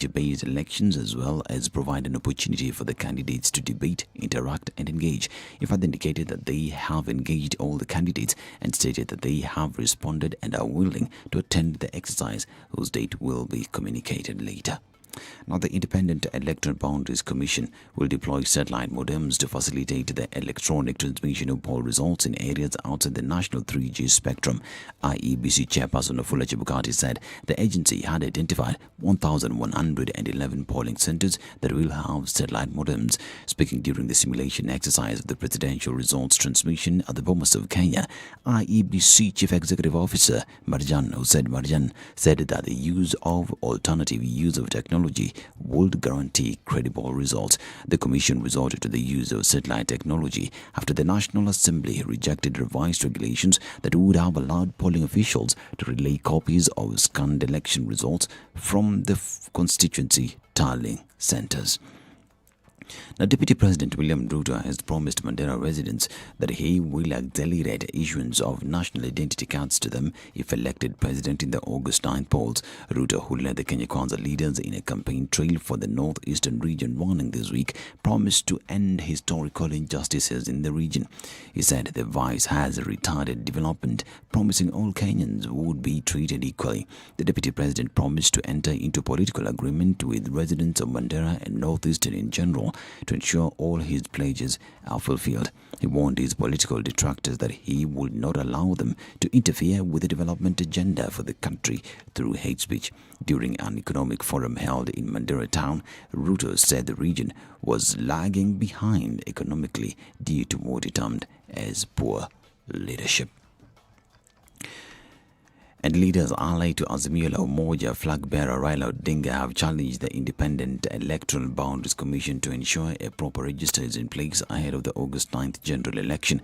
based elections, as well as provide an opportunity for the candidates to debate, interact and engage. It further indicated that they have engaged all the candidates and stated that they have responded and are willing to attend the exercise, whose date will be communicated later. Now, the Independent Electoral Boundaries Commission will deploy satellite modems to facilitate the electronic transmission of poll results in areas outside the national 3G spectrum. IEBC chairperson Wafula Chebukati said the agency had identified 1,111 polling centers that will have satellite modems. Speaking during the simulation exercise of the presidential results transmission at the Bomas of Kenya, IEBC Chief Executive Officer Marjan said that the use of alternative use of technology would guarantee credible results. The Commission resorted to the use of satellite technology after the National Assembly rejected revised regulations that would have allowed polling officials to relay copies of scanned election results from the constituency tallying centers. Now, Deputy President William Ruto has promised Mandera residents that he will accelerate issuance of national identity cards to them if elected president in the August 9 polls. Ruto, who led the Kenya Kwanza leaders in a campaign trail for the northeastern region running this week, promised to end historical injustices in the region. He said the vice has retarded development, promising all Kenyans would be treated equally. The Deputy President promised to enter into political agreement with residents of Mandera and northeastern in general to ensure all his pledges are fulfilled. He warned his political detractors that he would not allow them to interfere with the development agenda for the country through hate speech. During an economic forum held in Mandera town, Ruto said the region was lagging behind economically due to what he termed as poor leadership. And leaders allied to Azimio la Umoja flag bearer Raila Odinga have challenged the Independent Electoral Boundaries Commission to ensure a proper register is in place ahead of the August 9th general election.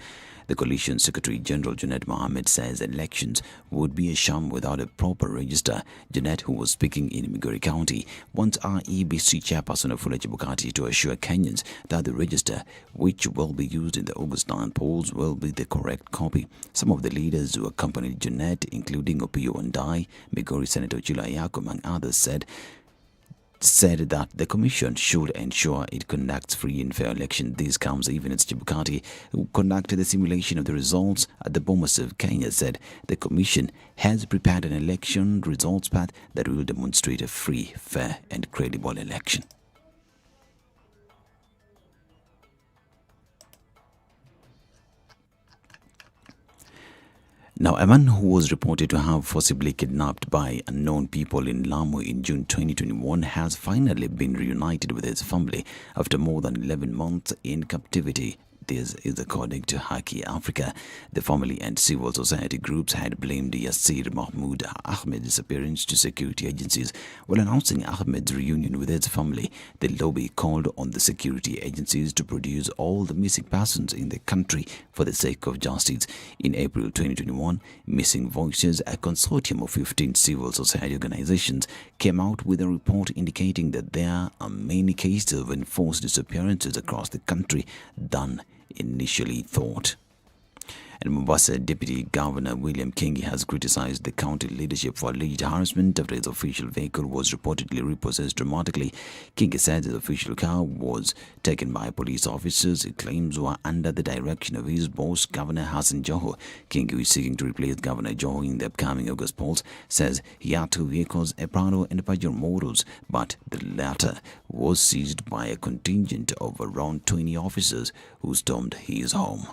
The Coalition Secretary General Junet Mohammed says elections would be a sham without a proper register. Junet, who was speaking in Migori County, wants IEBC chairperson Wafula Chebukati to assure Kenyans that the register, which will be used in the August 9 polls, will be the correct copy. Some of the leaders who accompanied Junet, including Opiyo Ndai, Migori Senator Chila Ayako, among others, said that the commission should ensure it conducts free and fair election. This comes even as Chebukati, who conducted the simulation of the results at the Bomas of Kenya, said the commission has prepared an election results path that will demonstrate a free, fair and credible election. Now, a man who was reported to have forcibly kidnapped by unknown people in Lamu in June 2021 has finally been reunited with his family after more than 11 months in captivity. This is according to Haki Africa. The family and civil society groups had blamed Yasir Mahmoud Ahmed's disappearance to security agencies. While announcing Ahmed's reunion with his family, the lobby called on the security agencies to produce all the missing persons in the country for the sake of justice. In April 2021, Missing Voices, a consortium of 15 civil society organizations, came out with a report indicating that there are many cases of enforced disappearances across the country than initially thought. And Mombasa Deputy Governor William Kingi has criticized the county leadership for alleged harassment after his official vehicle was reportedly repossessed dramatically. Kingi said the official car was taken by police officers he claims were under the direction of his boss, Governor Hassan Joho. Kingi, who is seeking to replace Governor Joho in the upcoming August polls, says he had two vehicles, a Prado and a Pajero models, but the latter was seized by a contingent of around 20 officers who stormed his home.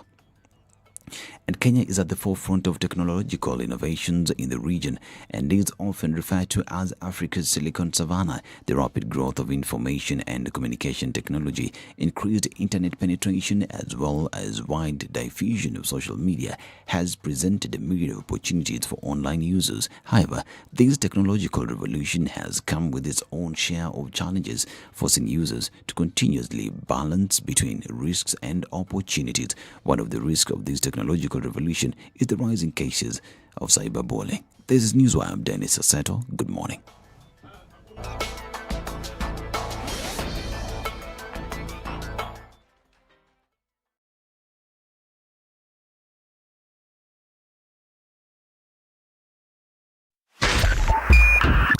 And Kenya is at the forefront of technological innovations in the region and is often referred to as Africa's Silicon Savannah. The rapid growth of information and communication technology, increased internet penetration, as well as wide diffusion of social media has presented a myriad of opportunities for online users. However, this technological revolution has come with its own share of challenges, forcing users to continuously balance between risks and opportunities. One of the risks of this technological revolution is the rising cases of cyberbullying. This is Newswire. I'm Dennis Assetto. Good morning.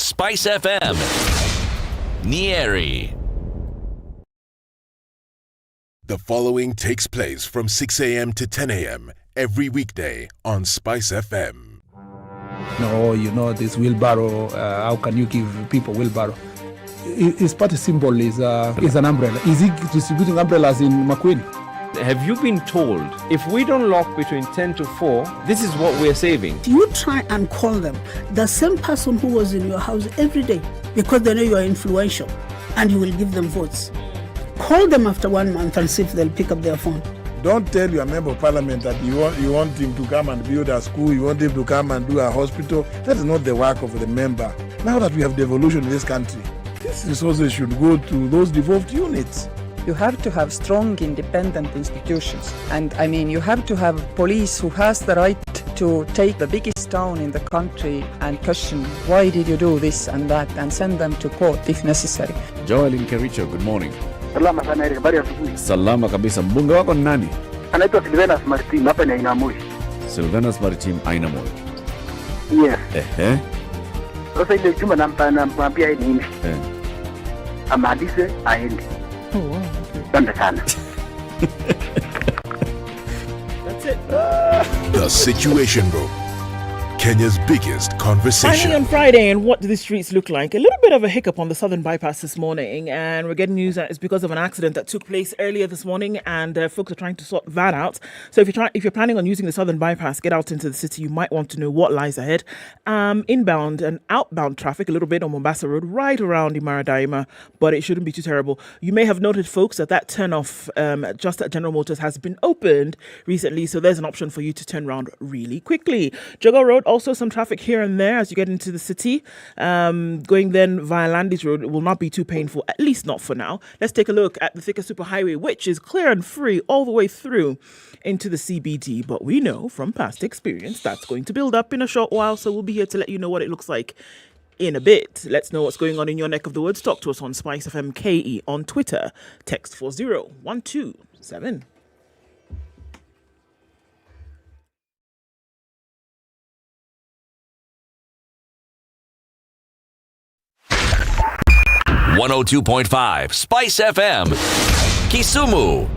SpiceFM. Nyeri. The following takes place from 6 a.m. to 10 a.m. every weekday on SpiceFM. No, this wheelbarrow, how can you give people wheelbarrow? His party symbol is an umbrella. Is he distributing umbrellas in Makueni? Have you been told if we don't lock between 10 to 4, this is what we're saving? You try and call them, the same person who was in your house every day, because they know you are influential and you will give them votes. Call them after 1 month and see if they'll pick up their phone. Don't tell your member of parliament that you want him to come and build a school, you want him to come and do a hospital. That is not the work of the member. Now that we have devolution in this country, these resources should go to those devolved units. You have to have strong, independent institutions. And I mean, you have to have police who has the right to take the biggest town in the country and question, why did you do this and that, and send them to court if necessary. Joel Nkericho, good morning. Salama sana, habari ya asubuhi. Salama kabisa. Mbunge wako ni nani? Anaitwa Silvanus Martin, hapa ni Ainamoi. Silvanus Martin, Ainamoi. Yes. Sasa ile juma namwambia yeye nini? Amalize aende. Asante sana. That's it. The Situation Room. Kenya's biggest conversation. Finally on Friday, and what do the streets look like? A little bit of a hiccup on the southern bypass this morning, and we're getting news that it's because of an accident that took place earlier this morning, and folks are trying to sort that out. So if you're planning on using the southern bypass, get out into the city, you might want to know what lies ahead. Inbound and outbound traffic, a little bit on Mombasa Road, right around Imara Daima, but it shouldn't be too terrible. You may have noted, folks, that turn-off just at General Motors has been opened recently, so there's an option for you to turn around really quickly. Jogger Road, also some traffic here and there as you get into the city. Going then via Landis Road, it will not be too painful, at least not for now. Let's take a look at the Thika Superhighway, which is clear and free all the way through into the CBD. But we know from past experience that's going to build up in a short while, so we'll be here to let you know what it looks like in a bit. Let's know what's going on in your neck of the woods. Talk to us on SpiceFM KE on Twitter. Text 40127. .5 Spice FM, Kisumu.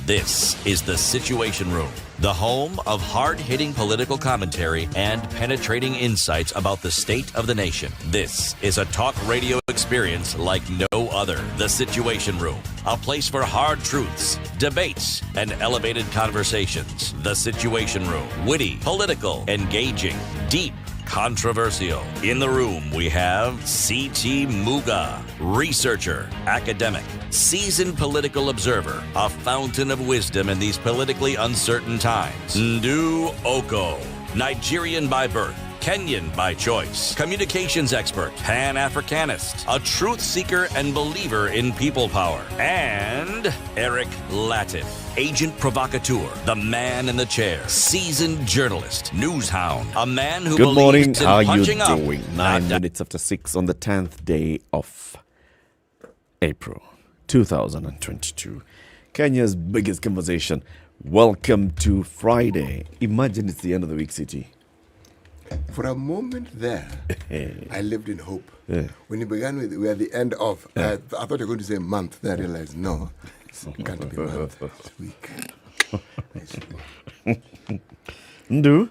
This is the Situation Room, the home of hard-hitting political commentary and penetrating insights about the state of the nation. This is a talk radio experience like no other. The Situation Room, a place for hard truths, debates, and elevated conversations. The Situation Room, witty, political, engaging, deep, controversial. In the room, we have C.T. Muga, researcher, academic, seasoned political observer, a fountain of wisdom in these politically uncertain times. Ndu Okoh, Nigerian by birth, Kenyan by choice, communications expert, Pan-Africanist, a truth seeker and believer in people power, and Eric Latiff, agent provocateur, the man in the chair, seasoned journalist, news hound, a man who Good morning. believes in How are you punching up. doing? 9 minutes after 6 on the 10th day of April 2022. Kenya's biggest conversation. Welcome to Friday. Imagine it's the end of the week, City. For a moment there, I lived in hope. When you began with, we're at the end of, I thought you were going to say month. Then I realized, no, it can't be month, it's week. Ndu?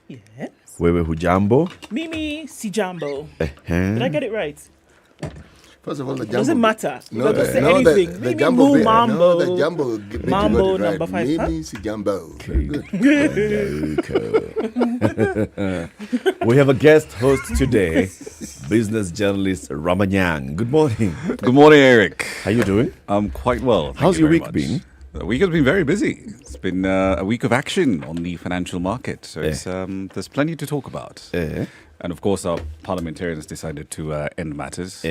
Yes. Wewe hujambo? Mimi si jambo. Did I get it right? First of all, the jumbo. Doesn't matter. No, You don't say anything. the Mimi jumbo mu bit, mambo. no, the jumbo bit Mambo you got it number right. 5. Mimi si jambo. Very good. We have a guest host today, business journalist Ramanyang. Good morning. Good morning, Eric. How you doing? I'm quite well. How's your week been? The week has been very busy. It's been a week of action on the financial market. So it's, there's plenty to talk about. And of course, our parliamentarians decided to end matters,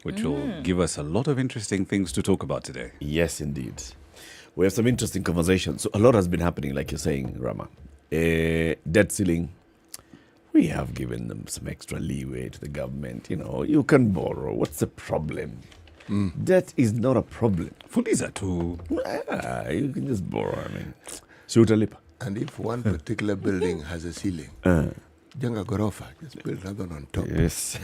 which will give us a lot of interesting things to talk about today. Yes, indeed. We have some interesting conversations. So a lot has been happening, like you're saying, Rama. Debt ceiling. We have given them some extra leeway to the government. You know, you can borrow. What's the problem? Debt is not a problem. Fuliza too. You can just borrow. I mean, Sutalipa. And if one particular building has a ceiling, Jenga Gorofa, just build another one on top. Yes.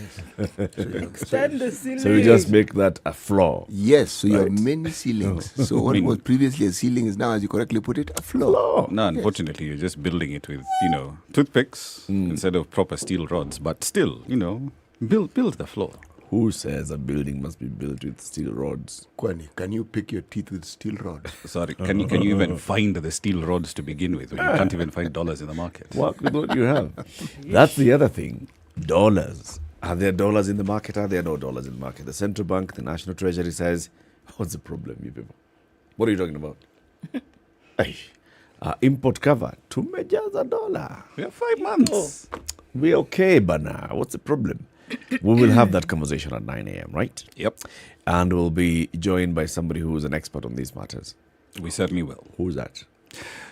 Extend the ceiling. So you just make that a floor. Yes, so you Right. have many ceilings. So what was previously a ceiling is now, as you correctly put it, a floor. No, unfortunately, you're just building it with, toothpicks instead of proper steel rods. But still, build the floor. Who says a building must be built with steel rods? Kwani, can you pick your teeth with steel rods? Sorry, can you even find the steel rods to begin with? When you can't even find dollars in the market. Work with what you have. That's the other thing. Dollars. Are there dollars in the market? Are there no dollars in the market? The central bank, the national treasury says, what's the problem, you people? What are you talking about? Import cover, $2 We have 5 months. We're okay, Bana. What's the problem? We will have that conversation at 9 a.m., right? Yep. And we'll be joined by somebody who is an expert on these matters. We certainly will. Who's that?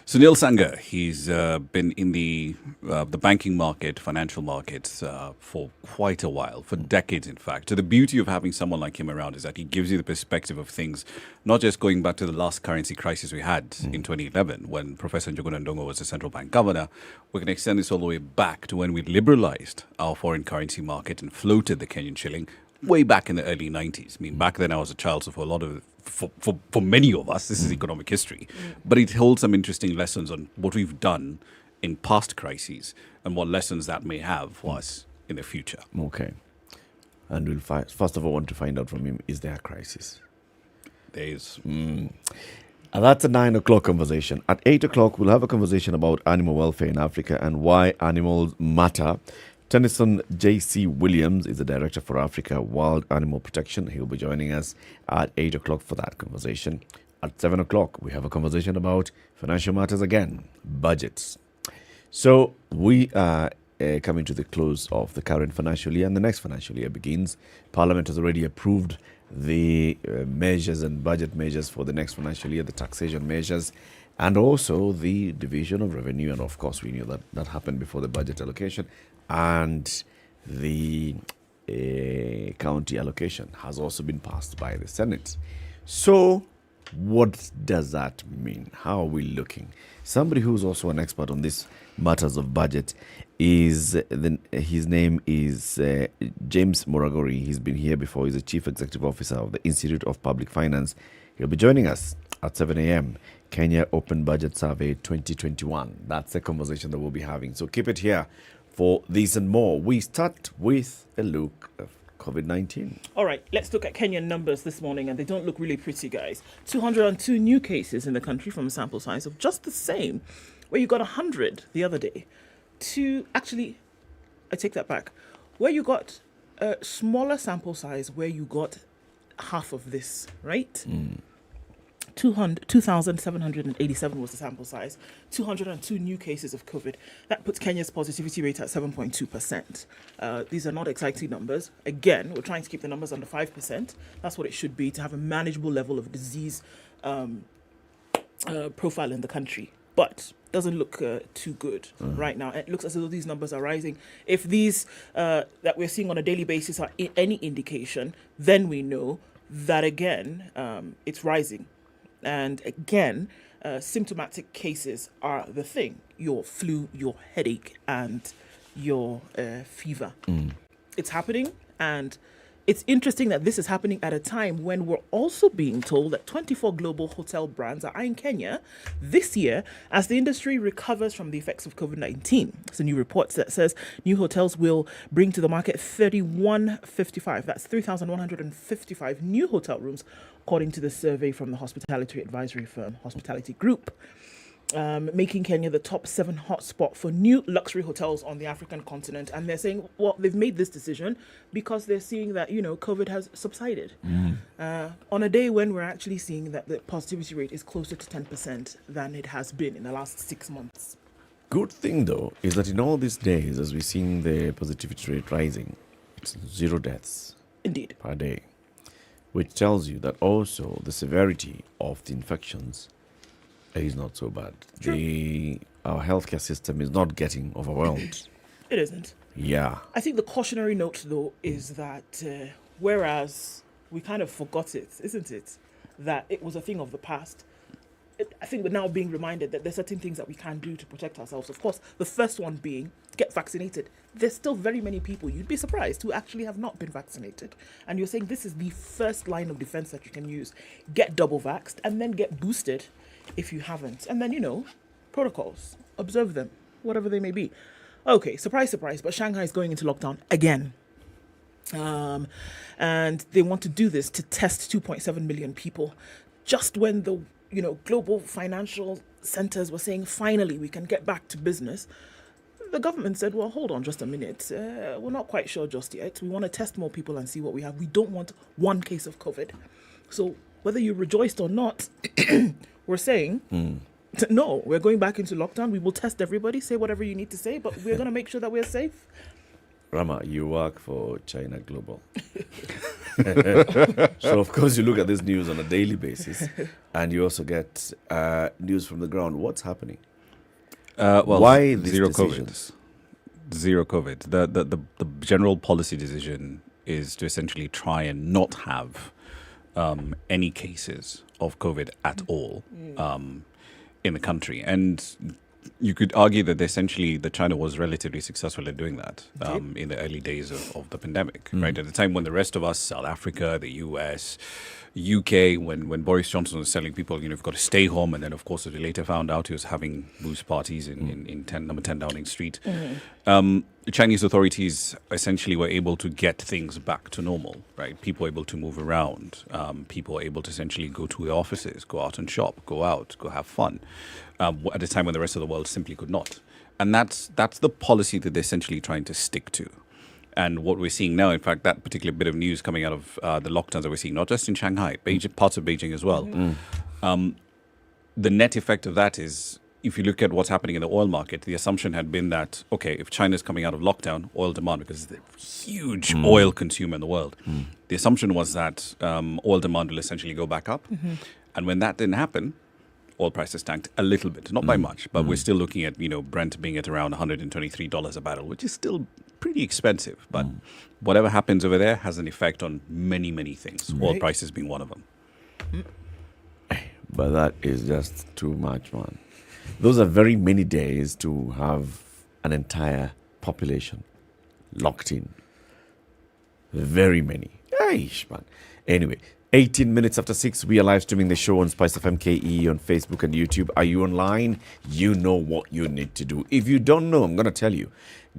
Sunil Sangha, he's been in the banking market, financial markets for quite a while, for decades, in fact. So the beauty of having someone like him around is that he gives you the perspective of things, not just going back to the last currency crisis we had in 2011 when Professor Njuguna Ndongo was the central bank governor. We can extend this all the way back to when we liberalized our foreign currency market and floated the Kenyan shilling way back in the early 90s. I mean, back then I was a child, so for many of us, this is economic history. But it holds some interesting lessons on what we've done in past crises and what lessons that may have for us in the future. Okay. And we'll first of all want to find out from him, is there a crisis? There is. And that's a 9 o'clock conversation. At 8 o'clock, we'll have a conversation about animal welfare in Africa and why animals matter. Tennyson J.C. Williams is the Director for Africa Wild Animal Protection. He'll be joining us at 8 o'clock for that conversation. At 7 o'clock, we have a conversation about financial matters again, budgets. So we are coming to the close of the current financial year, and the next financial year begins. Parliament has already approved the measures and budget measures for the next financial year, the taxation measures, and also the division of revenue. And of course, we knew that happened before the budget allocation. And the county allocation has also been passed by the Senate. So what does that mean? How are we looking? Somebody who's also an expert on these matters of budget is, his name is James Moragori. He's been here before. He's the Chief Executive Officer of the Institute of Public Finance. He'll be joining us at 7 a.m. Kenya Open Budget Survey 2021. That's the conversation that we'll be having. So keep it here for this and more. We start with a look at COVID-19. All right, let's look at Kenyan numbers this morning, and they don't look really pretty, guys. 202 new cases in the country from a sample size of just the same, where you got 100 the other day. Actually, I take that back. Where you got a smaller sample size, where you got half of this, right? 2,787 was the sample size, 202 new cases of COVID. That puts Kenya's positivity rate at 7.2%. These are not exciting numbers. Again, we're trying to keep the numbers under 5%. That's what it should be, to have a manageable level of disease profile in the country. But doesn't look too good right now. It looks as though these numbers are rising. If these that we're seeing on a daily basis are any indication, then we know that, again, it's rising. And again, symptomatic cases are the thing. Your flu, your headache, and your fever. It's happening, and it's interesting that this is happening at a time when we're also being told that 24 global hotel brands are eyeing Kenya this year as the industry recovers from the effects of COVID-19. It's a new report that says new hotels will bring to the market 3,155. That's 3,155 new hotel rooms, according to the survey from the hospitality advisory firm Hospitality Group, making Kenya the top 7 hotspot for new luxury hotels on the African continent. And they're saying, well, they've made this decision because they're seeing that, COVID has subsided. On a day when we're actually seeing that the positivity rate is closer to 10% than it has been in the last 6 months. Good thing, though, is that in all these days, as we're seeing the positivity rate rising, it's 0 deaths Indeed. per day, which tells you that also the severity of the infections is not so bad. Our healthcare system is not getting overwhelmed. It isn't. Yeah. I think the cautionary note, though, is that whereas we kind of forgot it, isn't it? That it was a thing of the past. I think we're now being reminded that there's certain things that we can do to protect ourselves. Of course, the first one being get vaccinated. There's still very many people, you'd be surprised, who actually have not been vaccinated. And you're saying this is the first line of defense that you can use. Get double vaxxed and then get boosted if you haven't. And then, protocols, observe them, whatever they may be. Okay, surprise, surprise, but Shanghai is going into lockdown again. And they want to do this to test 2.7 million people. Just when the global financial centers were saying, finally, we can get back to business, the government said, well, hold on just a minute. We're not quite sure just yet. We want to test more people and see what we have. We don't want one case of COVID. So whether you rejoiced or not, we're saying, no, we're going back into lockdown. We will test everybody, say whatever you need to say, but we're going to make sure that we're safe. Rama, you work for China Global. So, of course, you look at this news on a daily basis and you also get news from the ground. What's happening? Why these zero decisions? COVID? Zero COVID. The general policy decision is to essentially try and not have any cases of COVID at all in the country. And you could argue that essentially that China was relatively successful at doing that in the early days of the pandemic, right? At the time when the rest of us, South Africa, the US, UK, when Boris Johnson was telling people, you've got to stay home, and then of course, as we later found out, he was having booze parties in number 10 Downing Street. The Chinese authorities essentially were able to get things back to normal, right? People able to move around, people able to essentially go to the offices, go out and shop, go out, go have fun, at a time when the rest of the world simply could not. And that's the policy that they're essentially trying to stick to. And what we're seeing now, in fact, that particular bit of news coming out of the lockdowns that we're seeing, not just in Shanghai, Beijing, parts of Beijing as well. The net effect of that is, if you look at what's happening in the oil market, the assumption had been that, okay, if China's coming out of lockdown, oil demand, because it's a huge oil consumer in the world, the assumption was that oil demand will essentially go back up. And when that didn't happen, oil prices tanked a little bit, not by much, but we're still looking at, Brent being at around $123 a barrel, which is still pretty expensive. But whatever happens over there has an effect on many, many things, oil prices being one of them. But that is just too much, man. Those are very many days to have an entire population locked in. Very many. Aish, man. Anyway, 18 minutes after 6, we are live streaming the show on SpiceFM KE on Facebook and YouTube. Are you online? You know what you need to do. If you don't know, I'm going to tell you.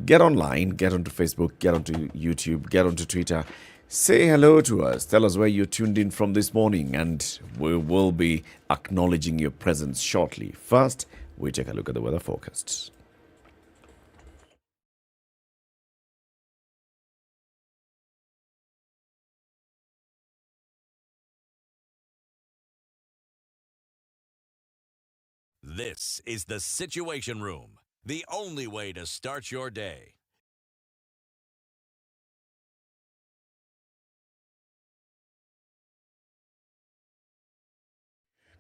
Get online, get onto Facebook, get onto YouTube, get onto Twitter. Say hello to us. Tell us where you're tuned in from this morning, and we will be acknowledging your presence shortly. First, we take a look at the weather forecasts. This is the Situation Room, the only way to start your day.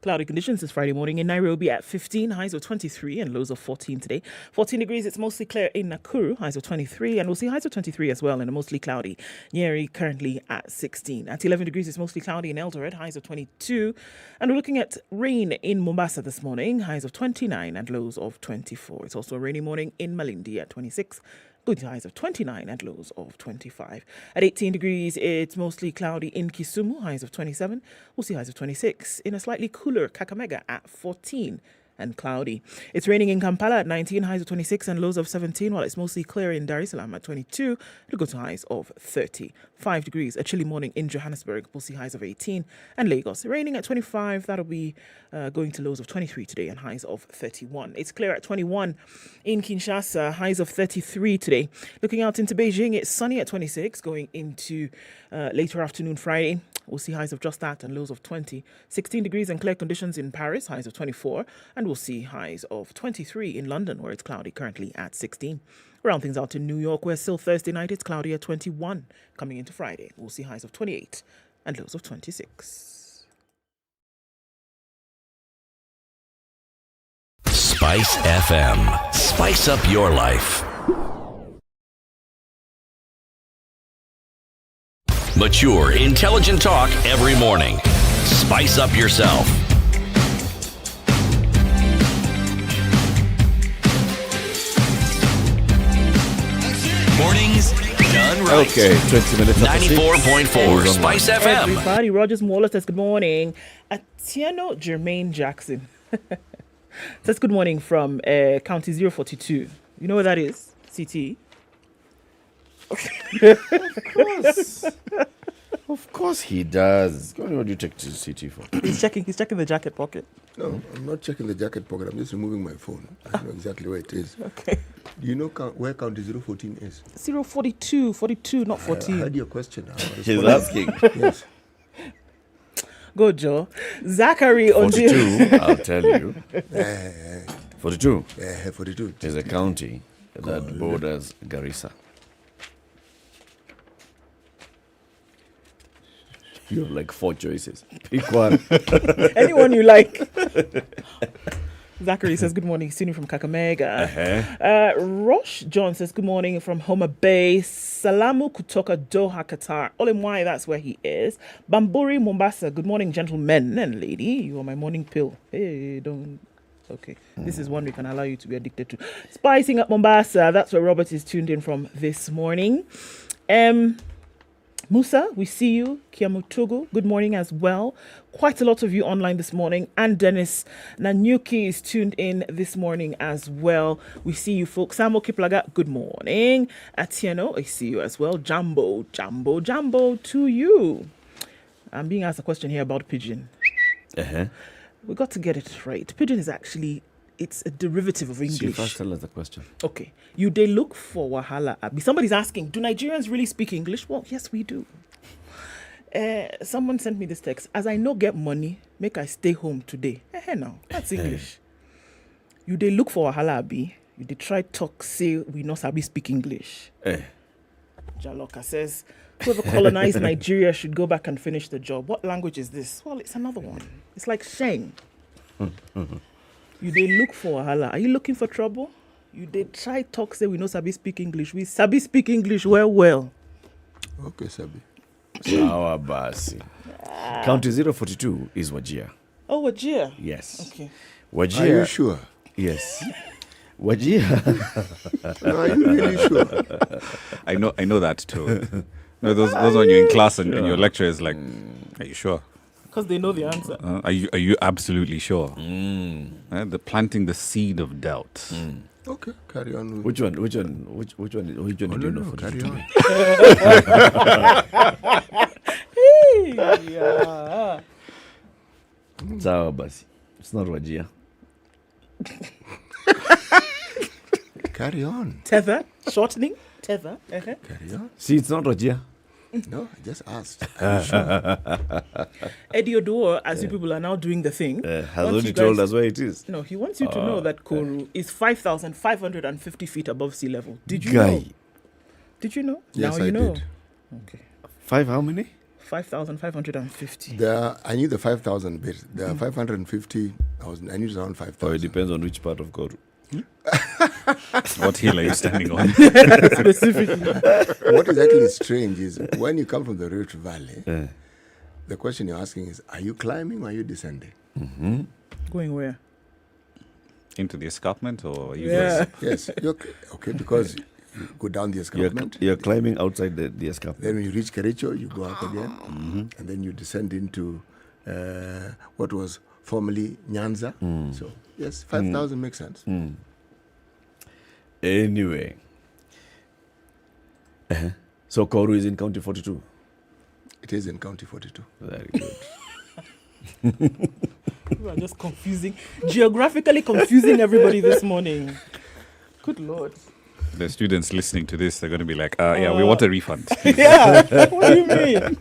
Cloudy conditions this Friday morning in Nairobi at 15, highs of 23 and lows of 14 today. 14 degrees, it's mostly clear in Nakuru, highs of 23, and we'll see highs of 23 as well in a mostly cloudy Nyeri, currently at 16. At 11 degrees, it's mostly cloudy in Eldoret, highs of 22. And we're looking at rain in Mombasa this morning, highs of 29 and lows of 24. It's also a rainy morning in Malindi at 26. Good highs of 29 and lows of 25. At 18 degrees, it's mostly cloudy in Kisumu, highs of 27. We'll see highs of 26. In a slightly cooler Kakamega at 14 and cloudy. It's raining in Kampala at 19, highs of 26 and lows of 17, while it's mostly clear in Dar es Salaam at 22. It'll go to highs of 30. 5 degrees, a chilly morning in Johannesburg. We'll see highs of 18. And Lagos, raining at 25. That'll be going to lows of 23 today and highs of 31. It's clear at 21 in Kinshasa, highs of 33 today. Looking out into Beijing, it's sunny at 26, going into later afternoon Friday. We'll see highs of just that and lows of 20. 16 degrees and clear conditions in Paris, highs of 24. And we'll see highs of 23 in London, where it's cloudy, currently at 16. Round things out in New York, where still Thursday night, it's cloudy at 21. Coming into Friday, we'll see highs of 28 and lows of 26. Spice FM. Spice up your life. Mature, intelligent talk every morning. Spice up yourself. Mornings done right. Okay, 20 minutes after 6. 94.4 Spice FM. Everybody, Rogers Mola says good morning. Atieno Jermaine Jackson says good morning from County 042. You know where that is? CT. Of course he does. What do you take to CT for? He's checking the jacket pocket. No, I'm not checking the jacket pocket. I'm just removing my phone. I know exactly where it is. Okay. Do you know where County 014 is? 042, 42, not 14. I heard your question. He's asking. Yes. Go, Joe. Zachary on 42, I'll tell you. 42 42 is a county that borders Garissa. You have like 4 choices. Pick one. Anyone you like. Zachary says good morning. Sinu from Kakamega. Rosh John says good morning from Homa Bay. Salamu kutoka Doha, Qatar. Olemwai, that's where he is. Bamburi, Mombasa. Good morning, gentlemen and lady. You are my morning pill. Hey, don't. Okay. This is one we can allow you to be addicted to. Spicing up Mombasa. That's where Robert is tuned in from this morning. Musa, we see you. Kiamutugu, good morning as well. Quite a lot of you online this morning. And Dennis Nanyuki is tuned in this morning as well. We see you folks. Samo Kiplaga, good morning. Atieno, I see you as well. Jumbo to you. I'm being asked a question here about pigeon. We got to get it right. Pigeon is actually... It's a derivative of English. See, first tell us the question. Okay. They look for wahala. Somebody's asking, do Nigerians really speak English? Well, yes, we do. Someone sent me this text. As I no get money, make I stay home today. No, that's English. They look for wahala, abi. They try talk, say we not sabi speak English. Jaloka says, whoever colonized Nigeria should go back and finish the job. What language is this? Well, it's another one. It's like Sheng. They look for wahala. Are you looking for trouble? They try talk, say we know sabi speak English. We sabi speak English well. Okay, Sabi. Sawa basi. County 042 is Wajir. Oh, Wajir? Yes. Okay. Wajir. Are you sure? Yes. Wajir. No, are you really sure? I know that too. No, those when you're in class and your lecturer is like, are you sure? Because they know the answer. Are you absolutely sure? They're planting the seed of doubt. Okay, carry on. Which one? Which one did you know? For carry on. Sawa basi. It's not Wajir. Carry on. Tether, shortening, tether. Carry on. See, it's not Wajir. No, I just asked. Are you sure? Eddie Oduor, as you people are now doing the thing, has already told us where it is. No, he wants you to know that Koru is 5,550 feet above sea level. Did you Guy. know? Did you know? Yes, now you I know. did. Okay. 5 how many? 5,550. I knew the 5,000 bit. The 550, I knew it was around 5,000. It depends on which part of Koru. What hill are you standing on? Specifically. What is actually strange is when you come from the Rift Valley, the question you're asking is, are you climbing or are you descending? Going where? Into the escarpment or are you Yes. Okay, because you go down the escarpment. You're climbing outside the escarpment. Then when you reach Kericho, you go up again. And then you descend into what was formerly Nyanza. So, yes, 5,000 makes sense. Anyway. So Koru is in County 42? It is in County 42. Very good. You are just geographically confusing everybody this morning. Good Lord. The students listening to this, they're going to be like, we want a refund. Yeah, what do you mean?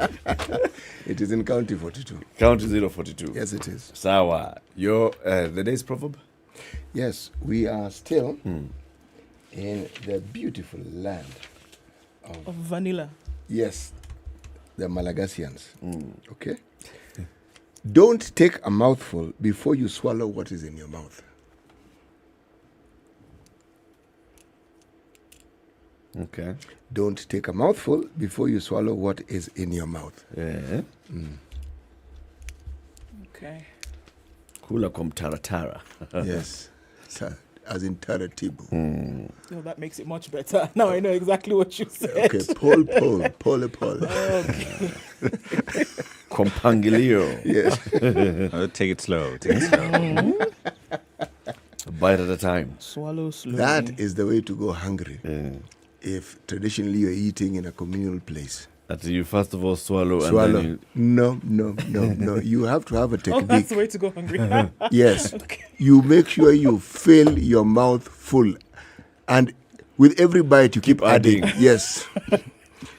It is in County 42. County 042. Yes, it is. Sawa. The day's proverb? Yes, we are still in the beautiful land of vanilla. Yes, the Malagashians. Okay? Don't take a mouthful before you swallow what is in your mouth. Okay. Don't take a mouthful before you swallow what is in your mouth. Okay. Kula kom taratara. Yes. So, as in Taratibu. No, that makes it much better. Now I know exactly what you said. Okay, pole. Okay. Compangilio. Yes. Take it slow. A bite at a time. Swallow slowly. That is the way to go hungry. If traditionally you're eating in a communal place. That you first of all swallow. And then you... No. You have to have a technique. Oh, that's the way to go hungry. Yes. Okay. You make sure you fill your mouth full. And with every bite, you keep adding. Yes.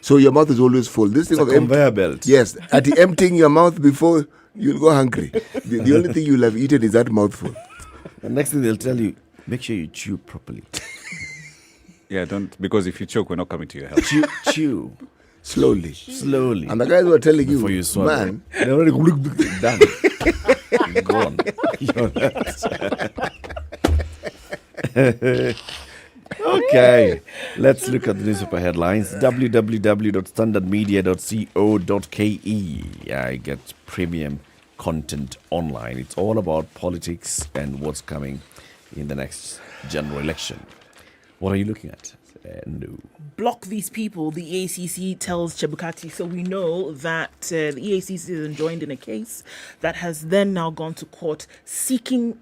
So your mouth is always full. This thing it's a conveyor belt. Yes. At the emptying your mouth before, you'll go hungry. The only thing you'll have eaten is that mouthful. The next thing they'll tell you, make sure you chew properly. Yeah, don't, because if you choke, we're not coming to your help. Chew. Slowly. And the guys who are telling before you, man, they're already done. Gone. Okay, let's look at the newspaper headlines. www.standardmedia.co.ke. I get premium content online. It's all about politics and what's coming in the next general election. What are you looking at? No. Block these people, the EACC tells Chebukati. So we know that the EACC is enjoined in a case that has then now gone to court seeking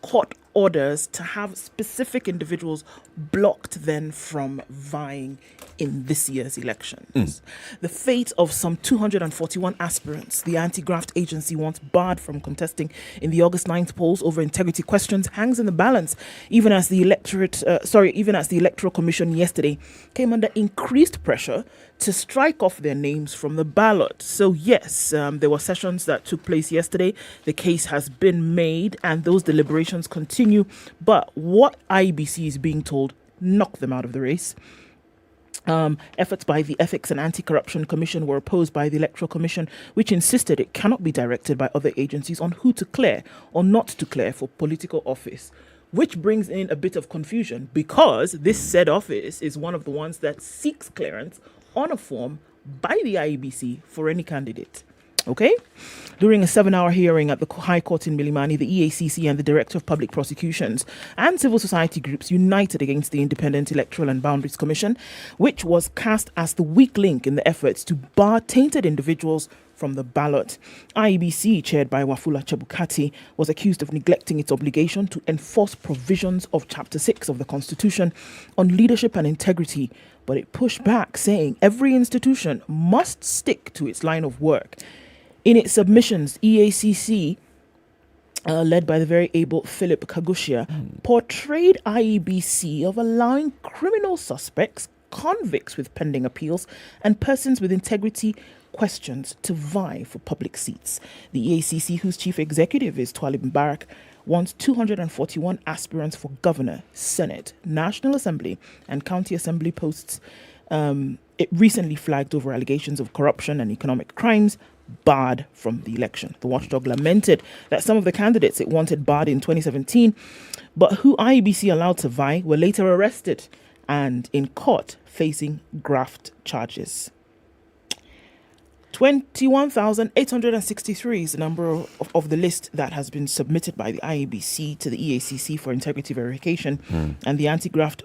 court orders to have specific individuals blocked then from vying in this year's elections. The fate of some 241 aspirants the anti-graft agency wants barred from contesting in the August 9th polls over integrity questions hangs in the balance, even as the Electoral Commission yesterday came under increased pressure to strike off their names from the ballot. So yes, there were sessions that took place yesterday. The case has been made and those deliberations continue. But what IEBC is being told, knock them out of the race. Efforts by the Ethics and Anti-Corruption Commission were opposed by the Electoral Commission, which insisted it cannot be directed by other agencies on who to clear or not to clear for political office, which brings in a bit of confusion because this said office is one of the ones that seeks clearance on a form by the IEBC for any candidate. Okay? During a 7-hour hearing at the High Court in Milimani, the EACC and the Director of Public Prosecutions and civil society groups united against the Independent Electoral and Boundaries Commission, which was cast as the weak link in the efforts to bar tainted individuals from the ballot. IEBC, chaired by Wafula Chebukati, was accused of neglecting its obligation to enforce provisions of Chapter 6 of the Constitution on leadership and integrity, but it pushed back, saying every institution must stick to its line of work. In its submissions, EACC, led by the very able Philip Kagushia, portrayed IEBC of allowing criminal suspects, convicts with pending appeals, and persons with integrity questions to vie for public seats. The EACC, whose chief executive is Twalib Mbarak, wants 241 aspirants for governor, Senate, National Assembly, and County Assembly posts. It recently flagged over allegations of corruption and economic crimes, barred from the election. The watchdog lamented that some of the candidates it wanted barred in 2017, but who IEBC allowed to vie, were later arrested and in court facing graft charges. 21,863 is the number of the list that has been submitted by the IEBC to the EACC for integrity verification, and the anti-graft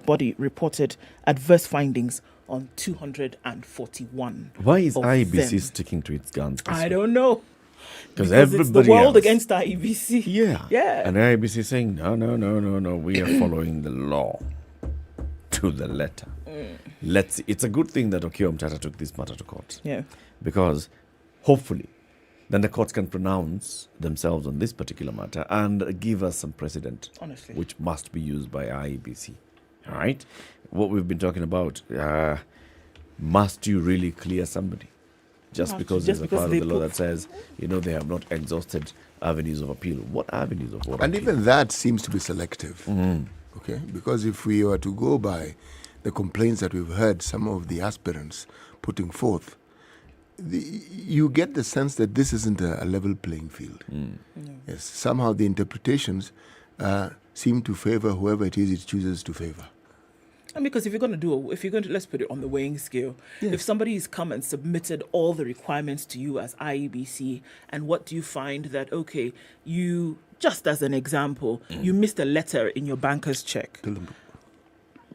body reported adverse findings on 241. Why is IEBC sticking to its guns? I don't know. Because everybody it's the world else. Against IEBC. Yeah. And IEBC is saying, no, we are following the law to the letter. Let's see. It's a good thing that Okoh Mtata took this matter to court. Yeah. Because hopefully then the courts can pronounce themselves on this particular matter and give us some precedent, honestly, which must be used by IEBC. All right? What we've been talking about, must you really clear somebody? Because there's a part of the law that says, they have not exhausted avenues of appeal. What avenues of appeal? And even that seems to be selective. Okay? Because if we were to go by the complaints that we've heard some of the aspirants putting forth, you get the sense that this isn't a level playing field. Yes, somehow the interpretations seem to favor whoever it is it chooses to favor. And because if you're going to, let's put it on the weighing scale, if somebody has come and submitted all the requirements to you as IEBC, and what do you find that, okay, you, just as an example, you missed a letter in your banker's check.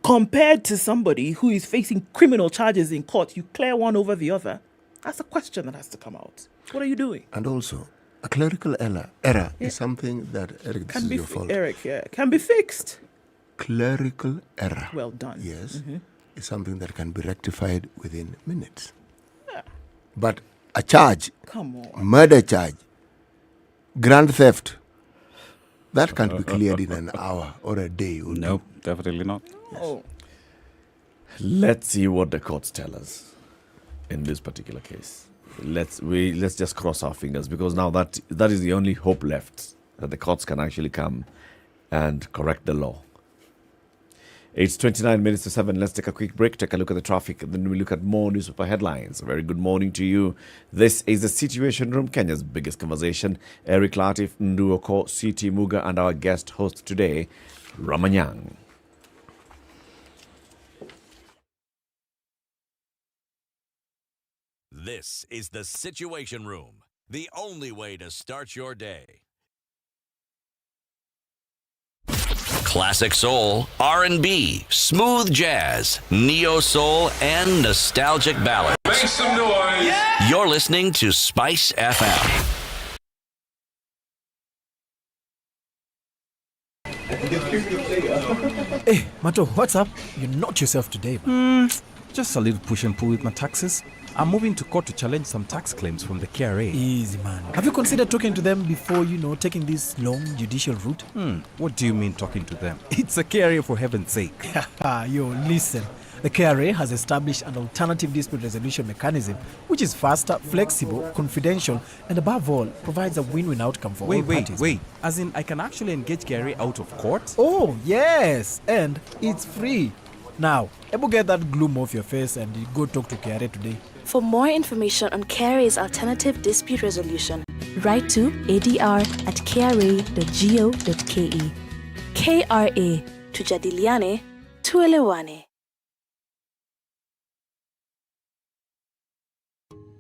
Compared to somebody who is facing criminal charges in court, you clear one over the other. That's a question that has to come out. What are you doing? And also, a clerical error is something that, Eric, this is your fault. Eric, can be fixed. Clerical error. Well done. Yes. Is something that can be rectified within minutes. Yeah. But a charge, come on, murder charge, grand theft, that can't be cleared in an hour or a day. No, definitely not. Oh. Let's see what the courts tell us in this particular case. Let's just cross our fingers, because now that is the only hope left, that the courts can actually come and correct the law. It's 29 minutes to 7. Let's take a quick break, take a look at the traffic, and then we look at more newspaper headlines. A very good morning to you. This is the Situation Room, Kenya's biggest conversation. Eric Latiff, Okoh, CT Muga, and our guest host today, Ramanyang. This is the Situation Room, the only way to start your day. Classic soul, R&B, smooth jazz, neo-soul, and nostalgic ballads. Make some noise. Yeah! You're listening to Spice FM. Hey, Mato, what's up? You're not yourself today, man. Just a little push and pull with my taxes. I'm moving to court to challenge some tax claims from the KRA. Easy, man. Have you considered talking to them before, taking this long judicial route? What do you mean talking to them? It's a KRA, for heaven's sake. Yo, listen. The KRA has established an alternative dispute resolution mechanism, which is faster, flexible, confidential, and above all, provides a win-win outcome for all parties. Wait. As in, I can actually engage KRA out of court? Oh, yes. And it's free. Now, able get that gloom off your face and go talk to KRA today. For more information on KRA's alternative dispute resolution, write to adr@kra.go.ke. KRA, tujadiliane, tuelewane.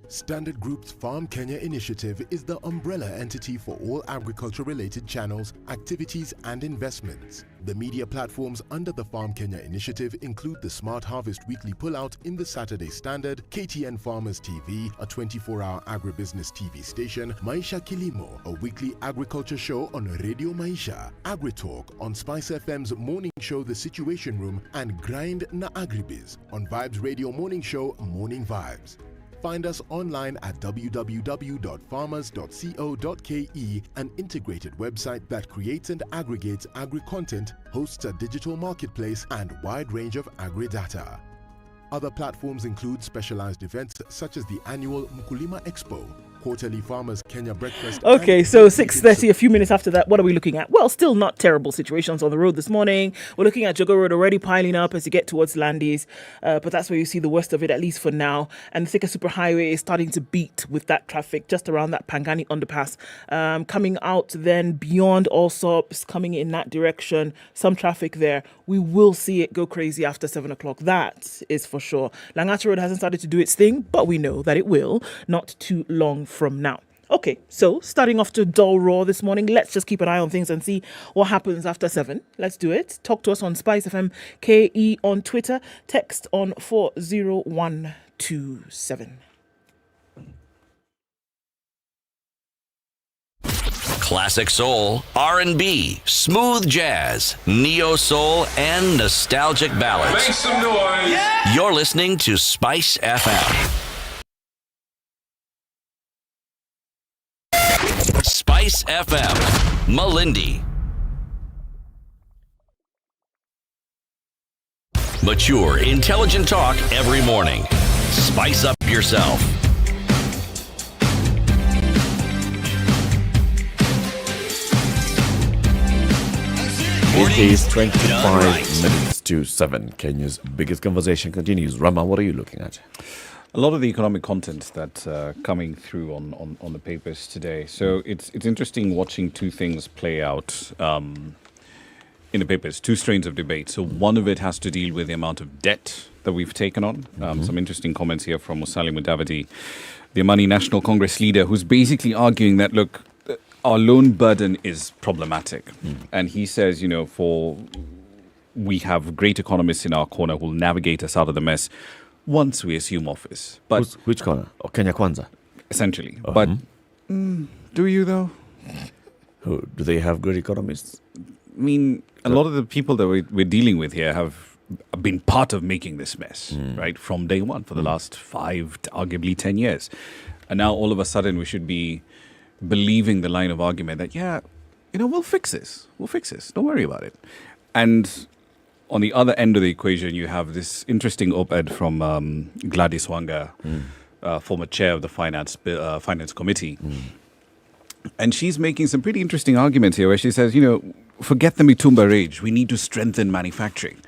Standard Group's Farm Kenya initiative is the umbrella entity for all agriculture-related channels, activities and investments. The media platforms under the Farm Kenya initiative include the Smart Harvest Weekly Pullout in the Saturday Standard, KTN Farmers TV, a 24-hour agribusiness TV station, Maisha Kilimo, a weekly agriculture show on Radio Maisha, AgriTalk on SpiceFM's morning show The Situation Room, and Grind na Agribiz on Vibes Radio morning show Morning Vibes. Find us online at www.farmers.co.ke, an integrated website that creates and aggregates agri-content, hosts a digital marketplace, and wide range of agri-data. Other platforms include specialized events such as the annual Mkulima Expo, quarterly Farmers Kenya Breakfast. Okay, so 6:30, a few minutes after that, what are we looking at? Well, still not terrible situations on the road this morning. We're looking at Jogo Road already piling up as you get towards Landis, but that's where you see the worst of it, at least for now. And the Thika Superhighway is starting to beat with that traffic just around that Pangani underpass. Coming out then beyond Allsops, coming in that direction, some traffic there. We will see it go crazy after 7 o'clock. That is for sure. Langata Road hasn't started to do its thing, but we know that it will not too long from now. Okay, so starting off to dull raw this morning, let's just keep an eye on things and see what happens after 7. Let's do it. Talk to us on SpiceFM KE on Twitter. Text on 40127. Classic soul, R&B, smooth jazz, neo-soul, and nostalgic ballads. Make some noise. Yeah! You're listening to Spice FM. Spice FM, Malindi. Mature, intelligent talk every morning. Spice up yourself. It is 25 minutes to 7. Kenya's biggest conversation continues. Rama, what are you looking at? A lot of the economic content that's coming through on the papers today. So it's interesting watching two things play out. in the papers, two strains of debate. So one of it has to deal with the amount of debt that we've taken on. Some interesting comments here from Musalia Mudavadi, the Amani National Congress leader, who's basically arguing that, look, our loan burden is problematic. And he says, you know, we have great economists in our corner who will navigate us out of the mess once we assume office. But which corner? Or Kenya Kwanza? Essentially. But do you, though? Do they have great economists? I mean, a lot of the people that we're dealing with here have been part of making this mess, right, from day one for the last 5, arguably 10 years. And now all of a sudden we should be believing the line of argument that, yeah, you know, we'll fix this. We'll fix this. Don't worry about it. And on the other end of the equation, you have this interesting op-ed from Gladys Wanga, former chair of the Finance Committee. And she's making some pretty interesting arguments here where she says, you know, forget the Mitumba rage. We need to strengthen manufacturing.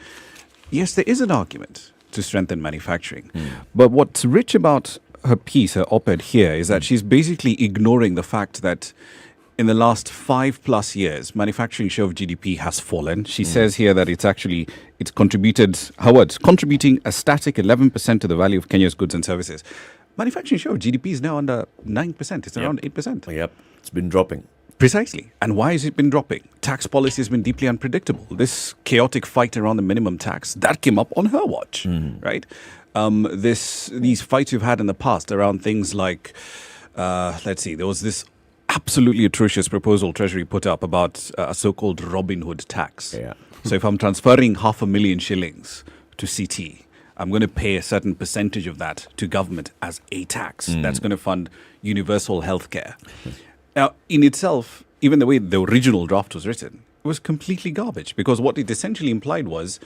Yes, there is an argument to strengthen manufacturing. But what's rich about her piece, her op-ed here, is that she's basically ignoring the fact that in the last 5+ years, manufacturing share of GDP has fallen. She says here that it's contributing a static 11% to the value of Kenya's goods and services. Manufacturing share of GDP is now under 9%. It's around 8%. Yep, it's been dropping. Precisely. And why has it been dropping? Tax policy has been deeply unpredictable. This chaotic fight around the minimum tax, that came up on her watch, right? These fights we've had in the past around things like, there was this absolutely atrocious proposal Treasury put up about a so-called Robin Hood tax. So if I'm transferring 500,000 shillings to CT, I'm going to pay a certain percentage of that to government as a tax. That's going to fund universal healthcare. Now, in itself, even the way the original draft was written, it was completely garbage, because what it essentially implied was,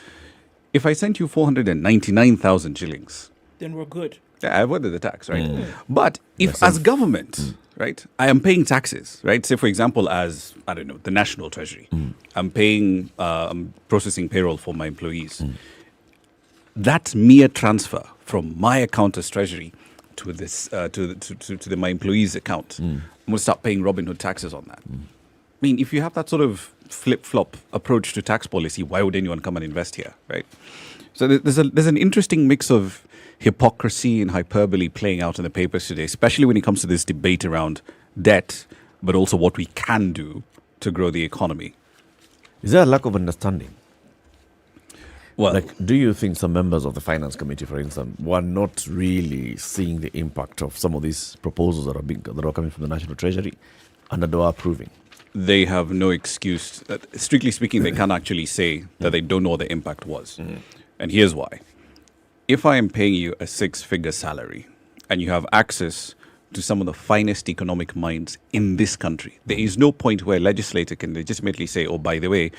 if I sent you 499,000 shillings... then we're good. Yeah, I've ordered the tax, right? But if as government, right, I am paying taxes, right? Say, for example, as, I don't know, the National Treasury, I'm processing payroll for my employees. That mere transfer from my account as Treasury to this to my employees' account, I'm going to start paying Robin Hood taxes on that. I mean, if you have that sort of flip-flop approach to tax policy, why would anyone come and invest here, right? So there's an interesting mix of hypocrisy and hyperbole playing out in the papers today, especially when it comes to this debate around debt, but also what we can do to grow the economy. Is there a lack of understanding? Well, like, do you think some members of the Finance Committee, for instance, were not really seeing the impact of some of these proposals that are coming from the National Treasury and that they are approving? They have no excuse. Strictly speaking, they can't actually say that they don't know what the impact was. And here's why. If I am paying you a 6-figure salary and you have access to some of the finest economic minds in this country, there is no point where a legislator can legitimately say, oh, by the way,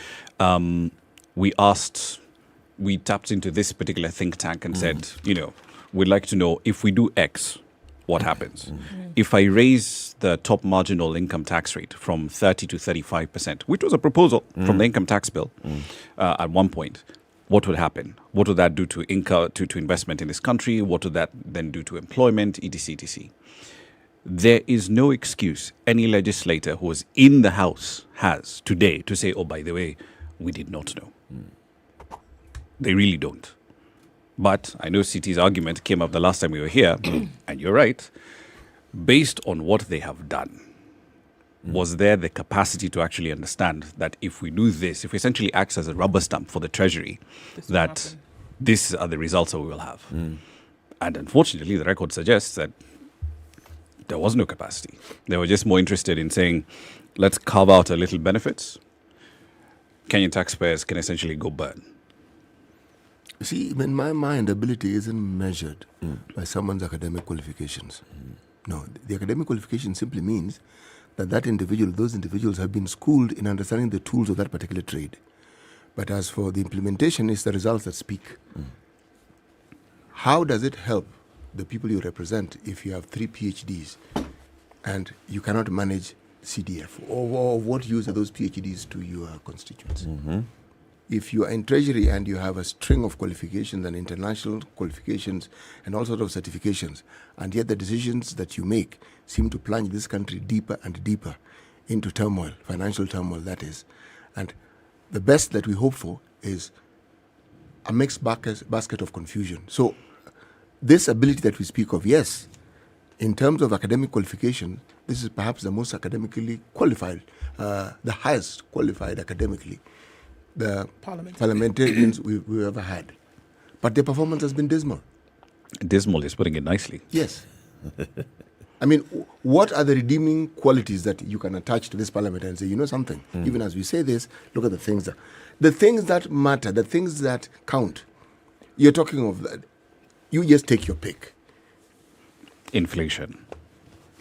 we tapped into this particular think tank and said, you know, we'd like to know if we do X, what happens? If I raise the top marginal income tax rate from 30 to 35%, which was a proposal from the income tax bill at one point, what would happen? What would that do to income, to investment in this country? What would that then do to employment, etc., etc.? There is no excuse any legislator who was in the House has today to say, oh, by the way, we did not know. They really don't. But I know CT's argument came up the last time we were here, and you're right. Based on what they have done, was there the capacity to actually understand that if we do this, if we essentially act as a rubber stamp for the Treasury, that these are the results that we will have? And unfortunately, the record suggests that there was no capacity. They were just more interested in saying, let's carve out a little benefits. Kenyan taxpayers can essentially go burn. See, in my mind, ability isn't measured by someone's academic qualifications. No, the academic qualification simply means that those individuals have been schooled in understanding the tools of that particular trade. But as for the implementation, it's the results that speak. How does it help the people you represent if you have 3 PhDs and you cannot manage CDF? Or what use are those PhDs to your constituents? If you are in Treasury and you have a string of qualifications and international qualifications and all sorts of certifications, and yet the decisions that you make seem to plunge this country deeper and deeper into turmoil, financial turmoil that is, and the best that we hope for is a mixed basket of confusion. So this ability that we speak of, yes, in terms of academic qualification, this is perhaps the most academically qualified, the highest qualified academically, the parliamentarians we've ever had. But their performance has been dismal. Dismal is putting it nicely. Yes. I mean, what are the redeeming qualities that you can attach to this parliament and say, you know something, even as we say this, look at the things that matter, the things that count. You're talking of that. You just take your pick. Inflation.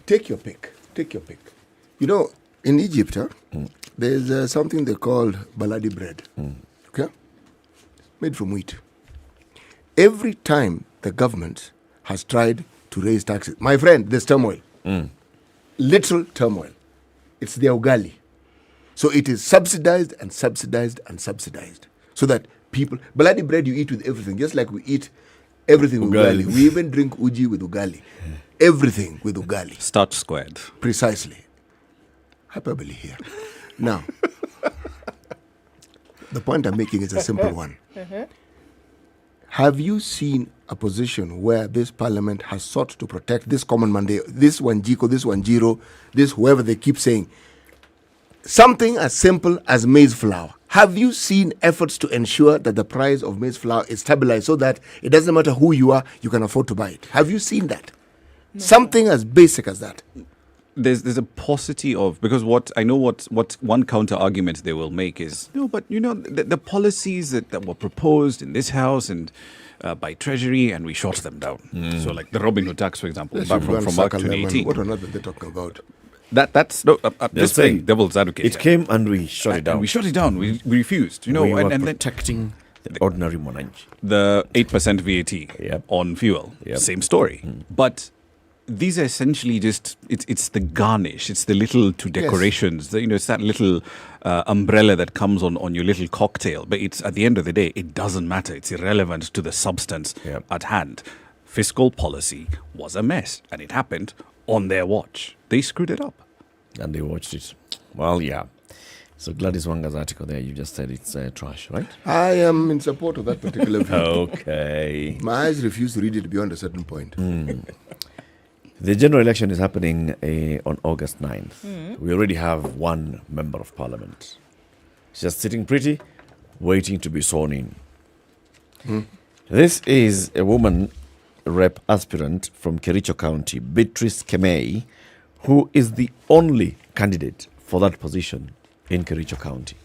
Take your pick. You know, in Egypt, there's something they call baladi bread. Okay? Made from wheat. Every time the government has tried to raise taxes, my friend, there's turmoil. Literal turmoil. It's the ugali. So it is subsidized and subsidized and subsidized. So that people, baladi bread you eat with everything, just like we eat everything with ugali. We even drink uji with ugali. Everything with ugali. Starch squared. Precisely. Hyperbole here. Now, the point I'm making is a simple one. Have you seen a position where this parliament has sought to protect this common mandate, this one Jiko, this one Jiro, this whoever they keep saying, something as simple as maize flour? Have you seen efforts to ensure that the price of maize flour is stabilized so that it doesn't matter who you are, you can afford to buy it? Have you seen that? No. Something as basic as that. There's a paucity of, because what one counter argument they will make is, no, but you know, the policies that were proposed in this house and by Treasury, and we shot them down. So like the Robin Hood tax, for example, back from March 2018. What on earth are they talking about? That's no, just saying devil's advocate. It came and we shut it down. And we shut it down. We refused. You know, we were and protecting the ordinary Mwananchi. The 8% VAT on fuel. Same story. But these are essentially just it's the garnish. It's the little decorations. Yes. It's that little umbrella that comes on your little cocktail. But it's at the end of the day, it doesn't matter. It's irrelevant to the substance at hand. Fiscal policy was a mess, and it happened on their watch. They screwed it up. And they watched it. Well, yeah. So Gladys Wanga's article there, you just said it's trash, right? I am in support of that particular view. Okay. My eyes refuse to read it beyond a certain point. The general election is happening on August 9th. We already have one member of parliament. She's just sitting pretty, waiting to be sworn in. This is a woman rep aspirant from Kericho County, Beatrice Kemei, who is the only candidate for that position in Kericho County.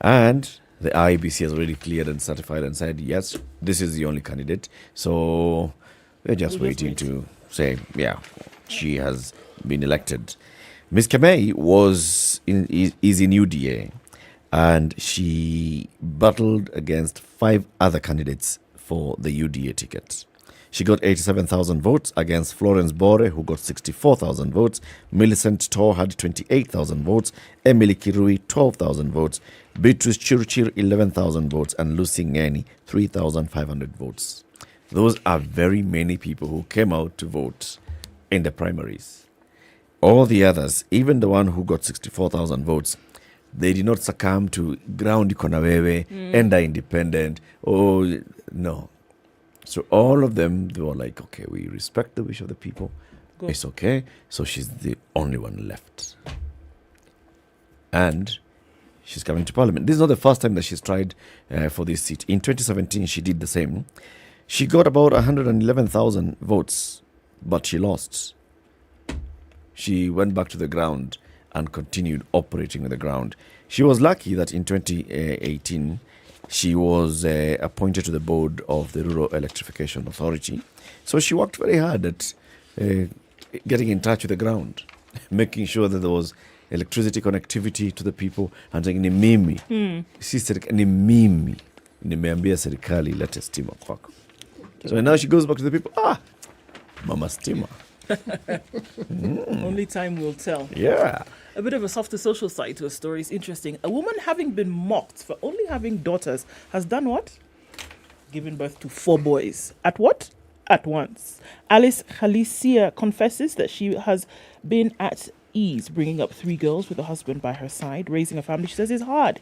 And the IEBC has already cleared and certified and said, yes, this is the only candidate. So we're just waiting to say, yeah, she has been elected. Ms. Kemei is in UDA, and she battled against 5 other candidates for the UDA ticket. She got 87,000 votes against Florence Bore, who got 64,000 votes. Millicent Tor had 28,000 votes. Emily Kirui, 12,000 votes. Beatrice Chirchir, 11,000 votes. And Lucy Ngeni, 3,500 votes. Those are very many people who came out to vote in the primaries. All the others, even the one who got 64,000 votes, they did not succumb to ground ikonawewe, enda independent. Oh, no. So all of them, they were like, okay, we respect the wish of the people. Good. It's okay. So she's the only one left. And she's coming to parliament. This is not the first time that she's tried for this seat. In 2017, she did the same. She got about 111,000 votes, but she lost. She went back to the ground and continued operating on the ground. She was lucky that in 2018, she was appointed to the board of the Rural Electrification Authority. So she worked very hard at getting in touch with the ground, making sure that there was electricity connectivity to the people. And saying, ni mimi, ni mimi, nimeambia serikali ilete stima kwako. So now she goes back to the people, mama stima. Only time will tell. Yeah. A bit of a softer social side to a story is interesting. A woman having been mocked for only having daughters has done what? Given birth to 4 boys. At what? At once. Alice Khalicia confesses that she has been at ease bringing up 3 girls with a husband by her side. Raising a family, she says, is hard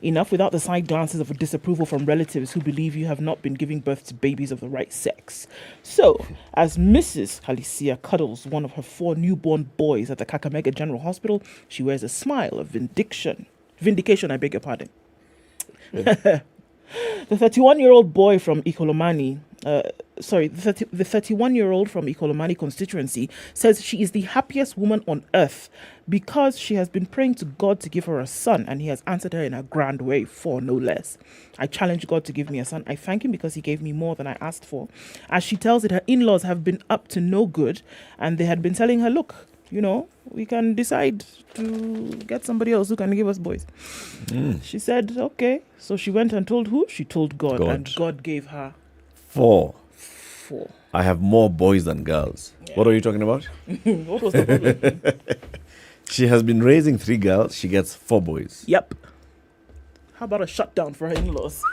enough without the side glances of disapproval from relatives who believe you have not been giving birth to babies of the right sex. So, as Mrs. Halisia cuddles one of her 4 newborn boys at the Kakamega General Hospital, she wears a smile of vindication, I beg your pardon. Yeah. The 31-year-old boy from Ikolomani, the 31-year-old from Ikolomani constituency says she is the happiest woman on earth because she has been praying to God to give her a son, and he has answered her in a grand way, 4 no less. I challenge God to give me a son. I thank him because he gave me more than I asked for. As she tells it, her in-laws have been up to no good, and they had been telling her, look, you know, we can decide to get somebody else who can give us boys. She said, okay. So she went and told who? She told God. And God gave her 4. 4. I have more boys than girls. Yeah. What are you talking about? What was the problem? She has been raising 3 girls. She gets 4 boys. Yep. How about a shutdown for her in-laws?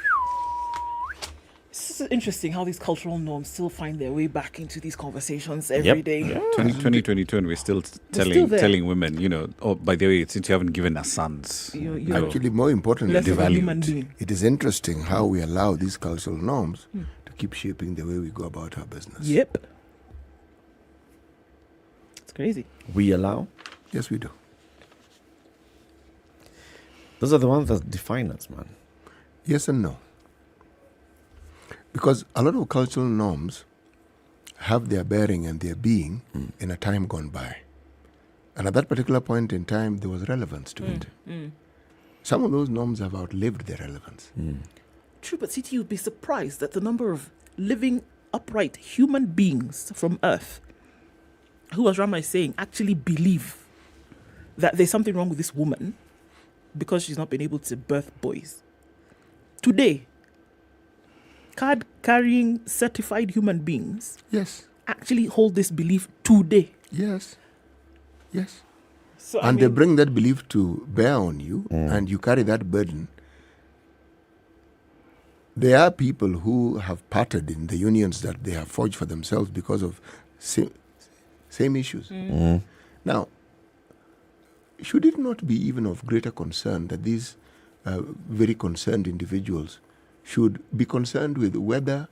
It's interesting how these cultural norms still find their way back into these conversations every day. Yeah. 2022, and we're still telling women, you know, oh, by the way, since you haven't given us sons. Actually, more importantly, it is interesting how we allow these cultural norms to keep shaping the way we go about our business. Yep. It's crazy. We allow? Yes, we do. Those are the ones that define us, man. Yes and no. Because a lot of cultural norms have their bearing and their being in a time gone by. And at that particular point in time, there was relevance to it. Some of those norms have outlived their relevance. True, but CT, you'd be surprised at the number of living, upright human beings from Earth who, as Rama is saying, actually believe that there's something wrong with this woman because she's not been able to birth boys. Today, card-carrying certified human beings actually hold this belief today. Yes. So, they bring that belief to bear on you, and you carry that burden. There are people who have parted in the unions that they have forged for themselves because of same issues. Now, should it not be even of greater concern that these very concerned individuals should be concerned with whether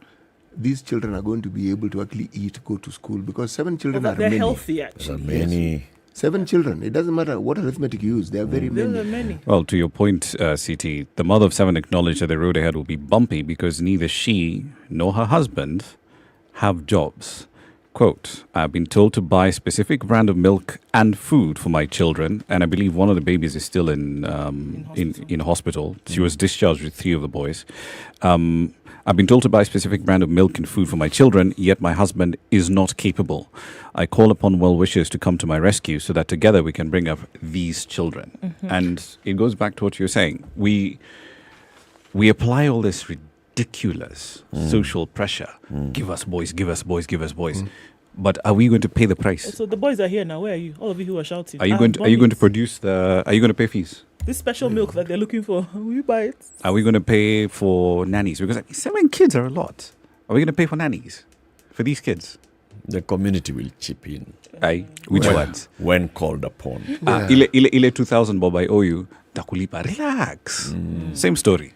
these children are going to be able to actually eat, go to school? Because 7 children are many. They're healthy, actually. There are many. 7 children. It doesn't matter what arithmetic you use. There are very many. Well, to your point, CT, the mother of 7 acknowledged that the road ahead will be bumpy because neither she nor her husband have jobs. Quote, I've been told to buy a specific brand of milk and food for my children, and I believe one of the babies is still in hospital. She was discharged with 3 of the boys. I've been told to buy a specific brand of milk and food for my children, yet my husband is not capable. I call upon well-wishers to come to my rescue so that together we can bring up these children. And it goes back to what you're saying. We apply all this ridiculous social pressure. Give us boys, give us boys, give us boys. But are we going to pay the price? So the boys are here now. Where are you? All of you who are shouting. Are you going to produce the? Are you going to pay fees? This special milk that they're looking for, will you buy it? Are we going to pay for nannies? Because 7 kids are a lot. Are we going to pay for nannies for these kids? The community will chip in. Which ones? When called upon. Ile 2,000 bob I owe you. Takulipa. Relax. Same story.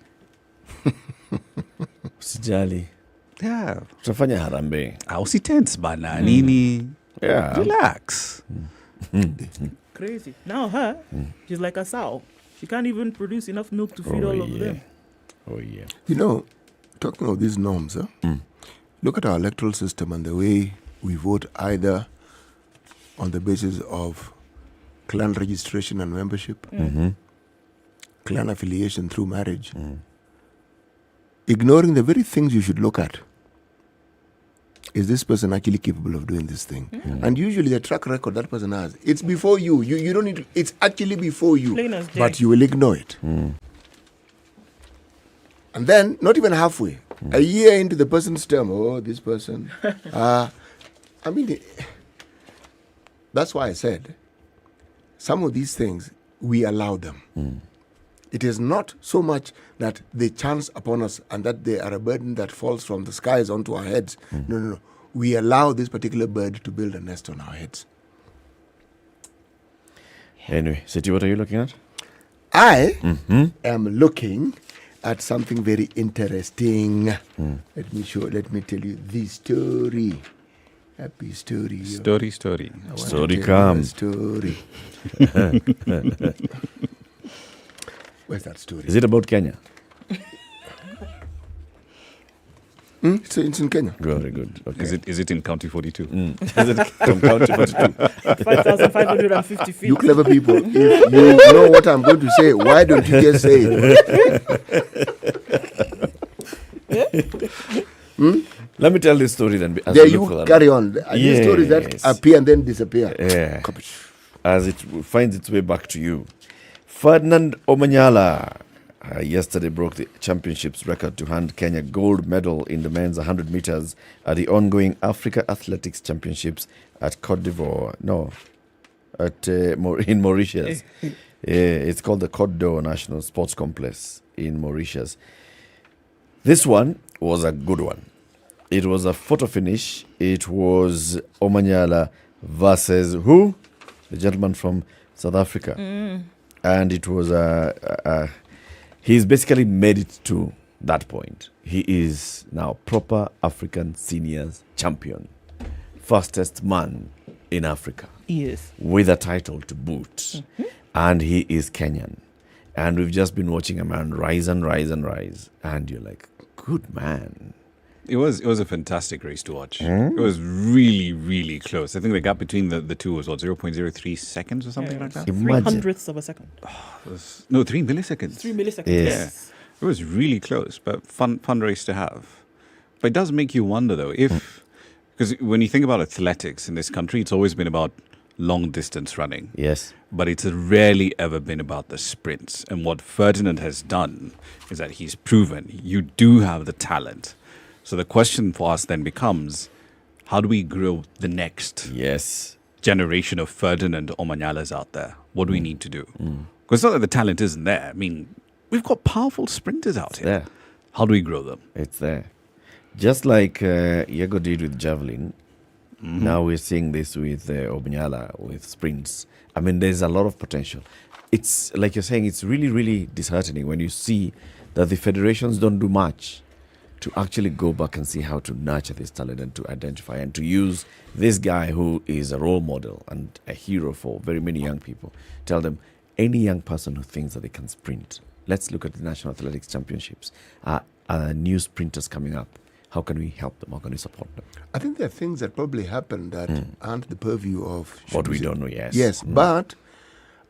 Usijali. Yeah. Tutafanya harambee. Usitense bana. Nini. Yeah. Relax. Crazy. Now her, she's like a sow. She can't even produce enough milk to feed all of them. Oh, yeah. You know, talking of these norms, look at our electoral system and the way we vote either on the basis of clan registration and membership, clan affiliation through marriage, ignoring the very things you should look at. Is this person actually capable of doing this thing? And usually the track record that person has, it's before you. You don't need to, it's actually before you. But you will ignore it. And then, not even halfway, a year into the person's term, this person. That's why I said, some of these things, we allow them. It is not so much that they chance upon us and that they are a burden that falls from the skies onto our heads. No. We allow this particular bird to build a nest on our heads. Anyway, Siti, what are you looking at? I am looking at something very interesting. Let me tell you the story. Happy story. Story. Story come. Story. Where's that story? Is it about Kenya? It's in Kenya. Very good. Okay. Is it in County 42? Is it from County 42? 5,550 feet. You clever people, if you know what I'm going to say, why don't you just say it? Let me tell this story then. There you carry on. These stories that appear and then disappear. Yeah. As it finds its way back to you. Ferdinand Omanyala yesterday broke the championship's record to hand Kenya gold medal in the men's 100 meters at the ongoing Africa Athletics Championships at Cote d'Ivoire. No, in Mauritius. It's called the Cote d'Ivoire National Sports Complex in Mauritius. This one was a good one. It was a photo finish. It was Omanyala versus who? The gentleman from South Africa. And it was he's basically made it to that point. He is now proper African seniors champion. Fastest man in Africa. Yes. With a title to boot. And he is Kenyan. And we've just been watching a man rise and rise and rise. And you're like, good man. It was a fantastic race to watch. It was really, really close. I think the gap between the two was 0.03 seconds or something like that. 300ths of a second. 3 milliseconds. 3 milliseconds. Yes. It was really close, but fun race to have. But it does make you wonder though, because when you think about athletics in this country, it's always been about long distance running. Yes. But it's rarely ever been about the sprints. And what Ferdinand has done is that he's proven you do have the talent. So the question for us then becomes, how do we grow the next generation of Ferdinand Omanyalas out there? What do we need to do? Because it's not that the talent isn't there. I mean, we've got powerful sprinters out here. There. How do we grow them? It's there. Just like Yego did with javelin, now we're seeing this with Omanyala, with sprints. I mean, there's a lot of potential. It's, like you're saying, it's really, really disheartening when you see that the federations don't do much to actually go back and see how to nurture this talent and to identify and to use this guy who is a role model and a hero for very many young people. Tell them, any young person who thinks that they can sprint, let's look at the National Athletics Championships. New sprinters coming up. How can we help them? How can we support them? I think there are things that probably happen that aren't the purview of... What we don't know, yes. Yes, but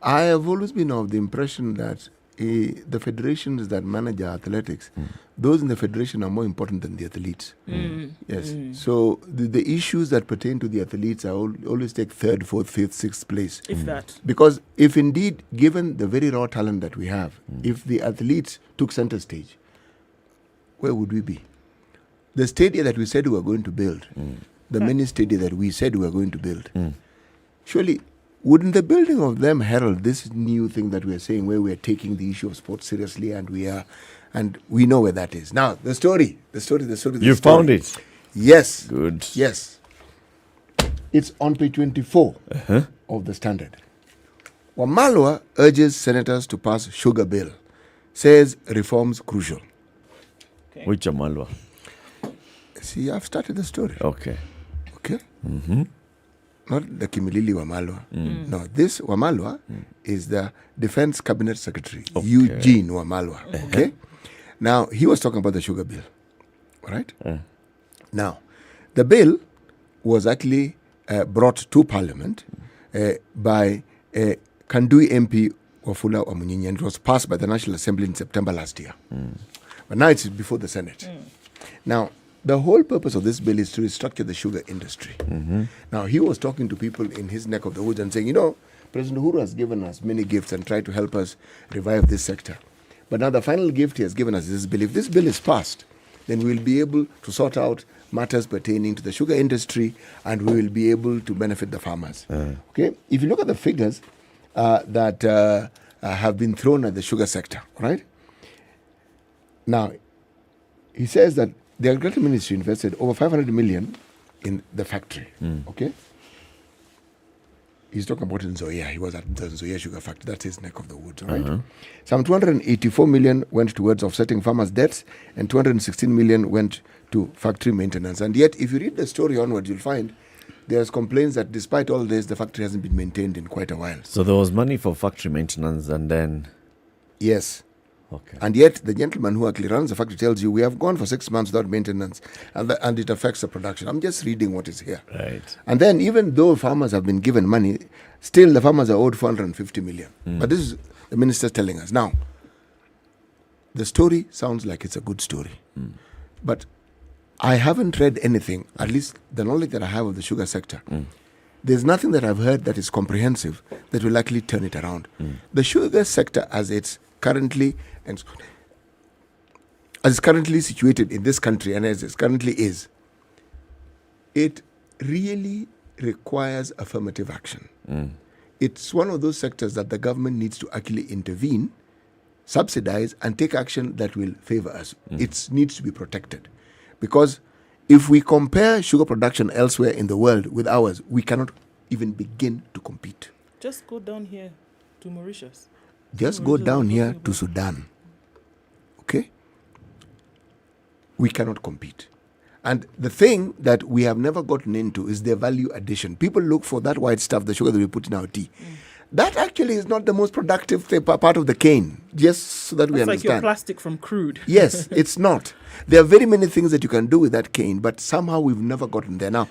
I have always been of the impression that the federations that manage our athletics, those in the federation are more important than the athletes. Yes. So the issues that pertain to the athletes always take 3rd, 4th, 5th, 6th place. If that. Because if indeed, given the very raw talent that we have, if the athletes took center stage, where would we be? The stadia that we said we were going to build, the many stadia that we said we were going to build, surely wouldn't the building of them herald this new thing that we are saying, where we are taking the issue of sports seriously, and we know where that is. Now, the story. You found it? Yes. Good. Yes. It's on page 24 of the Standard. Wamalwa urges senators to pass sugar bill, says reforms crucial. Okay. Which Wamalwa? See, I've started the story. Okay. Not the Kimilili Wamalwa. No, this Wamalwa is the Defense Cabinet Secretary, Eugene Wamalwa. Okay? Now, he was talking about the sugar bill. All right? Now, the bill was actually brought to Parliament by Kandui MP Wafula Wamunyinyi, and it was passed by the National Assembly in September last year. But now it's before the Senate. Now, the whole purpose of this bill is to restructure the sugar industry. Now, he was talking to people in his neck of the woods and saying, President Uhuru has given us many gifts and tried to help us revive this sector. But now the final gift he has given us is this bill. If this bill is passed, then we'll be able to sort out matters pertaining to the sugar industry, and we will be able to benefit the farmers. Okay? If you look at the figures that have been thrown at the sugar sector, right? Now, he says that the Agriculture Ministry invested over 500 million in the factory. Okay? he's talking about Nzoia. He was at the Nzoia sugar factory. That's his neck of the woods, right? Some 284 million went towards offsetting farmers' debts, and 216 million went to factory maintenance. And yet, if you read the story onwards, you'll find there's complaints that despite all this, the factory hasn't been maintained in quite a while. So there was money for factory maintenance, and then... Yes. Okay. And yet, the gentleman who actually runs the factory tells you, we have gone for 6 months without maintenance, and it affects the production. I'm just reading what is here. Right. And then, even though farmers have been given money, still the farmers are owed 450 million. But this is the minister's telling us. Now, the story sounds like it's a good story. But I haven't read anything, at least the knowledge that I have of the sugar sector. There's nothing that I've heard that is comprehensive that will actually turn it around. The sugar sector, as it's currently situated in this country and as it currently is, it really requires affirmative action. It's one of those sectors that the government needs to actually intervene, subsidize, and take action that will favor us. It needs to be protected. Because if we compare sugar production elsewhere in the world with ours, we cannot even begin to compete. Just go down here to Mauritius. Just go down here to Sudan. Okay? We cannot compete. And the thing that we have never gotten into is the value addition. People look for that white stuff, the sugar that we put in our tea. That actually is not the most productive part of the cane, just so that we understand. It's like your plastic from crude. Yes, it's not. There are very many things that you can do with that cane, but somehow we've never gotten there. Now,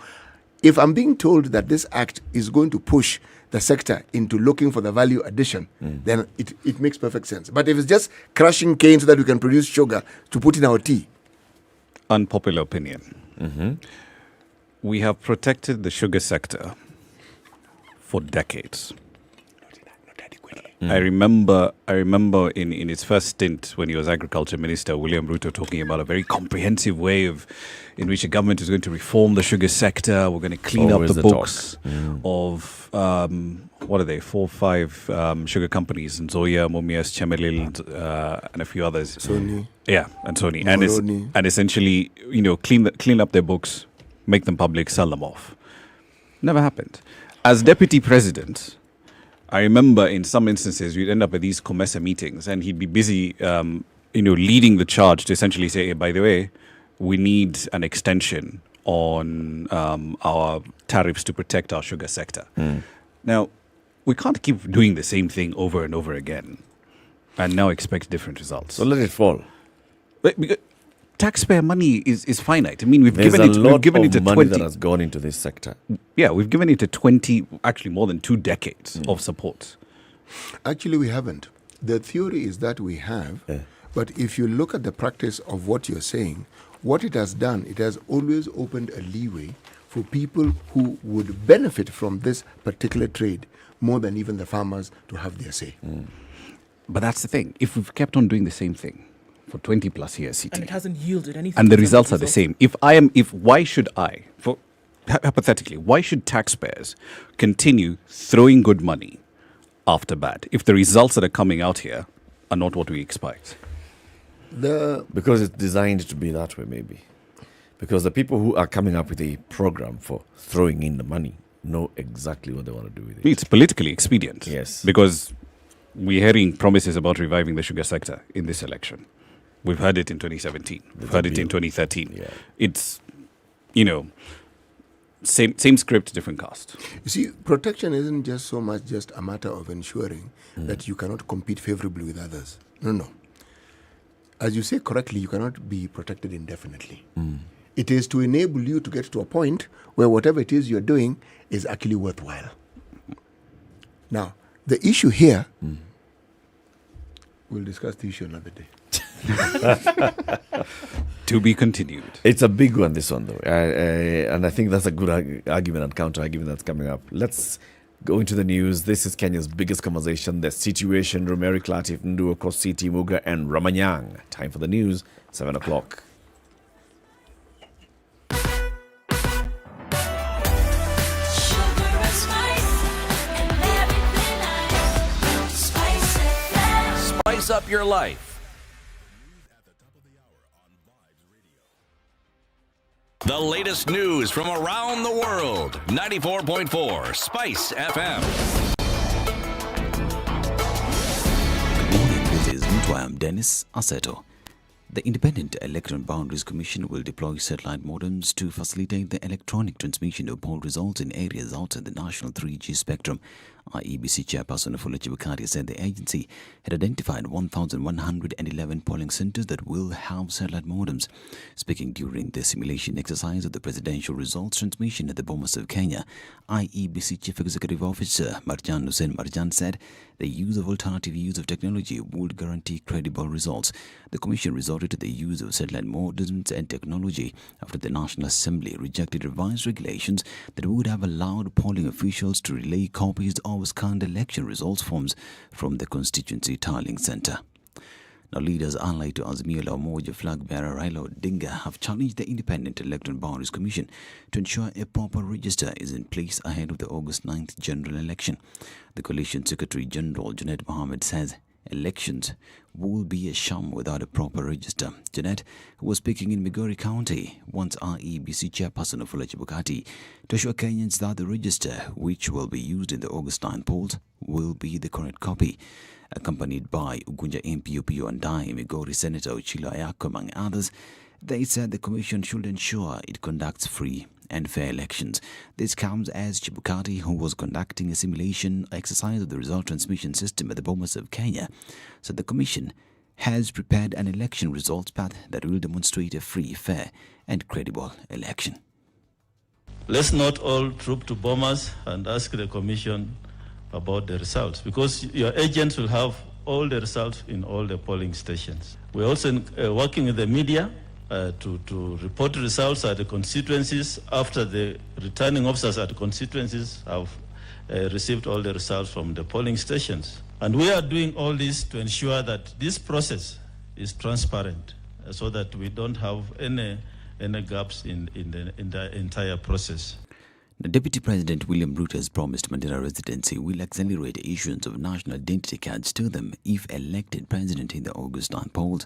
if I'm being told that this act is going to push the sector into looking for the value addition, then it makes perfect sense. But if it's just crushing cane so that we can produce sugar to put in our tea. Unpopular opinion. We have protected the sugar sector for decades. I remember in his first stint when he was agriculture minister, William Ruto talking about a very comprehensive way in which the government is going to reform the sugar sector. We're going to clean up the books of, 4 or 5 sugar companies, Nzoia, Mumias, Chemelil, and a few others. Sony. Yeah, and Sony. And essentially, clean up their books, make them public, sell them off. Never happened. As deputy president, I remember in some instances we'd end up at these COMESA meetings and he'd be busy, leading the charge to essentially say, hey, by the way, we need an extension on our tariffs to protect our sugar sector. Now, we can't keep doing the same thing over and over again and now expect different results. So let it fall. Because taxpayer money is finite. I mean, we've given it to 20 money that has gone into this sector. Yeah, we've given it to 20, actually more than 2 decades of support. Actually, we haven't. The theory is that we have, but if you look at the practice of what you're saying, what it has done, it has always opened a leeway for people who would benefit from this particular trade more than even the farmers to have their say. But that's the thing. If we've kept on doing the same thing for 20 plus years, CT, and it hasn't yielded anything, and the results are the same. Hypothetically, why should taxpayers continue throwing good money after bad if the results that are coming out here are not what we expect? Because it's designed to be that way, maybe. Because the people who are coming up with a program for throwing in the money know exactly what they want to do with it. It's politically expedient. Yes. Because we're hearing promises about reviving the sugar sector in this election. We've heard it in 2017. We've heard it in 2013. Yeah. It's, same script, different cast. You see, protection isn't just so much just a matter of ensuring that you cannot compete favorably with others. No. As you say correctly, you cannot be protected indefinitely. It is to enable you to get to a point where whatever it is you're doing is actually worthwhile. Now, the issue here, we'll discuss the issue another day. To be continued. It's a big one, this one, though. And I think that's a good argument and counter-argument that's coming up. Let's go into the news. This is Kenya's biggest conversation, the situation room. Eric Latiff, Okoh City, Muga, and Ramanyang. Time for the news, 7 o'clock. Spice up your life. The latest news from around the world. 94.4 Spice FM. Good morning, this is Mutwa. I'm Dennis Aseto. The Independent Electoral Boundaries Commission will deploy satellite modems to facilitate the electronic transmission of poll results in areas outside the national 3G spectrum. IEBC chairperson Wafula Chebukati said the agency had identified 1,111 polling centres that will have satellite modems. Speaking during the simulation exercise of the presidential results transmission at the Bomas of Kenya, IEBC Chief Executive Officer Marjan Hussein Marjan said the use of alternative use of technology would guarantee credible results. The Commission resorted to the use of satellite modems and technology after the National Assembly rejected revised regulations that would have allowed polling officials to relay copies of scanned election results forms from the constituency tallying centre. Now, leaders allied to Azimio La Umoja flag bearer Raila Odinga have challenged the Independent Electoral Boundaries Commission to ensure a proper register is in place ahead of the August 9th general election. The Coalition Secretary General Junaid Mohammed says elections will be a sham without a proper register. Janet, who was speaking in Migori County, wants IEBC chairperson Wafula Chebukati to assure Kenyans that the register, which will be used in the August 9 polls, will be the correct copy. Accompanied by Ugunja MP Opiyo Andai, Migori Senator Ochilo Ayako, among others, they said the Commission should ensure it conducts free and fair elections. This comes as Chebukati, who was conducting a simulation exercise of the result transmission system at the Bomas of Kenya, said the Commission has prepared an election results path that will demonstrate a free, fair and credible election. Let's not all troop to Bomas and ask the Commission about the results, because your agents will have all the results in all the polling stations. We're also working with the media to report results at the constituencies after the returning officers at the constituencies have received all the results from the polling stations. And we are doing all this to ensure that this process is transparent so that we don't have any gaps in the entire process. The Deputy President William Ruto has promised Mandela residents he will accelerate the issuance of national identity cards to them if elected president in the August 9 polls.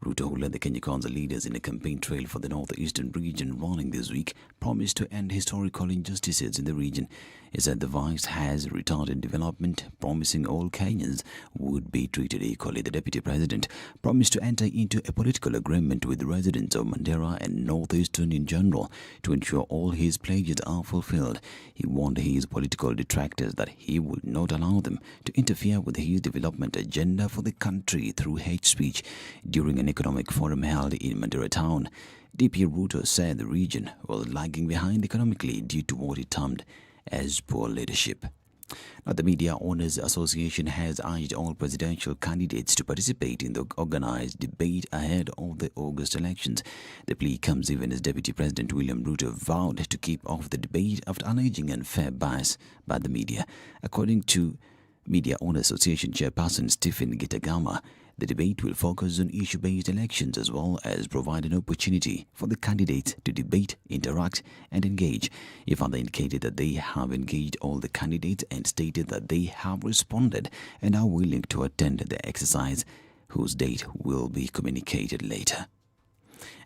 Ruto, who led the Kenya Council leaders in a campaign trail for the northeastern region running this week, promised to end historical injustices in the region. He said the vice has retarded development, promising all Kenyans would be treated equally. The Deputy President promised to enter into a political agreement with the residents of Mandera and northeastern in general to ensure all his pledges are fulfilled. He warned his political detractors that he would not allow them to interfere with his development agenda for the country through hate speech. During an economic forum held in Mandera town, DP Ruto said the region was lagging behind economically due to what he termed as poor leadership. Now, the Media Owners Association has urged all presidential candidates to participate in the organized debate ahead of the August elections. The plea comes even as Deputy President William Ruto vowed to keep off the debate after alleging unfair bias by the media. According to Media Owners Association Chairperson Stephen Gitagama, the debate will focus on issue-based elections as well as provide an opportunity for the candidates to debate, interact and engage. He further indicated that they have engaged all the candidates and stated that they have responded and are willing to attend the exercise, whose date will be communicated later.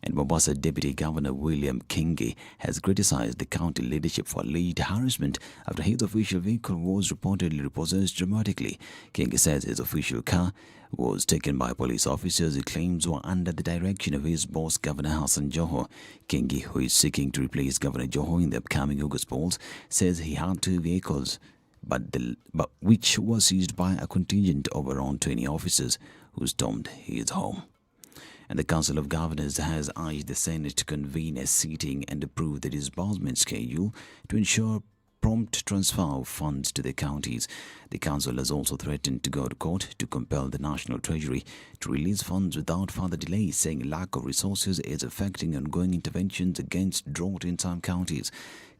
And Mombasa Deputy Governor William Kingi has criticized the county leadership for alleged harassment after his official vehicle was reportedly repossessed dramatically. Kingi says his official car was taken by police officers he claims were under the direction of his boss, Governor Hassan Joho. Kingi, who is seeking to replace Governor Joho in the upcoming August polls, says he had two vehicles, but which was seized by a contingent of around 20 officers who stormed his home. And the Council of Governors has urged the Senate to convene a sitting and approve the disbursement schedule to ensure prompt transfer of funds to the counties. The council has also threatened to go to court to compel the National Treasury to release funds without further delay, saying lack of resources is affecting ongoing interventions against drought in some counties.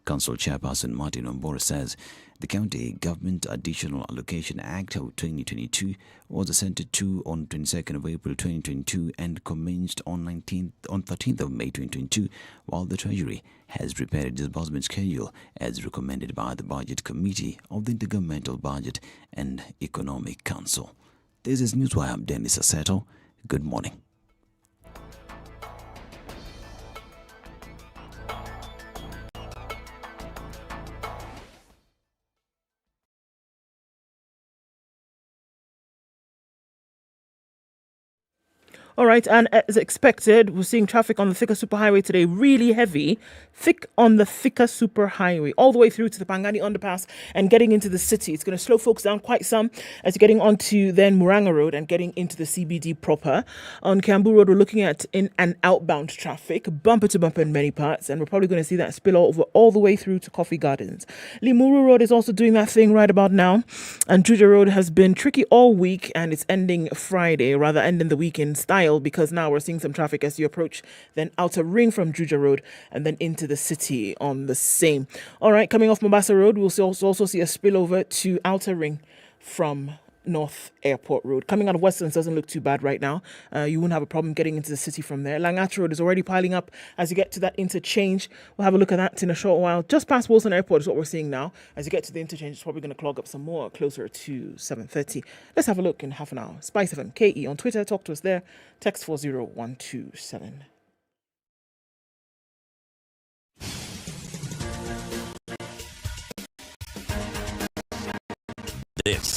Council Chairperson Martin Ombora says the County Government Additional Allocation Act of 2022 was assented to on 22nd of April 2022 and commenced on 13th of May 2022, while the Treasury has prepared a disbursement schedule as recommended by the Budget Committee of the Intergovernmental Budget and Economic Council. This is Newswire. I'm Dennis Aseto. Good morning. All right, and as expected, we're seeing traffic on the Thika Superhighway today, really heavy. Thick on the Thika Superhighway, all the way through to the Pangani Underpass and getting into the city. It's going to slow folks down quite some as you're getting onto then Muranga Road and getting into the CBD proper. On Kiambu Road, we're looking at in and outbound traffic, bumper to bumper in many parts, and we're probably going to see that spill over all the way through to Coffee Gardens. Limuru Road is also doing that thing right about now, and Juja Road has been tricky all week, and it's ending Friday, rather ending the week in style, because now we're seeing some traffic as you approach then Outer Ring from Juja Road and then into the city on the same. All right, coming off Mombasa Road, we'll also see a spillover to Outer Ring from North Airport Road. Coming out of Westlands doesn't look too bad right now. You won't have a problem getting into the city from there. Langata Road is already piling up as you get to that interchange. We'll have a look at that in a short while. Just past Wilson Airport is what we're seeing now. As you get to the interchange, it's probably going to clog up some more closer to 7:30. Let's have a look in half an hour. SpiceFM KE on Twitter. Talk to us there. Text 40127. This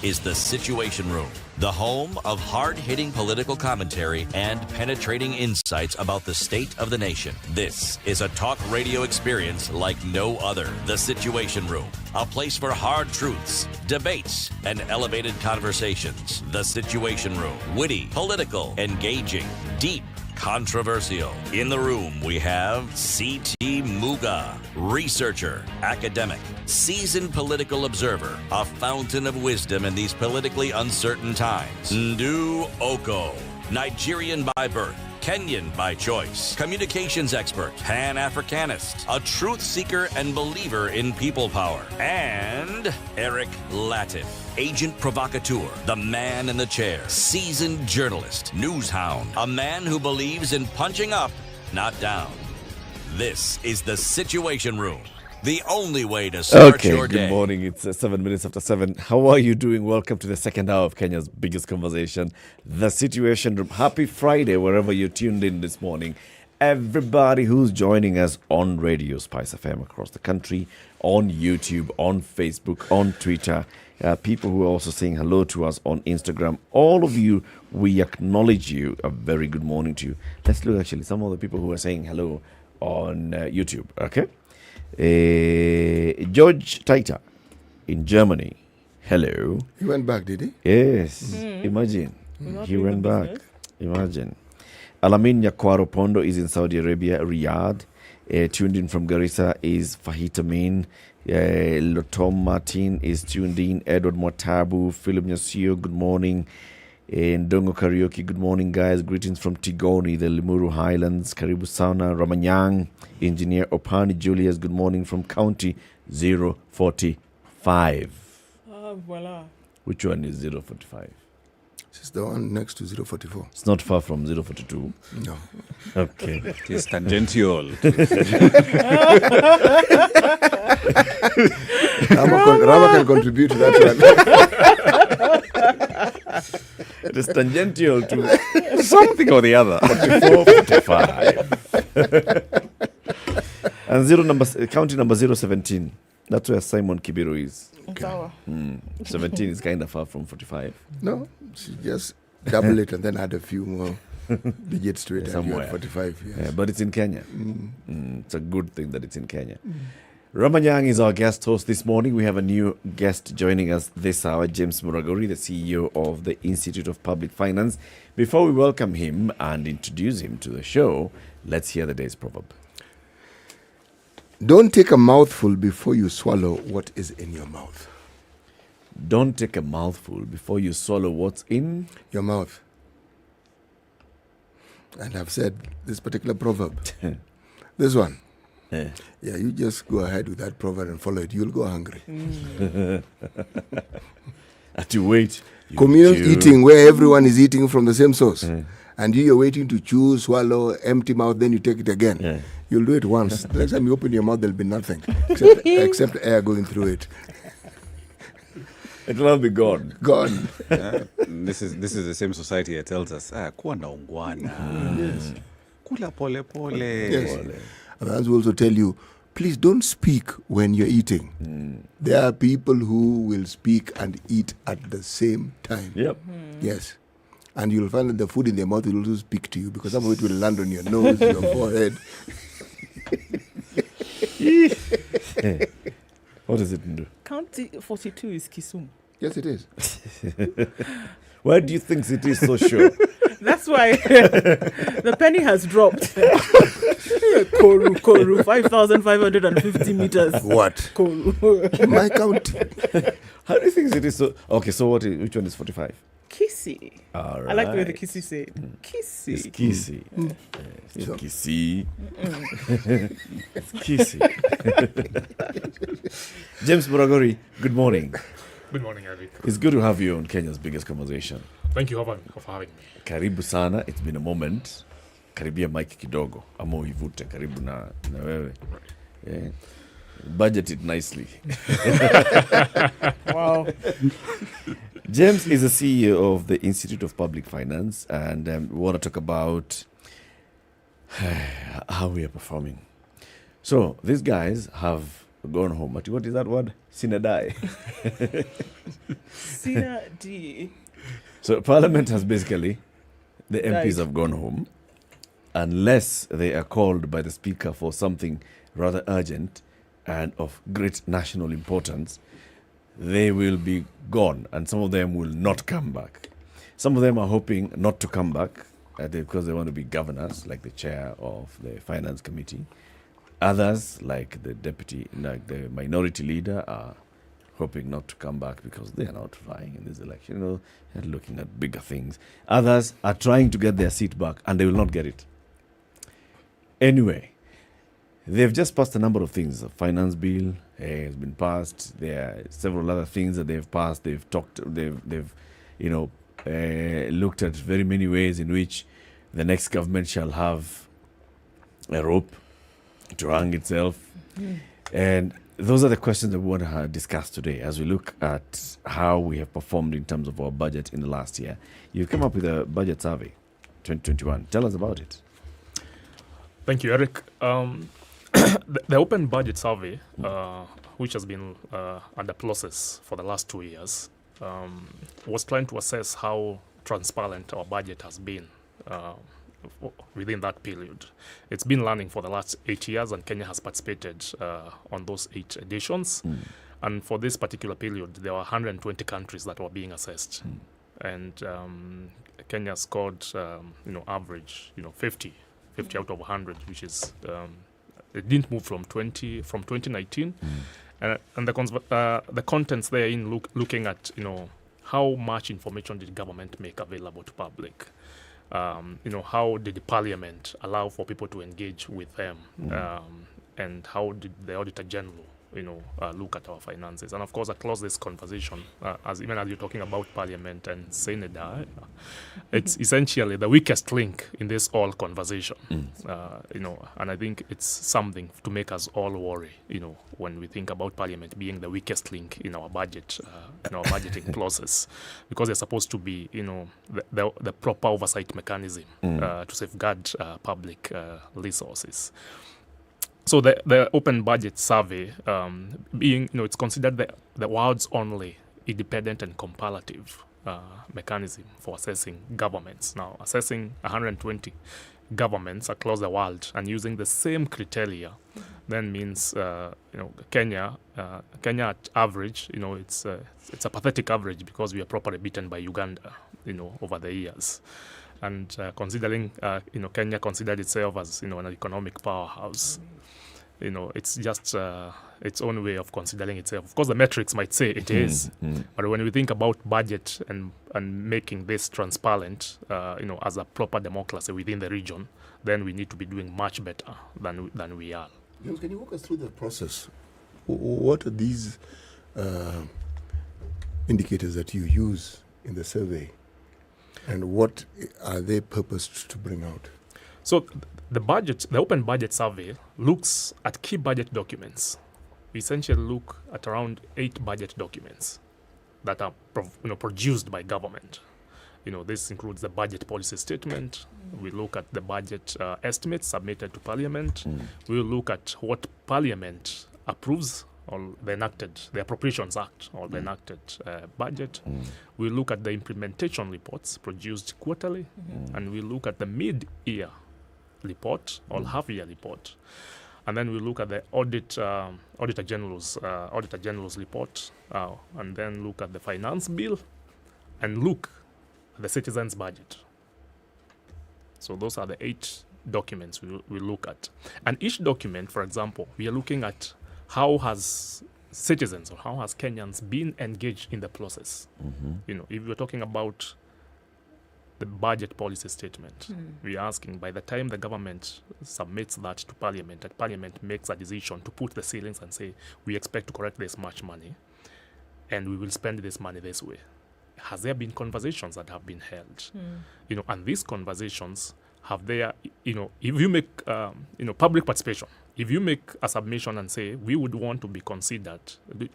is The Situation Room, the home of hard-hitting political commentary and penetrating insights about the state of the nation. This is a talk radio experience like no other. The Situation Room, a place for hard truths, debates, and elevated conversations. The Situation Room, witty, political, engaging, deep, controversial. In the room, we have C.T. Muga, researcher, academic, seasoned political observer, a fountain of wisdom in these politically uncertain times. Ndu Okoh, Nigerian by birth, Kenyan by choice, communications expert, Pan-Africanist, a truth seeker and believer in people power, and Eric Latiff, agent provocateur, the man in the chair, seasoned journalist, news hound, a man who believes in punching up, not down. This is The Situation Room, the only way to start your day. Good morning. It's 7 minutes after 7. How are you doing? Welcome to the second hour of Kenya's biggest conversation, The Situation Room. Happy Friday, wherever you're tuned in this morning. Everybody who's joining us on Radio SpiceFM across the country, on YouTube, on Facebook, on Twitter, people who are also saying hello to us on Instagram. All of you, we acknowledge you. A very good morning to you. Let's look actually some of the people who are saying hello on YouTube. Okay. George Taita in Germany. Hello. He went back, did he? Yes. Imagine. He went back. Imagine. Alamin Yakwaro Pondo is in Saudi Arabia, Riyadh. Tuned in from Garissa is Fahita Min. Lotom Martin is tuned in. Edward Mwatabu, Philip Nyasio, good morning. Ndongo Karaoke, good morning, guys. Greetings from Tigoni, the Limuru Highlands. Karibu Sana, Ramanyang. Engineer Opani Julius, good morning from County 045. Voila. Which one is 045? It's the one next to 044. It's not far from 042? No. Okay. It is tangential. Rama can contribute to that one. It is tangential to something or the other. 44, 45. And county number 017. That's where Simon Kibiru is. Okay. 17 is kind of far from 45. No, just double it and then add a few more digits to it. Somewhere. 45, yes. Yeah, but it's in Kenya. It's a good thing that it's in Kenya. Ramanyang is our guest host this morning. We have a new guest joining us this hour, James Muragori, the CEO of the Institute of Public Finance. Before we welcome him and introduce him to the show, let's hear the day's proverb. Don't take a mouthful before you swallow what is in your mouth. Don't take a mouthful before you swallow what's in your mouth. And I've said this particular proverb. This one. Yeah, you just go ahead with that proverb and follow it. You'll go hungry. Have to wait. Communal eating, where everyone is eating from the same source. And you're waiting to chew, swallow, empty mouth, then you take it again. You'll do it once. The next time you open your mouth, there'll be nothing except air going through it. It will all be gone. Gone. This is the same society that tells us, kuwa na ungwana. Yes. Kula pole pole. Yes. And others will also tell you, please don't speak when you're eating. There are people who will speak and eat at the same time. Yep. Yes. and you'll find that the food in their mouth will also speak to you, because some of it will land on your nose, your forehead. What does it do? County 42 is Kisumu. Yes, it is. Why do you think it is so sure? That's why the penny has dropped. Koru, 5,550 meters. What? Koru. My count. How do you think it is so? Okay, so which one is 45? Kissy. All right. I like the way the Kissy say it. Kissy. It's Kissy. It's Sure. Kissy. It's Kissy. James Buragori, good morning. Good morning, Eric. It's good to have you on Kenya's biggest conversation. Thank you for having me. Karibu sana. It's been a moment. Karibia mic kidogo. Ama uivute karibu na wewe. Yeah. Budget it nicely. Wow. James is the CEO of the Institute of Public Finance, and we want to talk about how we are performing. So these guys have gone home. What is that word? Sinadai. Sinadi. So Parliament has basically, the MPs Died. have gone home, unless they are called by the Speaker for something rather urgent and of great national importance. They will be gone, and some of them will not come back. Some of them are hoping not to come back because they want to be governors, like the chair of the finance committee. Others, like the minority leader, are hoping not to come back because they are not vying in this election. They're looking at bigger things. Others are trying to get their seat back, and they will not get it. Anyway, they've just passed a number of things. A finance bill has been passed. There are several other things that they've passed. They've looked at very many ways in which the next government shall have a rope to hang itself. And those are the questions that we want to discuss today as we look at how we have performed in terms of our budget in the last year. You've come up with a budget survey, 2021. Tell us about it. Thank you, Eric. The Open Budget Survey, which has been under process for the last 2 years, was trying to assess how transparent our budget has been within that period. It's been running for the last 8 years, and Kenya has participated on those 8 editions. And for this particular period, there were 120 countries that were being assessed. And Kenya scored, average, 50 out of 100, which is it didn't move from 2019, and the contents therein looking at how much information did government make available to public, how did the parliament allow for people to engage with them, and how did the Auditor General look at our finances. And of course, across this conversation, as you're talking about Parliament and Senate, it's essentially the weakest link in this whole conversation. And I think it's something to make us all worry, when we think about Parliament being the weakest link in our budget, in our budgeting process, because they're supposed to be, the proper oversight mechanism to safeguard public resources. So the Open Budget Survey, being, it's considered the world's only independent and comparative mechanism for assessing governments. Now, assessing 120 governments across the world and using the same criteria then means, Kenya at average, it's a pathetic average because we are properly beaten by Uganda, over the years. And considering, Kenya considered itself as, an economic powerhouse. It's just its own way of considering itself. Of course, the metrics might say it is, but when we think about budget and making this transparent, as a proper democracy within the region, then we need to be doing much better than we are. James, can you walk us through the process? What are these indicators that you use in the survey, and what are they purposed to bring out? So the Open Budget Survey looks at key budget documents. We essentially look at around 8 budget documents that are produced by government. This includes the budget policy statement. We look at the budget estimates submitted to Parliament. We will look at what Parliament approves or the Appropriations Act or the enacted budget. We look at the implementation reports produced quarterly, and we look at the mid-year report or half-year report. And then we look at the Auditor General's report, and then look at the finance bill, and look at the citizens' budget. So those are the 8 documents we look at. And each document, for example, we are looking at how has citizens or how has Kenyans been engaged in the process. You know, if we're talking about the budget policy statement, we're asking by the time the government submits that to Parliament, that Parliament makes a decision to put the ceilings and say, we expect to collect this much money, and we will spend this money this way. Has there been conversations that have been held? You know, and these conversations have their, you know, if you make, public participation, if you make a submission and say, we would want to be considered,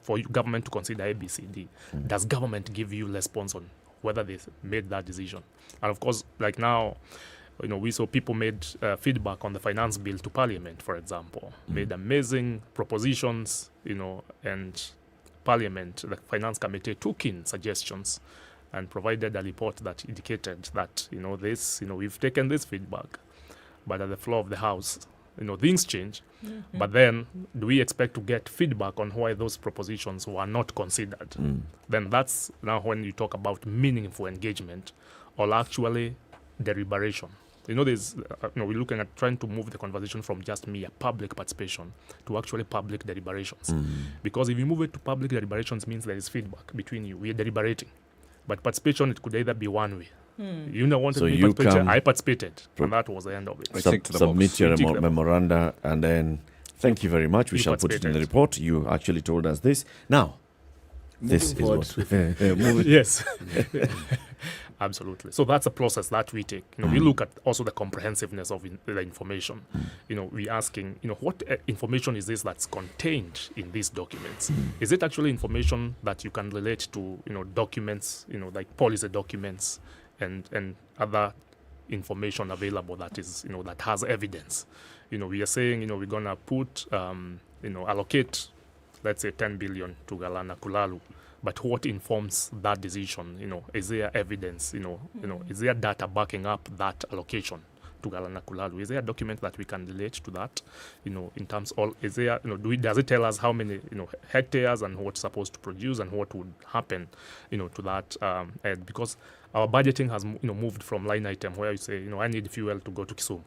for government to consider ABCD, does government give you response on whether they made that decision? And of course, like now, you know, we saw people made feedback on the finance bill to Parliament, for example, made amazing propositions, you know, and Parliament, the Finance Committee, took in suggestions and provided a report that indicated that, you know, this, you know, we've taken this feedback, but at the floor of the House, you know, things change. But then, do we expect to get feedback on why those propositions were not considered? Then that's now when you talk about meaningful engagement or actually deliberation. You know, there's, we're looking at trying to move the conversation from just mere public participation to actually public deliberations. Because if you move it to public deliberations, means there is feedback between you. We are deliberating. But participation, it could either be one way. You know, wanted to participate. I participated, and that was the end of it. Submit your memoranda, and then thank you very much. We shall put it in the report. You actually told us this. Now, this is what. Yes. Absolutely. So that's a process that we take. You know, we look at also the comprehensiveness of the information. You know, we're asking, you know, what information is this that's contained in these documents? Is it actually information that you can relate to, you know, documents, you know, like policy documents and other information available that is, you know, that has evidence? You know, we are saying, you know, we're going to put, allocate, let's say 10 billion to Galana Kulalu. But what informs that decision? You know, is there evidence? Is there data backing up that allocation to Galana Kulalu? Is there a document that we can relate to that? You know, in terms of, is there, you know, does it tell us how many, you know, hectares and what's supposed to produce and what would happen, you know, to that? Because our budgeting has, you know, moved from line item where you say, you know, I need fuel to go to Kisumu.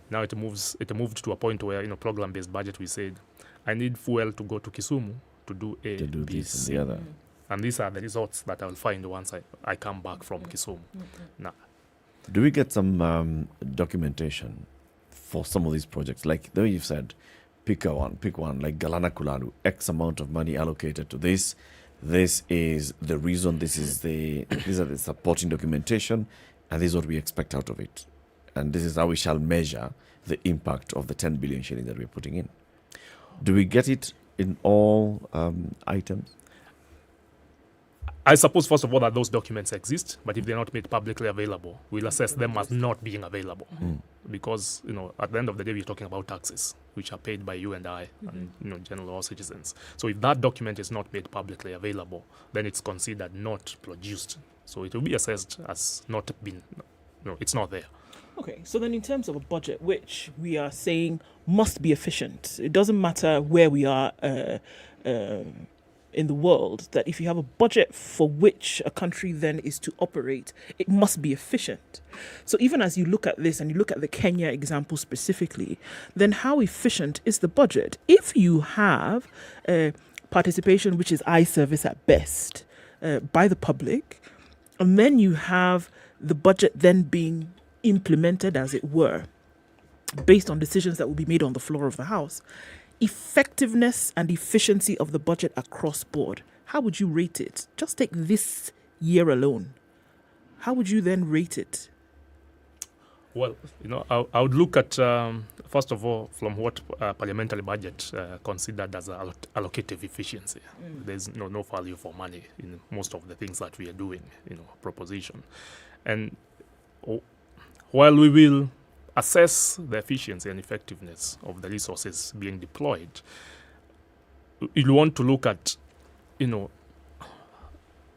Now it moved to a point where, you know, program-based budget, we said, I need fuel to go to Kisumu to do A, to do B, this C. and the other. And these are the results that I will find once I come back from Kisumu. Now, do we get some documentation for some of these projects? Like the way you've said, pick one, like Galana Kulalu, X amount of money allocated to this. This is the reason, these are the supporting documentation, and this is what we expect out of it. And this is how we shall measure the impact of the 10 billion shillings that we're putting in. Do we get it in all items? I suppose, first of all, that those documents exist, but if they're not made publicly available, we'll assess them as not being available. Because, you know, at the end of the day, we're talking about taxes, which are paid by you and I, and, you know, general all citizens. So if that document is not made publicly available, then it's considered not produced. So it will be assessed as not been, no, it's not there. Okay, so then in terms of a budget, which we are saying must be efficient, it doesn't matter where we are in the world, that if you have a budget for which a country then is to operate, it must be efficient. So even as you look at this and you look at the Kenya example specifically, then how efficient is the budget? If you have participation, which is eye service at best, by the public, and then you have the budget then being implemented, as it were, based on decisions that will be made on the floor of the House, effectiveness and efficiency of the budget across board, how would you rate it? Just take this year alone. How would you then rate it? Well, you know, I would look at, first of all, from what parliamentary budget considered as allocative efficiency. There's no value for money in most of the things that we are doing, you know, proposition. And while we will assess the efficiency and effectiveness of the resources being deployed, you want to look at,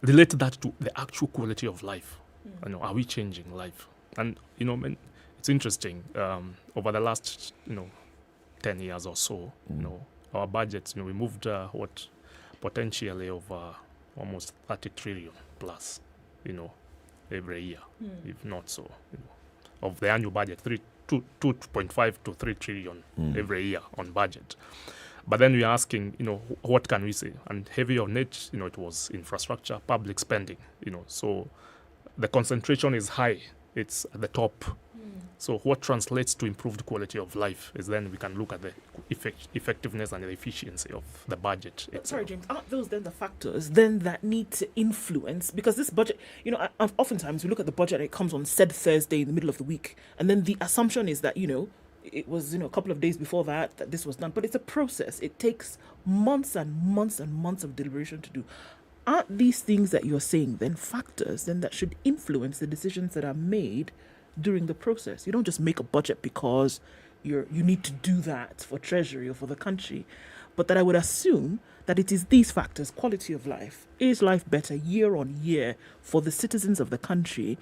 relate that to the actual quality of life. Are we changing life? And, it's interesting. Over the last, 10 years or so, our budgets, we moved potentially over almost 30 trillion plus, every year, if not so, of the annual budget, 2.5 to 3 trillion every year on budget. But then we're asking, what can we say? And heavy on it, it was infrastructure, public spending, so the concentration is high. It's at the top. So what translates to improved quality of life is then we can look at the effectiveness and the efficiency of the budget. Sorry, James, aren't those then the factors then that need to influence? Because this budget, oftentimes we look at the budget and it comes on said Thursday in the middle of the week. And then the assumption is that, it was, a couple of days before that this was done. But it's a process. It takes months and months and months of deliberation to do. Aren't these things that you're saying then factors then that should influence the decisions that are made during the process? You don't just make a budget because you need to do that for Treasury or for the country, but that I would assume that it is these factors: quality of life. Is life better year on year for the citizens of the country?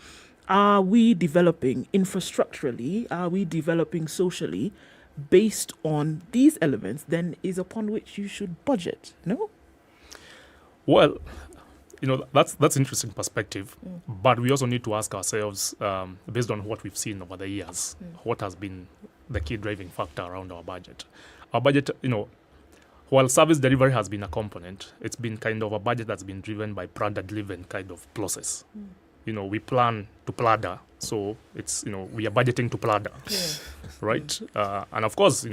Are we developing infrastructurally? Are we developing socially? Based on these elements, then is upon which you should budget, no? Well, that's interesting perspective, but we also need to ask ourselves, based on what we've seen over the years, what has been the key driving factor around our budget. Our budget, while service delivery has been a component, it's been kind of a budget that's been driven by product-driven kind of process. We plan to pladder, so it's, we are budgeting to pladder, right? And of course,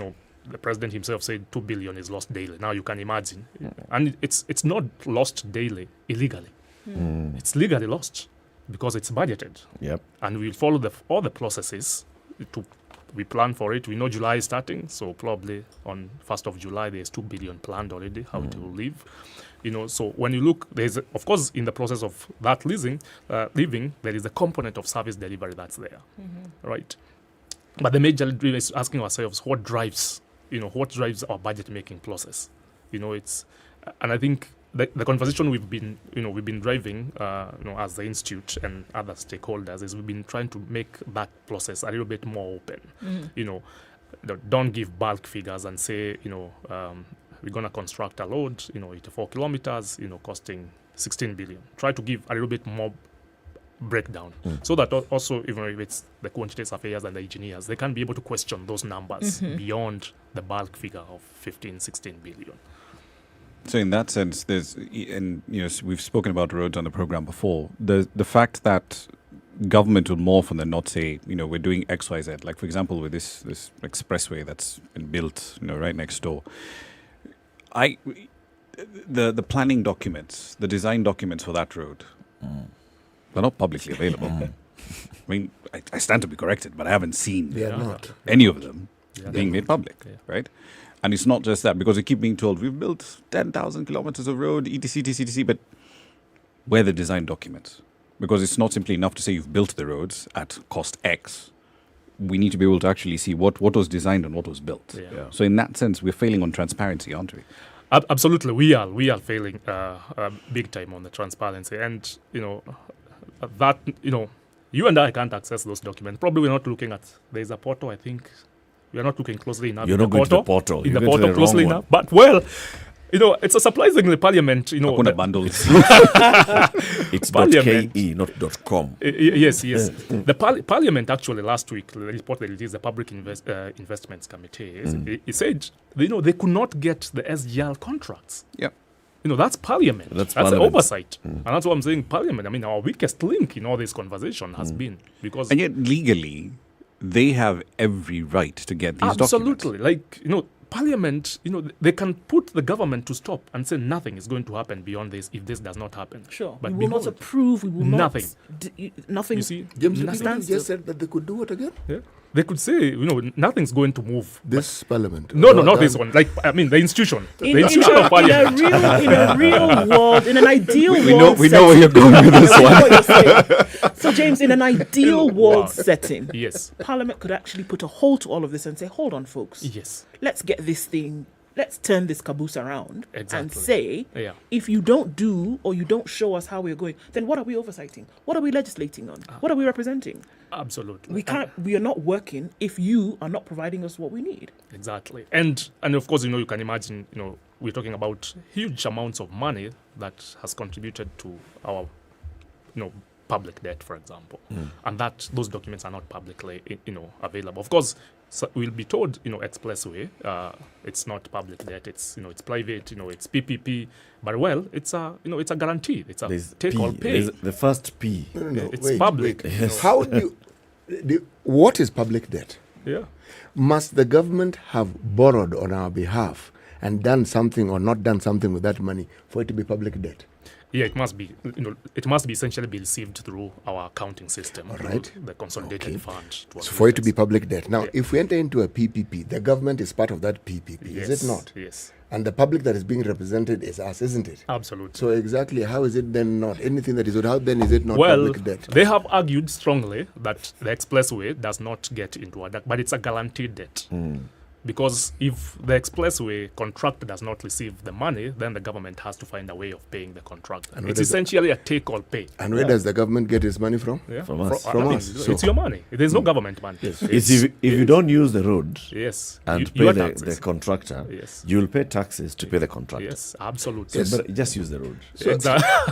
the president himself said 2 billion is lost daily. Now you can imagine. And it's not lost daily illegally. It's legally lost because it's budgeted. Yep. And we'll follow all the processes. We plan for it. We know July is starting, so probably on 1st of July there's 2 billion planned already, how it will leave. So when you look, there's, of course, in the process of that leaving, there is a component of service delivery that's there, right? But the major is asking ourselves what drives our budget making process. It's, and I think the conversation we've been driving, as the institute and other stakeholders, is we've been trying to make that process a little bit more open. Don't give bulk figures and say, we're going to construct a road, 84 kilometers, costing 16 billion. Try to give a little bit more breakdown, so that also, even if it's the quantitative affairs and the engineers, they can be able to question those numbers beyond the bulk figure of 15, 16 billion. So in that sense, we've spoken about roads on the program before. The fact that government will morph and then not say, we're doing X, Y, Z. Like, for example, with this expressway that's been built, right next door. The planning documents, the design documents for that road, they're not publicly available. I mean, I stand to be corrected, but I haven't seen any of them being made public, right? And it's not just that, because we keep being told we've built 10,000 kilometers of road, etc., but where are the design documents? Because it's not simply enough to say you've built the roads at cost X. We need to be able to actually see what was designed and what was built. So in that sense, we're failing on transparency, aren't we? Absolutely, we are failing big time on the transparency, and that you and I can't access those documents. Probably we're not looking at. There's a portal. I think we are not looking closely enough. You're not going to the portal. In the portal closely enough, but well. It's a surprisingly parliament, the bundles. It's .ke, not .com. Yes. The parliament actually last week, the report they released, the Public Investments Committee, it said, they could not get the SGR contracts. Yeah. That's parliament. That's parliament. Oversight. And that's what I'm saying, parliament. I mean, our weakest link in all this conversation has been because... And yet, legally, they have every right to get these documents. Absolutely. Parliament, they can put the government to stop and say nothing is going to happen beyond this if this does not happen. Sure. But we will not approve. We will nothing. Nothing. You see, James just said that they could do what again? Yeah. They could say, nothing's going to move. This parliament? No, not this one. The institution. The institution of parliament. In a real world, in an ideal world we know where you're going with this one. So, James, in an ideal world setting, yes, parliament could actually put a halt to all of this and say, hold on, folks. Yes. Let's get this thing let's turn this caboose around and Exactly. say, Yeah. if you don't do or you don't show us how we're going, then what are we oversighting? What are we legislating on? What are we representing? Absolutely. We can't. We are not working if you are not providing us what we need. Exactly. And of course, you can imagine, we're talking about huge amounts of money that has contributed to our, public debt, for example. And that those documents are not publicly, available. Of course, we'll be told, expressway, it's not public debt, it's, it's private, it's PPP, but it's a, it's a guarantee. It's a take or pay. The first P. No, it's wait, public. wait. How do what is public debt? Yeah. Must the government have borrowed on our behalf and done something or not done something with that money for it to be public debt? Yeah, it must be. It must be essentially be received through our accounting system, All right. through the consolidated fund. So for it to be public debt. Now, if we enter into a PPP, the government is part of that PPP, is it not? Yes. And the public that is being represented is us, isn't it? Absolutely. So exactly, how is it then not? Anything that is owed, how then is it not Well, public debt? they have argued strongly that the expressway does not get into a debt, but it's a guaranteed debt. Because if the expressway contractor does not receive the money, then the government has to find a way of paying the contractor. And where It's does essentially a take or pay. And where does the government get its money from? Yeah. From us. From I mean, us. It's your money. There's no government money. Yes. It's if you don't use the road and your pay taxes. the contractor, Yes. you'll pay taxes to pay the contractor. Yes, absolutely. So, but just use the road. So,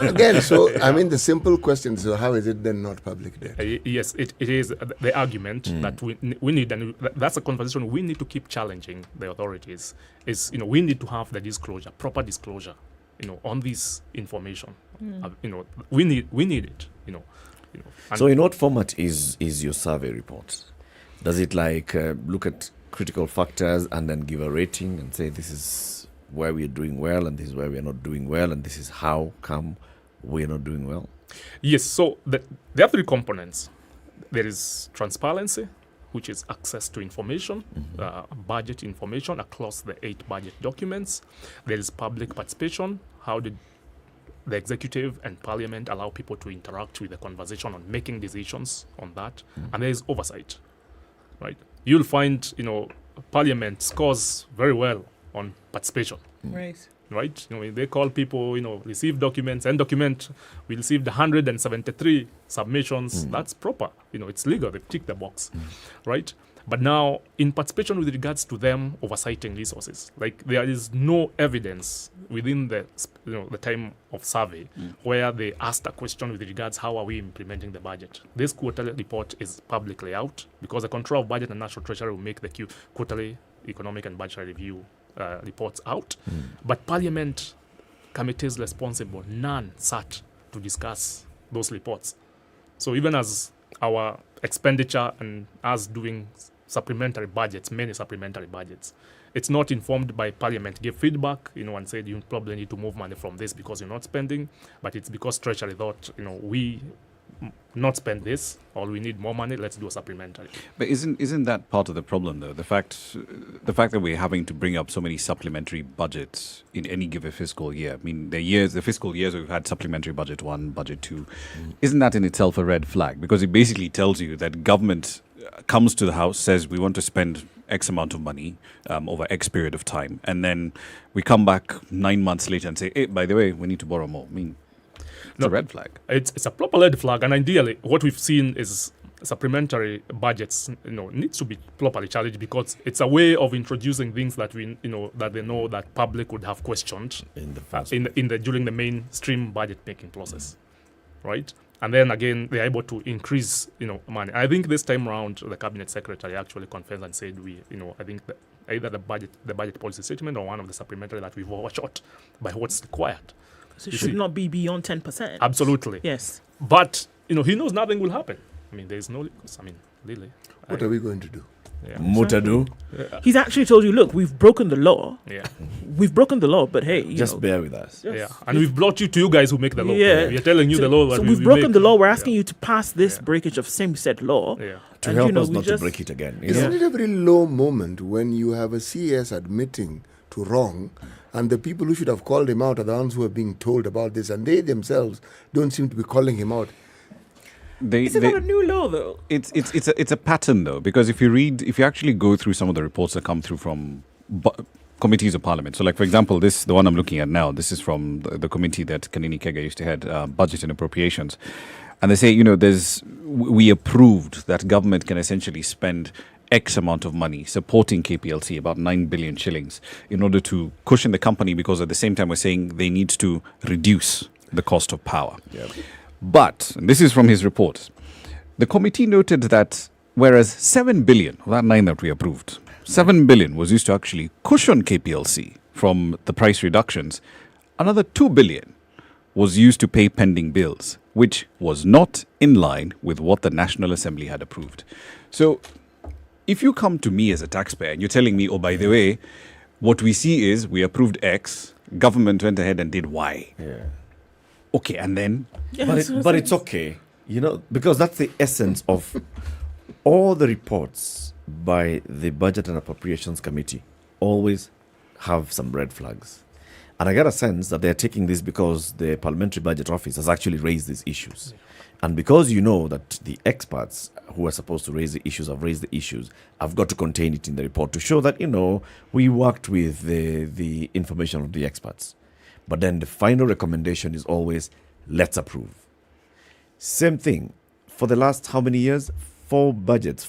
again, so I mean, the simple question is, so how is it then not public debt? Yes, it is the argument that we need, and that's a conversation we need to keep challenging the authorities. Is we need to have the disclosure, proper disclosure, on this information. We need it. So, in what format is your survey report? Does it look at critical factors and then give a rating and say this is where we're doing well and this is where we're not doing well and this is how come we're not doing well? Yes. So there are three components. There is transparency, which is access to information, budget information across the 8 budget documents. There is public participation. How did the executive and parliament allow people to interact with the conversation on making decisions on that? And there is oversight, right? You'll find, parliament scores very well on participation. Right? They call people, receive documents and document. We received 173 submissions. That's proper. It's legal. They've ticked the box, right? But now, in participation with regards to them oversighting resources, there is no evidence within the time of survey where they asked a question with regards how are we implementing the budget. This quarterly report is publicly out because the Control of Budget and National Treasury will make the quarterly economic and budgetary review reports out. But Parliament committees responsible, none sat to discuss those reports. So even as our expenditure and us doing supplementary budgets, many supplementary budgets, it's not informed by Parliament. Give feedback, and said you probably need to move money from this because you're not spending, but it's because Treasury thought, we not spend this, or we need more money, let's do a supplementary. But isn't that part of the problem, though? The fact that we're having to bring up so many supplementary budgets in any given fiscal year. I mean, the fiscal years we've had supplementary budget 1, budget 2. Isn't that in itself a red flag? Because it basically tells you that government comes to the House, says we want to spend X amount of money over X period of time, and then we come back 9 months later and say, hey, by the way, we need to borrow more. I mean, it's a red flag. It's a proper red flag, and ideally, what we've seen is supplementary budgets, needs to be properly challenged because it's a way of introducing things that that they know that public would have questioned during the mainstream budget making process, right? And then again, they're able to increase, money. I think this time around, the cabinet secretary actually confessed and said, I think that either the budget policy statement or one of the supplementary that we've overshot by what's required. So it should not be beyond 10%. Absolutely. Yes. But, he knows nothing will happen. I mean, there's no, really. What are we going to do? Mutadu. He's actually told you, look, we've broken the law. Yeah. We've broken the law, but hey, just bear with us. Yeah. And we've brought you to you guys who make the law. Yeah. We're telling you the law. So we've broken the law. We're asking you to pass this breakage of same said law. Yeah. To help us not to break it again. Isn't it a very low moment when you have a CS admitting to wrong, and the people who should have called him out are the ones who are being told about this, and they themselves don't seem to be calling him out? Is it not a new law, though? It's a pattern, though, because if you actually go through some of the reports that come through from committees of parliament. So, like, for example, the one I'm looking at now, this is from the committee that Kanini Kega used to head, Budget and Appropriations. And they say, we approved that government can essentially spend X amount of money supporting KPLC, about 9 billion shillings, in order to cushion the company, because at the same time we're saying they need to reduce the cost of power. Yep. But, and this is from his report, the committee noted that whereas 7 billion, that 9 that we approved, 7 billion was used to actually cushion KPLC from the price reductions, another 2 billion was used to pay pending bills, which was not in line with what the National Assembly had approved. So, if you come to me as a taxpayer and you're telling me, oh, by the way, what we see is we approved X, government went ahead and did Y. Yeah. Okay, and then? Yeah, but it's okay, because that's the essence of all the reports by the Budget and Appropriations Committee always have some red flags. And I get a sense that they're taking this because the Parliamentary Budget Office has actually raised these issues. And because you know that the experts who are supposed to raise the issues have raised the issues, I've got to contain it in the report to show that, we worked with the information of the experts. But then the final recommendation is always, let's approve. Same thing. For the last how many years? 5 budgets,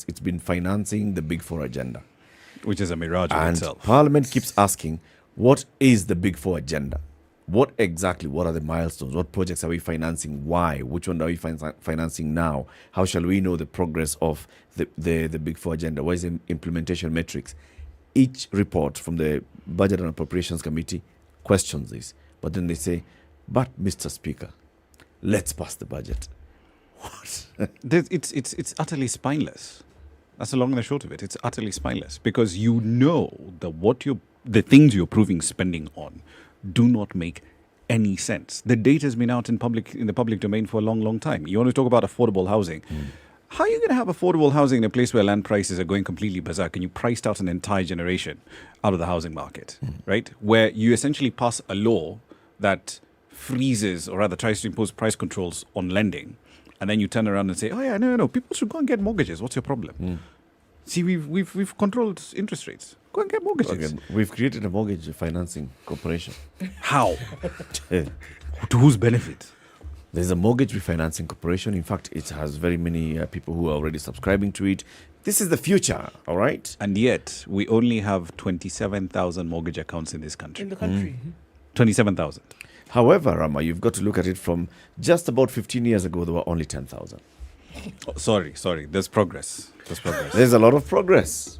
it's been financing the Big Four agenda. Which is a mirage in itself. Parliament keeps asking, what is the Big Four agenda? What are the milestones? What projects are we financing? Why? Which one are we financing now? How shall we know the progress of the Big Four agenda? What is the implementation metrics? Each report from the Budget and Appropriations Committee questions this. But then they say, but Mr. Speaker, let's pass the budget. What? It's utterly spineless. That's the long and the short of it. It's utterly spineless because that the things you're approving spending on do not make any sense. The data has been out in the public domain for a long, long time. You want to talk about affordable housing. How are you going to have affordable housing in a place where land prices are going completely berserk and you priced out an entire generation out of the housing market, right? Where you essentially pass a law that freezes or rather tries to impose price controls on lending, and then you turn around and say, oh yeah, no, people should go and get mortgages. What's your problem? See, we've controlled interest rates. Go and get mortgages. Okay. We've created a mortgage financing corporation. How? To whose benefit? There's a mortgage refinancing corporation. In fact, it has very many people who are already subscribing to it. This is the future, all right? And yet, we only have 27,000 mortgage accounts in this country. In the country. 27,000. However, Rama, you've got to look at it from just about 15 years ago, there were only 10,000. Oh, sorry. There's progress. There's a lot of progress.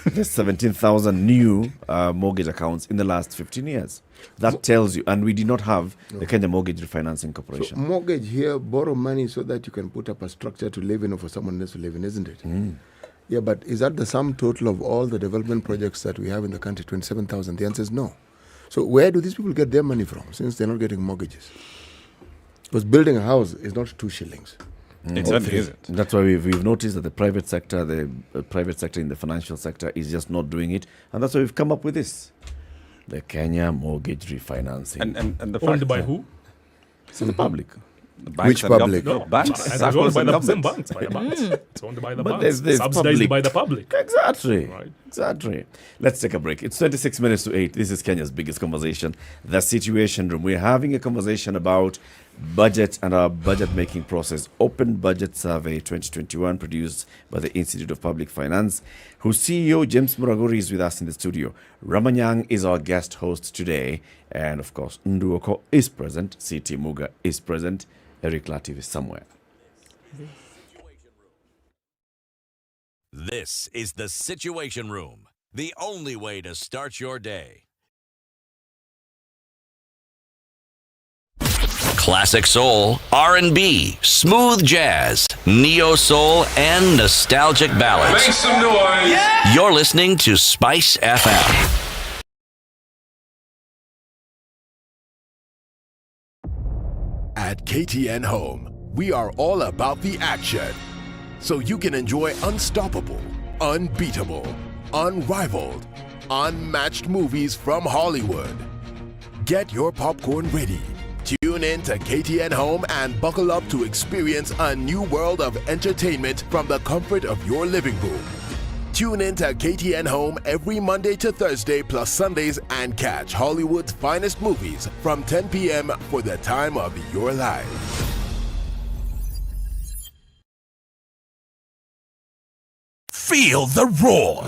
There's 17,000 new mortgage accounts in the last 15 years. That tells you, and we did not have the Kenya Mortgage Refinancing Corporation. So mortgage here, borrow money so that you can put up a structure to live in or for someone else to live in, isn't it? Yeah, but is that the sum total of all the development projects that we have in the country, 27,000? The answer is no. So where do these people get their money from since they're not getting mortgages? Because building a house is not 2 shillings. Exactly, is it? That's why we've noticed that the private sector in the financial sector is just not doing it, and that's why we've come up with this, the Kenya Mortgage Refinancing. And the owned by who? It's the public. Which public? No, banks. It's owned by the same banks. It's owned by the banks. Subsidized by the public. Exactly. Right. Exactly. Let's take a break. It's 26 minutes to 8. This is Kenya's biggest conversation, the Situation Room. We're having a conversation about budget and our budget-making process. Open Budget Survey 2021 produced by the Institute of Public Finance, whose CEO, James Muraguri, is with us in the studio. Ramanyang is our guest host today. And, of course, Okoh is present. CT Muga is present. Eric Latiff is somewhere. This is the Situation Room, the only way to start your day. Classic soul, R&B, smooth jazz, neo soul, and nostalgic ballads. Make some noise. Yeah! You're listening to Spice FM. At KTN Home, we are all about the action, so you can enjoy unstoppable, unbeatable, unrivaled, unmatched movies from Hollywood. Get your popcorn ready. Tune in to KTN Home and buckle up to experience a new world of entertainment from the comfort of your living room. Tune in to KTN Home every Monday to Thursday plus Sundays and catch Hollywood's finest movies from 10 p.m. for the time of your life. Feel the roar.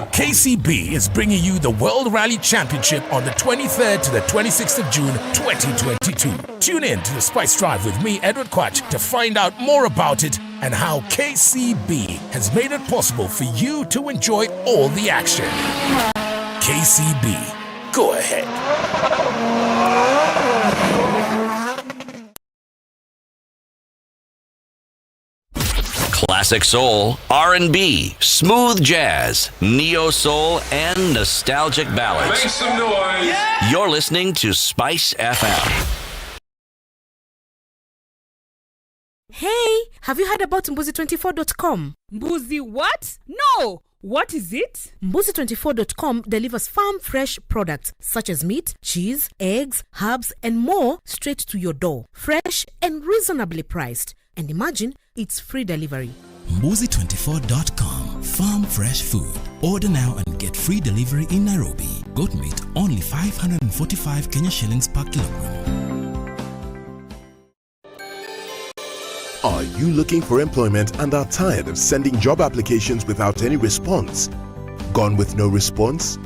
KCB is bringing you the World Rally Championship on the 23rd to the 26th of June 2022. Tune in to the Spice Drive with me, Edward Quach, to find out more about it and how KCB has made it possible for you to enjoy all the action. KCB, go ahead. Classic soul, R&B, smooth jazz, neo soul, and nostalgic ballads. Make some noise. You're listening to Spice FM. Hey, have you heard about Mbuzi24.com? Mbuzi what? No! What is it? Mbuzi24.com delivers farm fresh products such as meat, cheese, eggs, herbs, and more straight to your door. Fresh and reasonably priced. And imagine, it's free delivery. Mbuzi24.com. Farm fresh food. Order now and get free delivery in Nairobi. Goat meat only 545 Kenya shillings per kilogram. Are you looking for employment and are tired of sending job applications without any response? Gone with no response?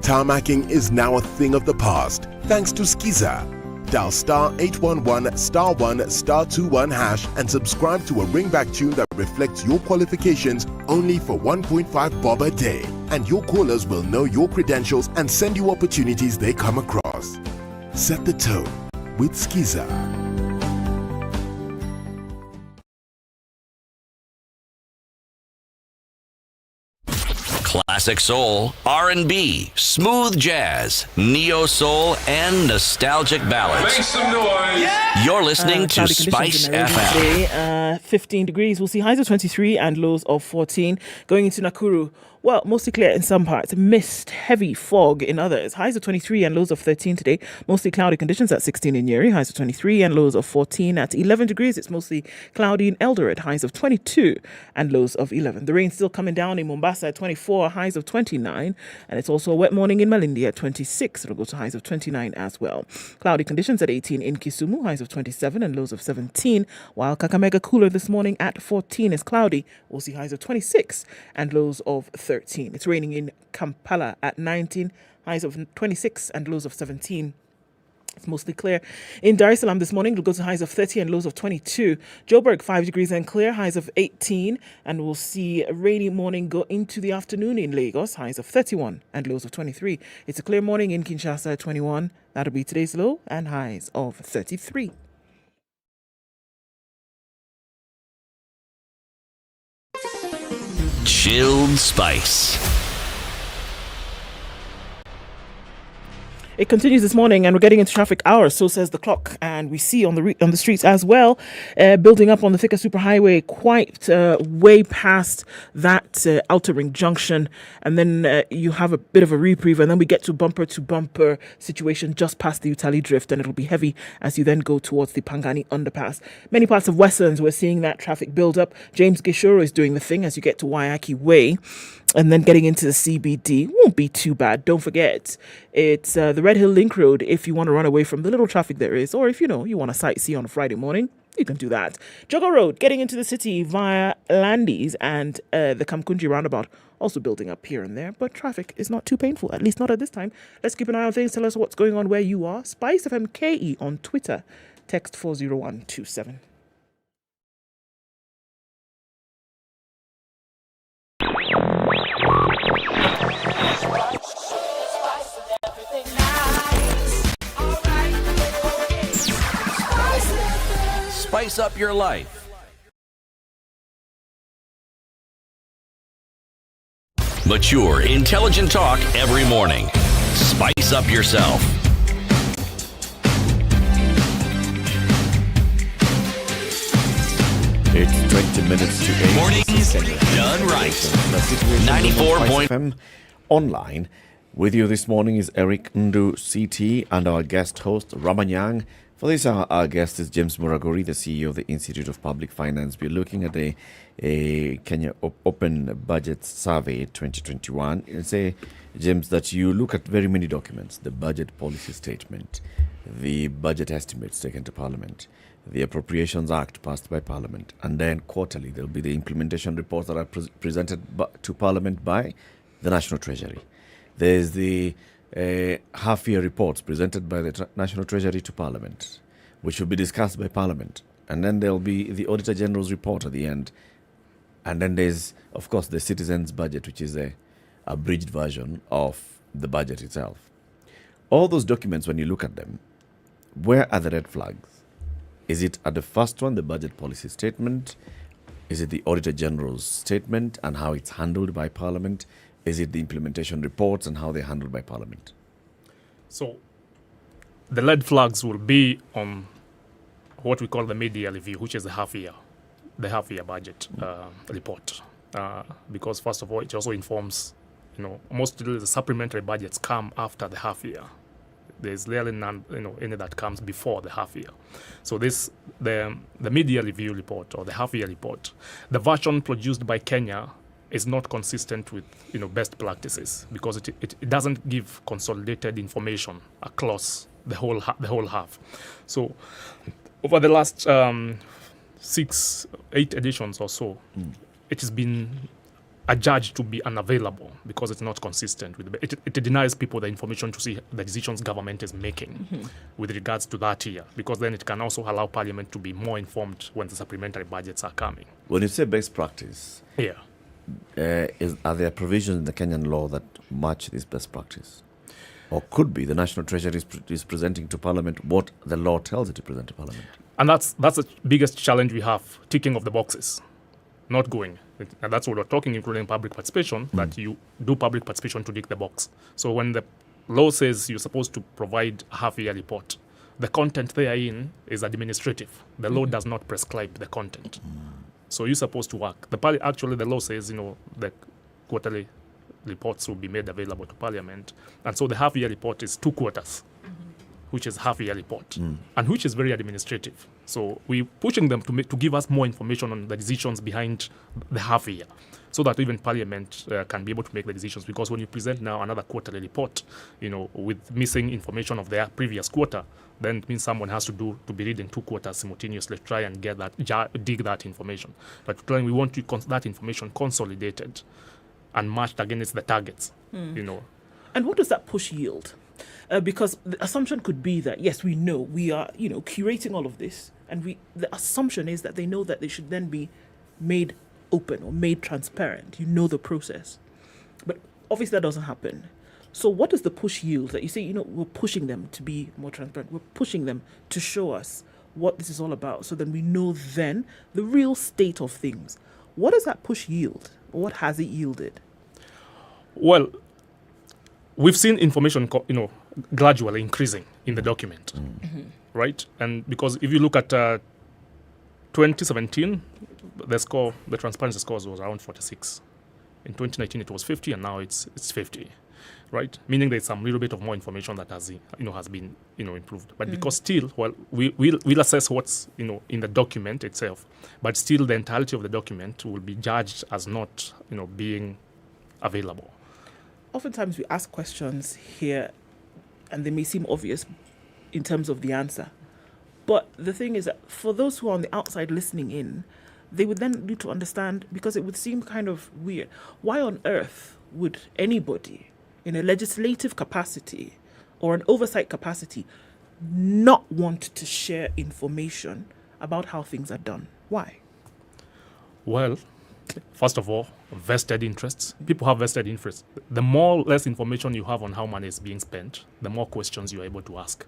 Tarmacking is now a thing of the past thanks to Skiza. Dial star 811 star 1 star 21 hash and subscribe to a ringback tune that reflects your qualifications only for 1.5 bob a day. And your callers will know your credentials and send you opportunities they come across. Set the tone with Skiza. Classic soul, R&B, smooth jazz, neo soul, and nostalgic ballads. Make some noise. You're listening to Spice FM. Today, 15 degrees. We'll see highs of 23 and lows of 14. Going into Nakuru, well, mostly clear in some parts. Mist, heavy fog in others. Highs of 23 and lows of 13 today. Mostly cloudy conditions at 16 in Nyeri. Highs of 23 and lows of 14 at 11 degrees. It's mostly cloudy in Eldoret. Highs of 22 and lows of 11. The rain still coming down in Mombasa at 24. Highs of 29. And it's also a wet morning in Malindi at 26. It'll go to highs of 29 as well. Cloudy conditions at 18 in Kisumu. Highs of 27 and lows of 17. While Kakamega cooler this morning at 14 is cloudy. We'll see highs of 26 and lows of 13. It's raining in Kampala at 19, highs of 26 and lows of 17. It's mostly clear. In Dar es Salaam this morning, it'll go to highs of 30 and lows of 22. Joburg, 5 degrees and clear, highs of 18. And we'll see a rainy morning go into the afternoon in Lagos, highs of 31 and lows of 23. It's a clear morning in Kinshasa at 21. That'll be today's low and highs of 33. Chilled Spice. It continues this morning, and we're getting into traffic hours. So says the clock, and we see on the streets as well, building up on the Thika Superhighway, quite way past that Outer Ring Junction, and then you have a bit of a reprieve, and then we get to bumper situation just past the Utali Drift, and it'll be heavy as you then go towards the Pangani Underpass. Many parts of Westlands, we're seeing that traffic build up. James Gishoro is doing the thing as you get to Waiyaki Way. And then getting into the CBD won't be too bad. Don't forget, it's the Red Hill Link Road if you want to run away from the little traffic there is. Or if, you want to sightsee on a Friday morning, you can do that. Jogger Road, getting into the city via Landis and the Kamkunji roundabout, also building up here and there. But traffic is not too painful, at least not at this time. Let's keep an eye on things. Tell us what's going on where you are. SpiceFM KE on Twitter. Text 40127. Spice up your life. Mature, intelligent talk every morning. Spice up yourself. It's 20 minutes to 8. Mornings done right. 94.5 online. With you this morning is Eric Ndu CT and our guest host Ramanyang For this, our guest is James Muragori, the CEO of the Institute of Public Finance. We're looking at a Kenya Open Budget Survey 2021. You say, James, that you look at very many documents: the budget policy statement, the budget estimates taken to Parliament, the Appropriations Act passed by Parliament, and then quarterly there'll be the implementation reports that are presented to Parliament by the National Treasury. There's the half-year reports presented by the National Treasury to Parliament, which will be discussed by Parliament. And then there'll be the Auditor General's report at the end. And then there's, of course, the Citizens' Budget, which is a abridged version of the budget itself. All those documents, when you look at them, where are the red flags? Is it at the first one, the budget policy statement? Is it the Auditor General's statement and how it's handled by Parliament? Is it the implementation reports and how they're handled by Parliament? So the red flags will be on what we call the mid-year review, which is the half-year budget report. Because first of all, it also informs, mostly the supplementary budgets come after the half-year. There's rarely none, any that comes before the half-year. So the mid-year review report or the half-year report, the version produced by Kenya is not consistent with best practices because it doesn't give consolidated information across the whole half. So over the last 8 editions or so, it has been adjudged to be unavailable because it's not consistent with it denies people the information to see the decisions government is making with regards to that year, because then it can also allow Parliament to be more informed when the supplementary budgets are coming. When you say best practice, are there provisions in the Kenyan law that match this best practice? Or could be the National Treasury is presenting to Parliament what the law tells it to present to Parliament? And that's the biggest challenge we have, ticking of the boxes, not going. And that's what we're talking, including public participation, that you do public participation to tick the box. So when the law says you're supposed to provide a half-year report, the content therein is administrative. The law does not prescribe the content. So you're supposed to work. Actually, the law says, the quarterly reports will be made available to Parliament. And so the half-year report is 2 quarters, which is half-year report, and which is very administrative. So we're pushing them to give us more information on the decisions behind the half-year, so that even Parliament can be able to make the decisions. Because when you present now another quarterly report, with missing information of their previous quarter, then it means someone has to be reading 2 quarters simultaneously to try and get dig that information. But we want that information consolidated and matched against the targets. And what does that push yield? Because the assumption could be that, yes, we know we are, curating all of this, and the assumption is that they know that they should then be made open or made transparent. The process. But obviously that doesn't happen. So what does the push yield? That you say, we're pushing them to be more transparent. We're pushing them to show us what this is all about, so then we know then the real state of things. What does that push yield? Or what has it yielded? Well, we've seen information, gradually increasing in the document, right? And because if you look at 2017, the transparency scores was around 46. In 2019, it was 50, and now it's 50, right? Meaning there's some little bit of more information that has been improved. But because still, we'll assess what's in the document itself, but still the entirety of the document will be judged as not being available. Oftentimes we ask questions here and they may seem obvious in terms of the answer. But the thing is that for those who are on the outside listening in, they would then need to understand, because it would seem kind of weird. Why on earth would anybody in a legislative capacity or an oversight capacity not want to share information about how things are done? Why? Well, first of all, vested interests. People have vested interests. The more less information you have on how money is being spent, the more questions you're able to ask.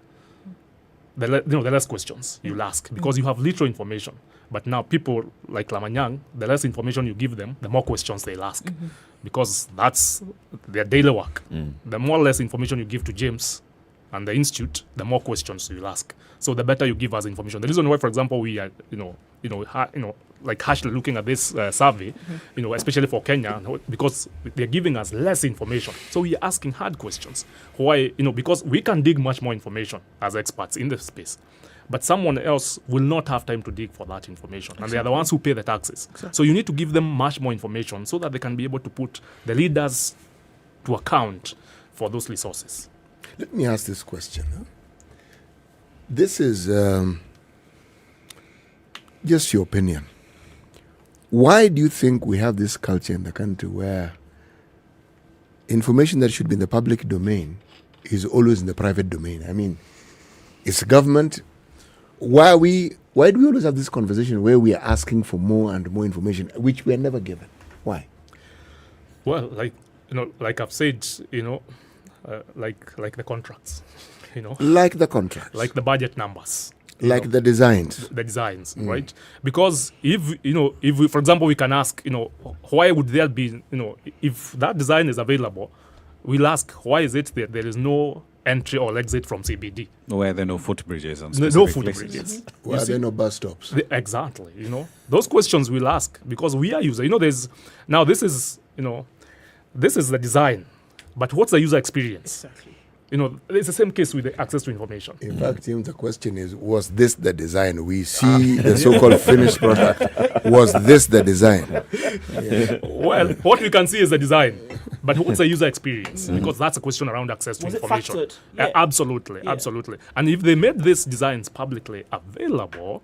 The less questions you'll ask, because you have little information. But now people like Lamanyang, the less information you give them, the more questions they'll ask, because that's their daily work. The more or less information you give to James and the institute, the more questions you'll ask. So the better you give us information. The reason why, for example, we are, like harshly looking at this survey, especially for Kenya, because they're giving us less information. So we're asking hard questions. Why? Because we can dig much more information as experts in the space. but someone else will not have time to dig for that information. And they are the ones who pay the taxes. So you need to give them much more information so that they can be able to put the leaders to account for those resources. Let me ask this question. This is just your opinion. Why do you think we have this culture in the country where information that should be in the public domain is always in the private domain? I mean, it's government. Why do we always have this conversation where we are asking for more and more information, which we are never given? Why? Well, like I've said, like the contracts, like the contracts, like the budget numbers. Like the designs. Right? Because if we, for example, we can ask, why would there be, if that design is available, we'll ask, why is it that there is no entry or exit from CBD? Where there are no footbridges on no footbridges. Why are there no bus stops? Exactly. Those questions we'll ask because we are users. This is the design, but what's the user experience? Exactly. It's the same case with the access to information. In fact, the question is, was this the design? We see the so-called finished product. Was this the design? Yeah. Well, what we can see is the design. But what's the user experience? Because that's a question around access to information. Was it factored? Absolutely. And if they made these designs publicly available,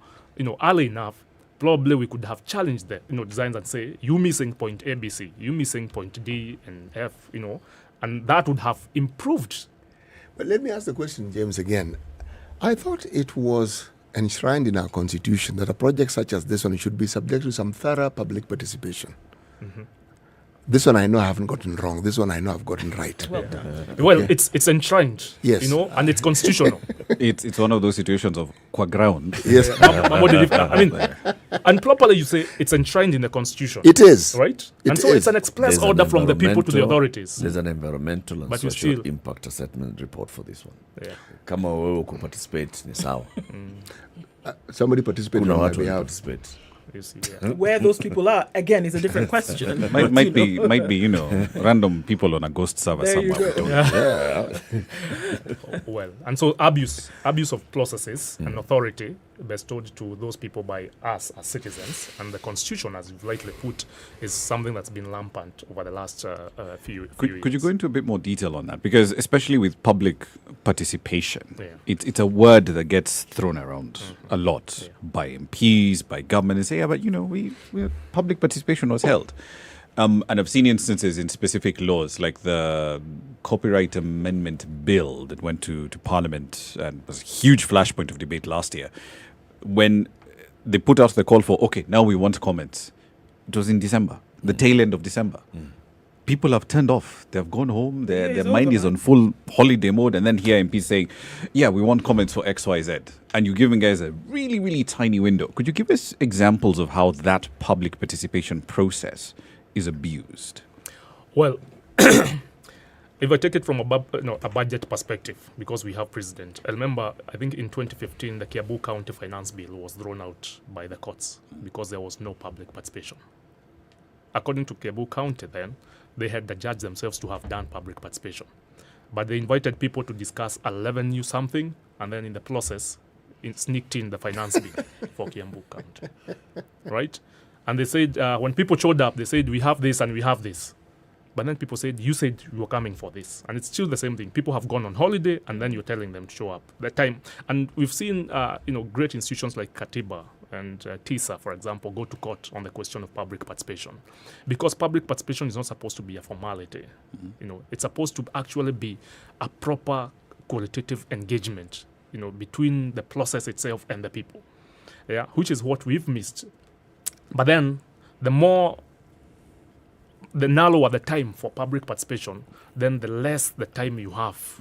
early enough, probably we could have challenged the designs and say, you missing point ABC, you missing point D and F, and that would have improved. But let me ask the question, James, again. I thought it was enshrined in our constitution that a project such as this one should be subject to some thorough public participation. Mm-hmm. This one I know I haven't gotten wrong. This one I know I've gotten right. Well done. Well, it's enshrined, yes, and it's constitutional. It's one of those situations of qua ground. Yes. And properly you say it's enshrined in the constitution. It is. Right? It's an express order from the people to the authorities. There's an environmental and social impact assessment report for this one. Yeah. Kama wewe participate ni sawa. Somebody participated on my behalf. Where those people are, again, is a different question. might be random people on a ghost server somewhere. Well, and so abuse of processes and authority bestowed to those people by us as citizens, and the constitution, as you've rightly put, is something that's been rampant over the last few years. Could you go into a bit more detail on that? Because especially with public participation, it's a word that gets thrown around a lot by MPs, by government, and say, but public participation was held. And I've seen instances in specific laws, like the Copyright Amendment Bill that went to Parliament and was a huge flashpoint of debate last year, when they put out the call for, okay, now we want comments. It was in December, the tail end of December. People have turned off. They've gone home. Their mind is on full holiday mode. And then here MPs saying, yeah, we want comments for X, Y, Z. And you're giving guys a really, really tiny window. Could you give us examples of how that public participation process is abused? Well, if I take it from a budget perspective, because we have precedent, I remember, I think in 2015, the Kiambu County Finance Bill was thrown out by the courts because there was no public participation. According to Kiambu County then, they had the judge themselves to have done public participation. But they invited people to discuss 11 new something, and then in the process, sneaked in the finance bill for Kiambu County. Right? And they said, when people showed up, they said, we have this and we have this. But then people said, you said you were coming for this. And it's still the same thing. People have gone on holiday, and then you're telling them to show up. That time, and we've seen, great institutions like Katiba and TISA, for example, go to court on the question of public participation. Because public participation is not supposed to be a formality. It's supposed to actually be a proper qualitative engagement, between the process itself and the people. Yeah, which is what we've missed. But then, the narrower the time for public participation, then the less the time you have,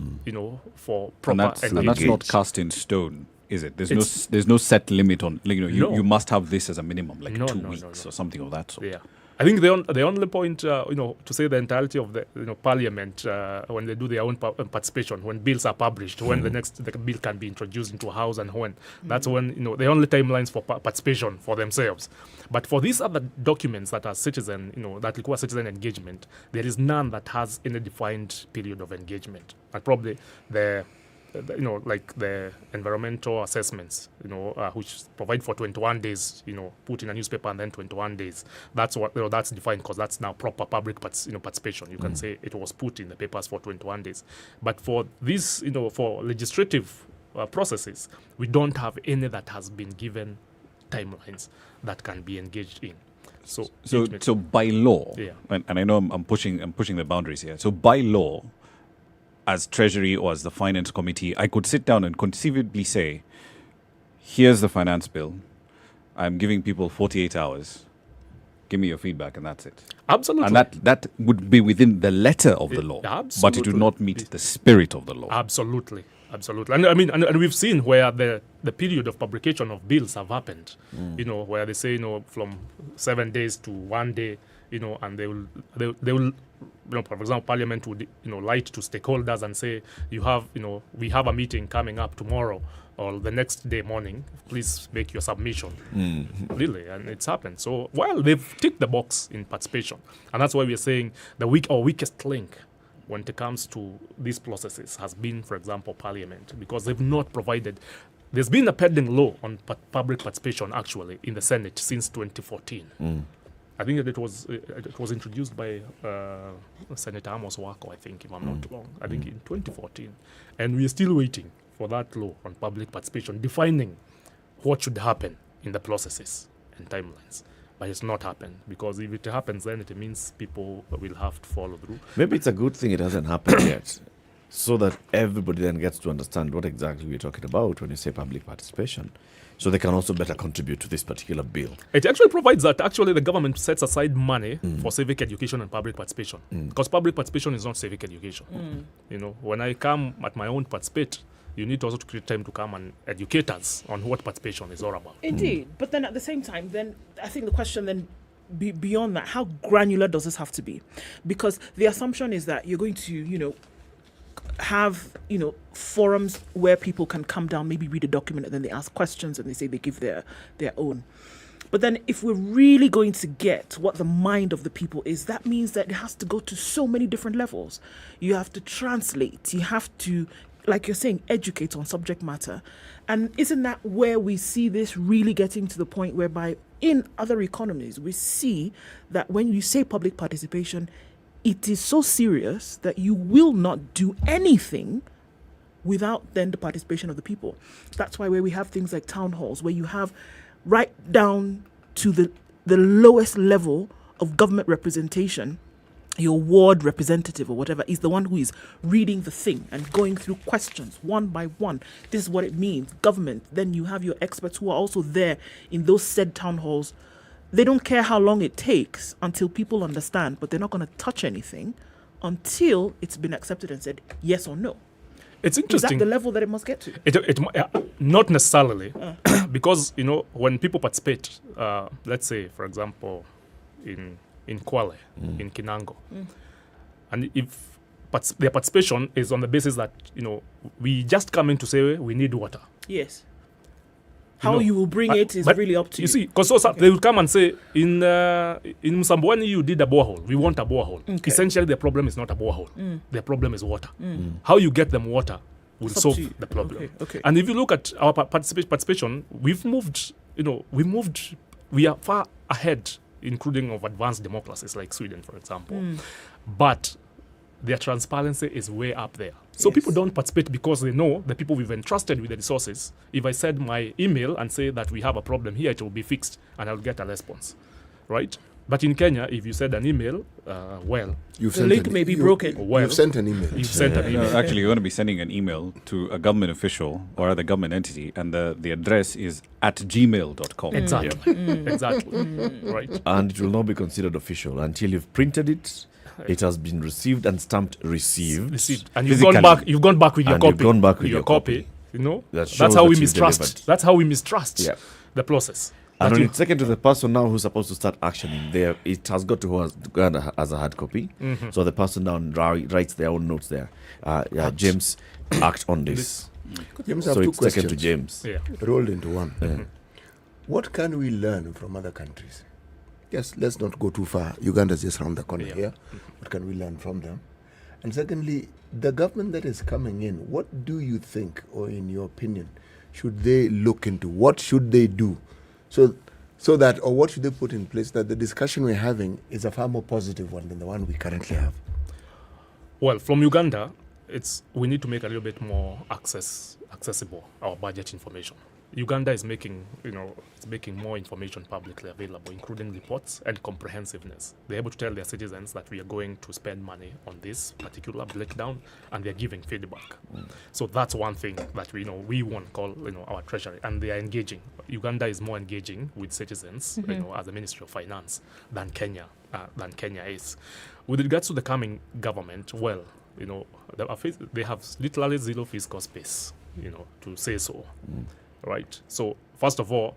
for proper engagement. And that's not cast in stone, is it? There's no set limit on, you must have this as a minimum, 2 weeks or something of that sort. Yeah. I think the only point, to say the entirety of the Parliament, when they do their own participation, when bills are published, when the bill can be introduced into a house, and when that's when the only timelines for participation for themselves. But for these other documents that are citizen, that require citizen engagement, there is none that has any defined period of engagement. And probably the like the environmental assessments, which provide for 21 days, put in a newspaper and then 21 days. That's what, that's defined because that's now proper public participation. You can say it was put in the papers for 21 days. But for this, for legislative processes, we don't have any that has been given timelines that can be engaged in. So by law, and I know I'm pushing the boundaries here. So by law, as Treasury or as the Finance Committee, I could sit down and conceivably say, here's the finance bill. I'm giving people 48 hours. Give me your feedback, and that's it. Absolutely. And that would be within the letter of the law, but it would not meet the spirit of the law. Absolutely. And I mean, and we've seen where the period of publication of bills have happened, where they say, from 7 days to 1 day, and they will, for example, Parliament would, write to stakeholders and say, we have a meeting coming up tomorrow or the next day morning, please make your submission. Really, and it's happened. So, they've ticked the box in participation. And that's why we're saying the weakest link when it comes to these processes has been, for example, Parliament, because they've not provided. There's been a pending law on public participation, actually, in the Senate since 2014. I think that it was introduced by Senator Amos Wako, I think, if I'm not wrong. I think in 2014. And we're still waiting for that law on public participation, defining what should happen in the processes and timelines. But it's not happened, because if it happens, then it means people will have to follow through. Maybe it's a good thing it hasn't happened yet, so that everybody then gets to understand what exactly we're talking about when you say public participation, so they can also better contribute to this particular bill. It actually provides that the government sets aside money for civic education and public participation, because public participation is not civic education. When I come at my own participate, you need also to create time to come and educate us on what participation is all about. Indeed. But then at the same time, then I think the question then beyond that, how granular does this have to be? Because the assumption is that you're going to, have, forums where people can come down, maybe read a document, and then they ask questions and they say they give their own. But then if we're really going to get what the mind of the people is, that means that it has to go to so many different levels. You have to translate. You have to, like you're saying, educate on subject matter. And isn't that where we see this really getting to the point whereby in other economies, we see that when you say public participation, it is so serious that you will not do anything without then the participation of the people. That's why where we have things like town halls, where you have right down to the lowest level of government representation, your ward representative or whatever is the one who is reading the thing and going through questions one by one. This is what it means. Government. Then you have your experts who are also there in those said town halls. They don't care how long it takes until people understand, but they're not going to touch anything until it's been accepted and said yes or no. It's interesting. Is that the level that it must get to? It not necessarily, because when people participate, let's say, for example, in Kwale, in Kinango, and if their participation is on the basis that we just come in to say we need water. Yes. How you will bring it is really up to you. You see, because they will come and say, in Msambweni you did a borehole. We want a borehole. Okay. Essentially, the problem is not a borehole. The problem is water. How you get them water will solve the problem. Okay. And if you look at our participation, we are far ahead, including of advanced democracies like Sweden, for example. But their transparency is way up there. So people don't participate because they know the people we've entrusted with the resources. If I send my email and say that we have a problem here, it will be fixed and I'll get a response, right? But in Kenya, if you send an email, the link may be broken. You've sent an email. You've sent an email. No, actually, you're going to be sending an email to a government official or other government entity, and the address is @gmail.com. Exactly. Exactly. Right. And it will not be considered official until you've printed it. It has been received and stamped received. And you've gone back with your copy. You've gone back with your copy. That's how we mistrust. That's how we mistrust the process. And when it's taken to the person now who's supposed to start actioning, it has got to go as a hard copy. So the person now writes their own notes there. James, act on this. James, so it's taken to James. Rolled into one. What can we learn from other countries? Yes, let's not go too far. Uganda's just around the corner here. What can we learn from them? And secondly, the government that is coming in, what do you think, or in your opinion, should they look into? What should they do? So that, or what should they put in place that the discussion we're having is a far more positive one than the one we currently have? Well, from Uganda, we need to make a little bit more accessible our budget information. Uganda is making more information publicly available, including reports and comprehensiveness. They're able to tell their citizens that we are going to spend money on this particular breakdown, and they're giving feedback. So that's one thing that we want to call our treasury, and they are engaging. Uganda is more engaging with citizens, as a Ministry of Finance than Kenya is. With regards to the coming government, well, they have literally zero fiscal space, to say so. Right. So first of all,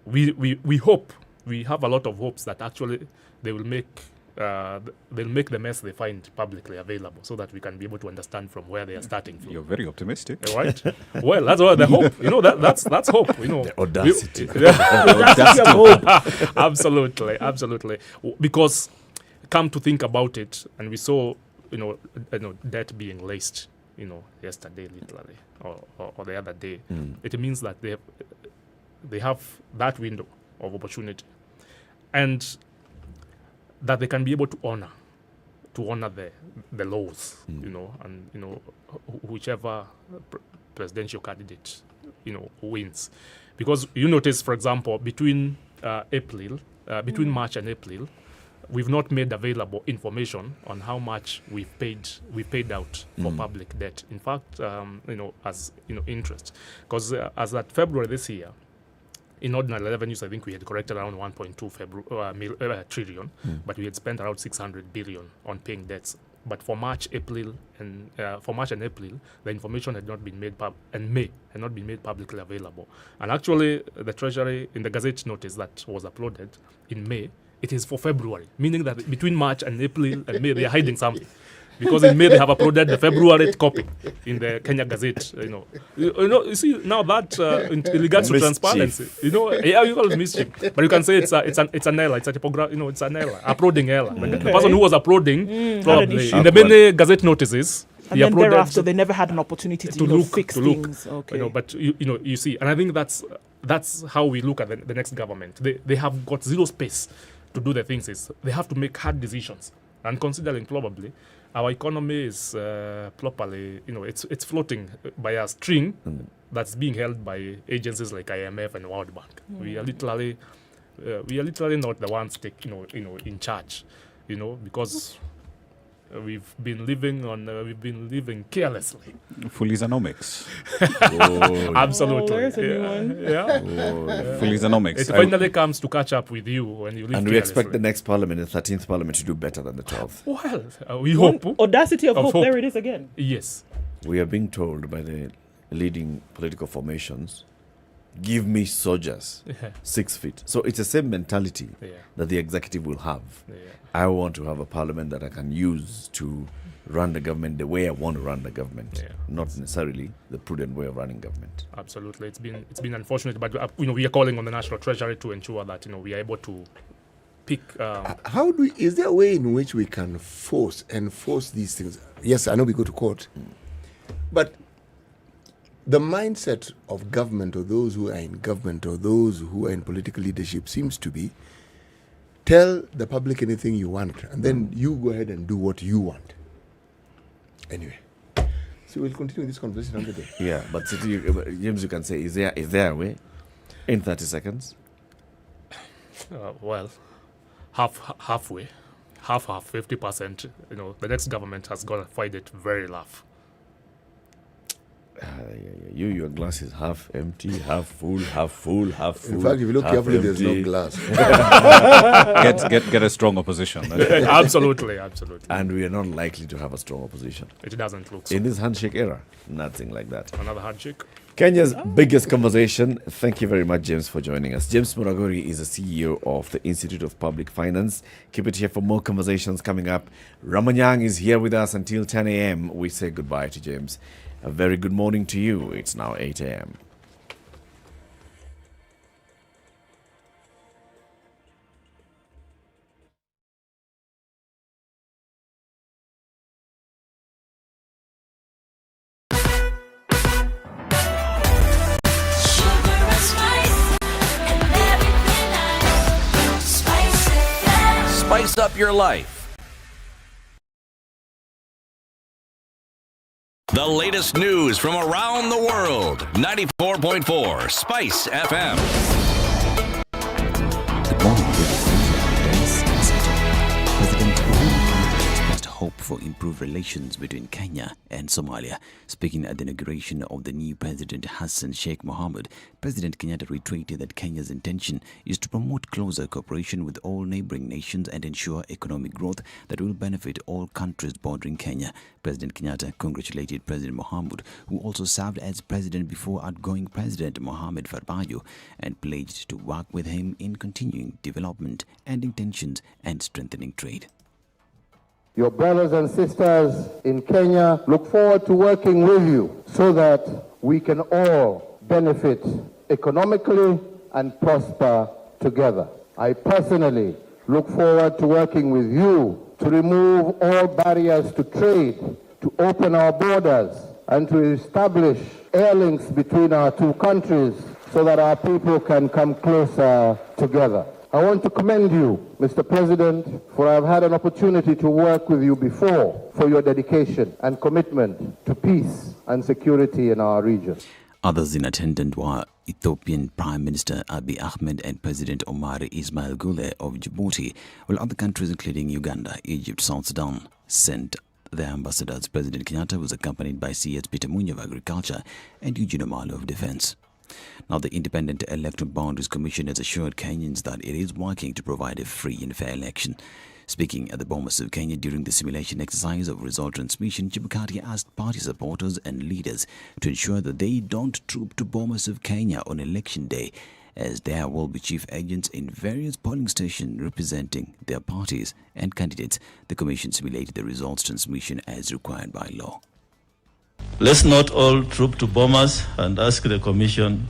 we hope, we have a lot of hopes that actually they'll make the mess they find publicly available, so that we can be able to understand from where they are starting from. You're very optimistic, right? Well, that's what the hope. That's hope. The audacity. The audacity of hope. Absolutely. Because come to think about it, and we saw debt being laced, yesterday literally, or the other day. It means that they have that window of opportunity, and that they can be able to honor the laws, and whichever presidential candidate wins, because you notice, for example, between March and April, we've not made available information on how much we paid out for public debt. In fact, as interest, because as at February this year, in ordinary revenues, I think we had collected around 1.2 trillion, but we had spent around 600 billion on paying debts. But for March, April, and April, the information had not been made and May had not been made publicly available. And actually, the Treasury, in the Gazette notice that was uploaded in May, it is for February, meaning that between March and April and May, they are hiding something. Because in May, they have uploaded the February copy in the Kenya Gazette. You see, now that in regards to transparency, you call it mischief. But you can say it's an error, it's a typography, it's an error, uploading error. The person who was uploading, probably, in the many Gazette notices, and then thereafter, they never had an opportunity to fix things. Okay. But you see, and I think that's how we look at the next government. They have got zero space to do the things. They have to make hard decisions, and considering probably our economy is properly, it's floating by a string that's being held by agencies like IMF and World Bank. We are literally not the ones in charge, because we've been living carelessly. Fullizonomics. Absolutely. There's a new one. Fullizonomics. It finally comes to catch up with you when you live And we expect the next parliament, the 13th parliament, to do better than the 12th. Well, we hope. Audacity of hope. There it is again. Yes. We are being told by the leading political formations, give me soldiers, 6 feet. So it's the same mentality that the executive will have. I want to have a parliament that I can use to run the government the way I want to run the government, not necessarily the prudent way of running government. Absolutely. It's been unfortunate, but we are calling on the National Treasury to ensure that we are able to pick. Is there a way in which we can enforce these things? Yes, I know we go to court, but the mindset of government, or those who are in government, or those who are in political leadership, seems to be tell the public anything you want, and then you go ahead and do what you want. Anyway, so we'll continue this conversation another day. Yeah, but James, you can say, is there a way in 30 seconds? Well, halfway, half, 50%. The next government has got to find it very rough. Your glass is half empty, half full, half full, half full. In fact, if you look carefully, there's no glass. Get a strong opposition. Absolutely. And we are not likely to have a strong opposition. It doesn't look so. In this handshake era, nothing like that. Another handshake. Kenya's biggest conversation. Thank you very much, James, for joining us. James Muragori is the CEO of the Institute of Public Finance. Keep it here for more conversations coming up. Ramanyang is here with us until 10 a.m. We say goodbye to James. A very good morning to you. It's now 8 a.m. up your life. The latest news from around the world. 94.4 Spice FM. Good morning. President Uhuru expressed hope for improved relations between Kenya and Somalia. Speaking at the inauguration of the new President Hassan Sheikh Mohamud, President Kenyatta reiterated that Kenya's intention is to promote closer cooperation with all neighboring nations and ensure economic growth that will benefit all countries bordering Kenya. President Kenyatta congratulated President Mohamud, who also served as president before outgoing President Mohamed Farmajo, and pledged to work with him in continuing development, ending tensions and strengthening trade. Your brothers and sisters in Kenya look forward to working with you so that we can all benefit economically and prosper together. I personally look forward to working with you to remove all barriers to trade, to open our borders, and to establish air links between our two countries so that our people can come closer together. I want to commend you, Mr. President, for I've had an opportunity to work with you before for your dedication and commitment to peace and security in our region. Others in attendance were Ethiopian Prime Minister Abiy Ahmed and President Omar Ismail Gule of Djibouti, while other countries including Uganda, Egypt, South Sudan sent their ambassadors. President Kenyatta was accompanied by CS Peter Munya of Agriculture and Eugene Omalo of Defense. Now, the Independent Electoral Boundaries Commission has assured Kenyans that it is working to provide a free and fair election. Speaking at the Bomas of Kenya during the simulation exercise of result transmission, Chebukati asked party supporters and leaders to ensure that they don't troop to Bomas of Kenya on election day, as there will be chief agents in various polling stations representing their parties and candidates. The commission simulated the results transmission as required by law. Let's not all troop to Bomas and ask the commission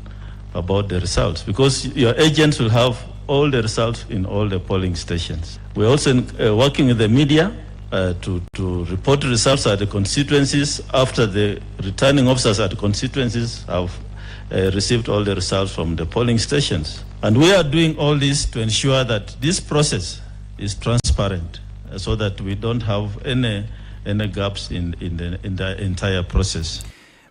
about the results, because your agents will have all the results in all the polling stations. We're also working with the media to report results at the constituencies after the returning officers at the constituencies have received all the results from the polling stations. And we are doing all this to ensure that this process is transparent so that we don't have any gaps in the entire process.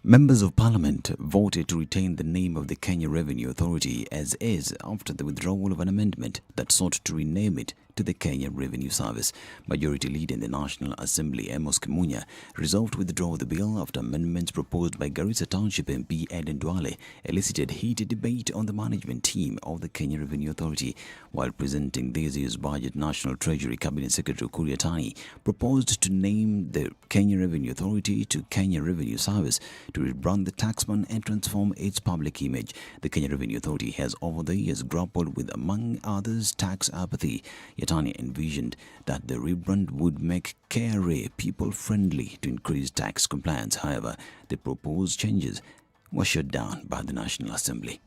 Members of Parliament voted to retain the name of the Kenya Revenue Authority as is after the withdrawal of an amendment that sought to rename it to the Kenya Revenue Service. Majority Leader in the National Assembly, Amos Kimunya, resolved to withdraw the bill after amendments proposed by Garissa Township MP Ednah elicited heated debate on the management team of the Kenya Revenue Authority. While presenting this year's budget, National Treasury Cabinet Secretary Ukur Yatani proposed to name the Kenya Revenue Authority to Kenya Revenue Service to rebrand the taxman and transform its public image. The Kenya Revenue Authority has over the years grappled with, among others, tax apathy. Yatani envisioned that the rebrand would make KRA people-friendly to increase tax compliance. However, the proposed changes were shut down by the National Assembly.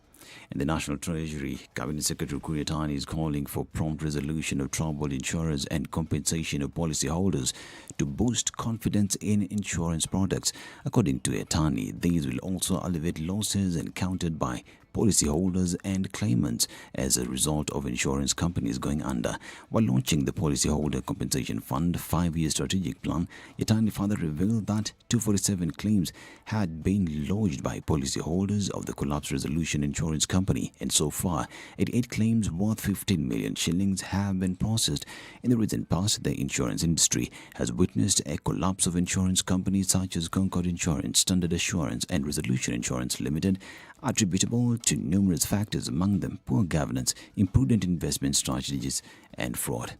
And the National Treasury Cabinet Secretary Ukur Yatani is calling for prompt resolution of troubled insurers and compensation of policyholders to boost confidence in insurance products. According to Yatani, these will also alleviate losses encountered by policyholders and claimants as a result of insurance companies going under. While launching the Policyholder Compensation Fund 5-year strategic plan, Yatani further revealed that 247 claims had been lodged by policyholders of the Collapse Resolution Insurance Company, and so far, 88 claims worth 15 million shillings have been processed. In the recent past, the insurance industry has witnessed a collapse of insurance companies such as Concord Insurance, Standard Assurance, and Resolution Insurance Limited, attributable to numerous factors, among them poor governance, imprudent investment strategies, and fraud.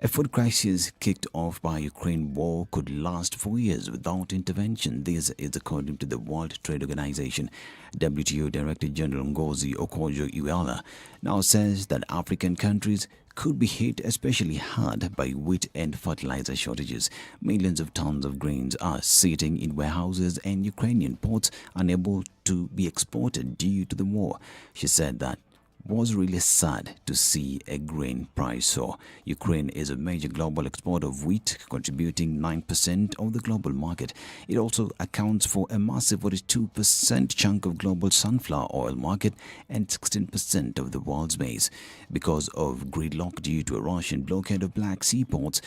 A food crisis kicked off by Ukraine war could last 4 years without intervention. This is according to the World Trade Organization. WTO Director General Ngozi Okonjo-Iweala now says that African countries could be hit especially hard by wheat and fertilizer shortages. Millions of tons of grains are sitting in warehouses and Ukrainian ports, unable to be exported due to the war. She said that was really sad to see a grain price soar. Ukraine is a major global exporter of wheat, contributing 9% of the global market. It also accounts for a massive 42% chunk of global sunflower oil market and 16% of the world's maize. Because of gridlock due to a Russian blockade of Black Sea ports,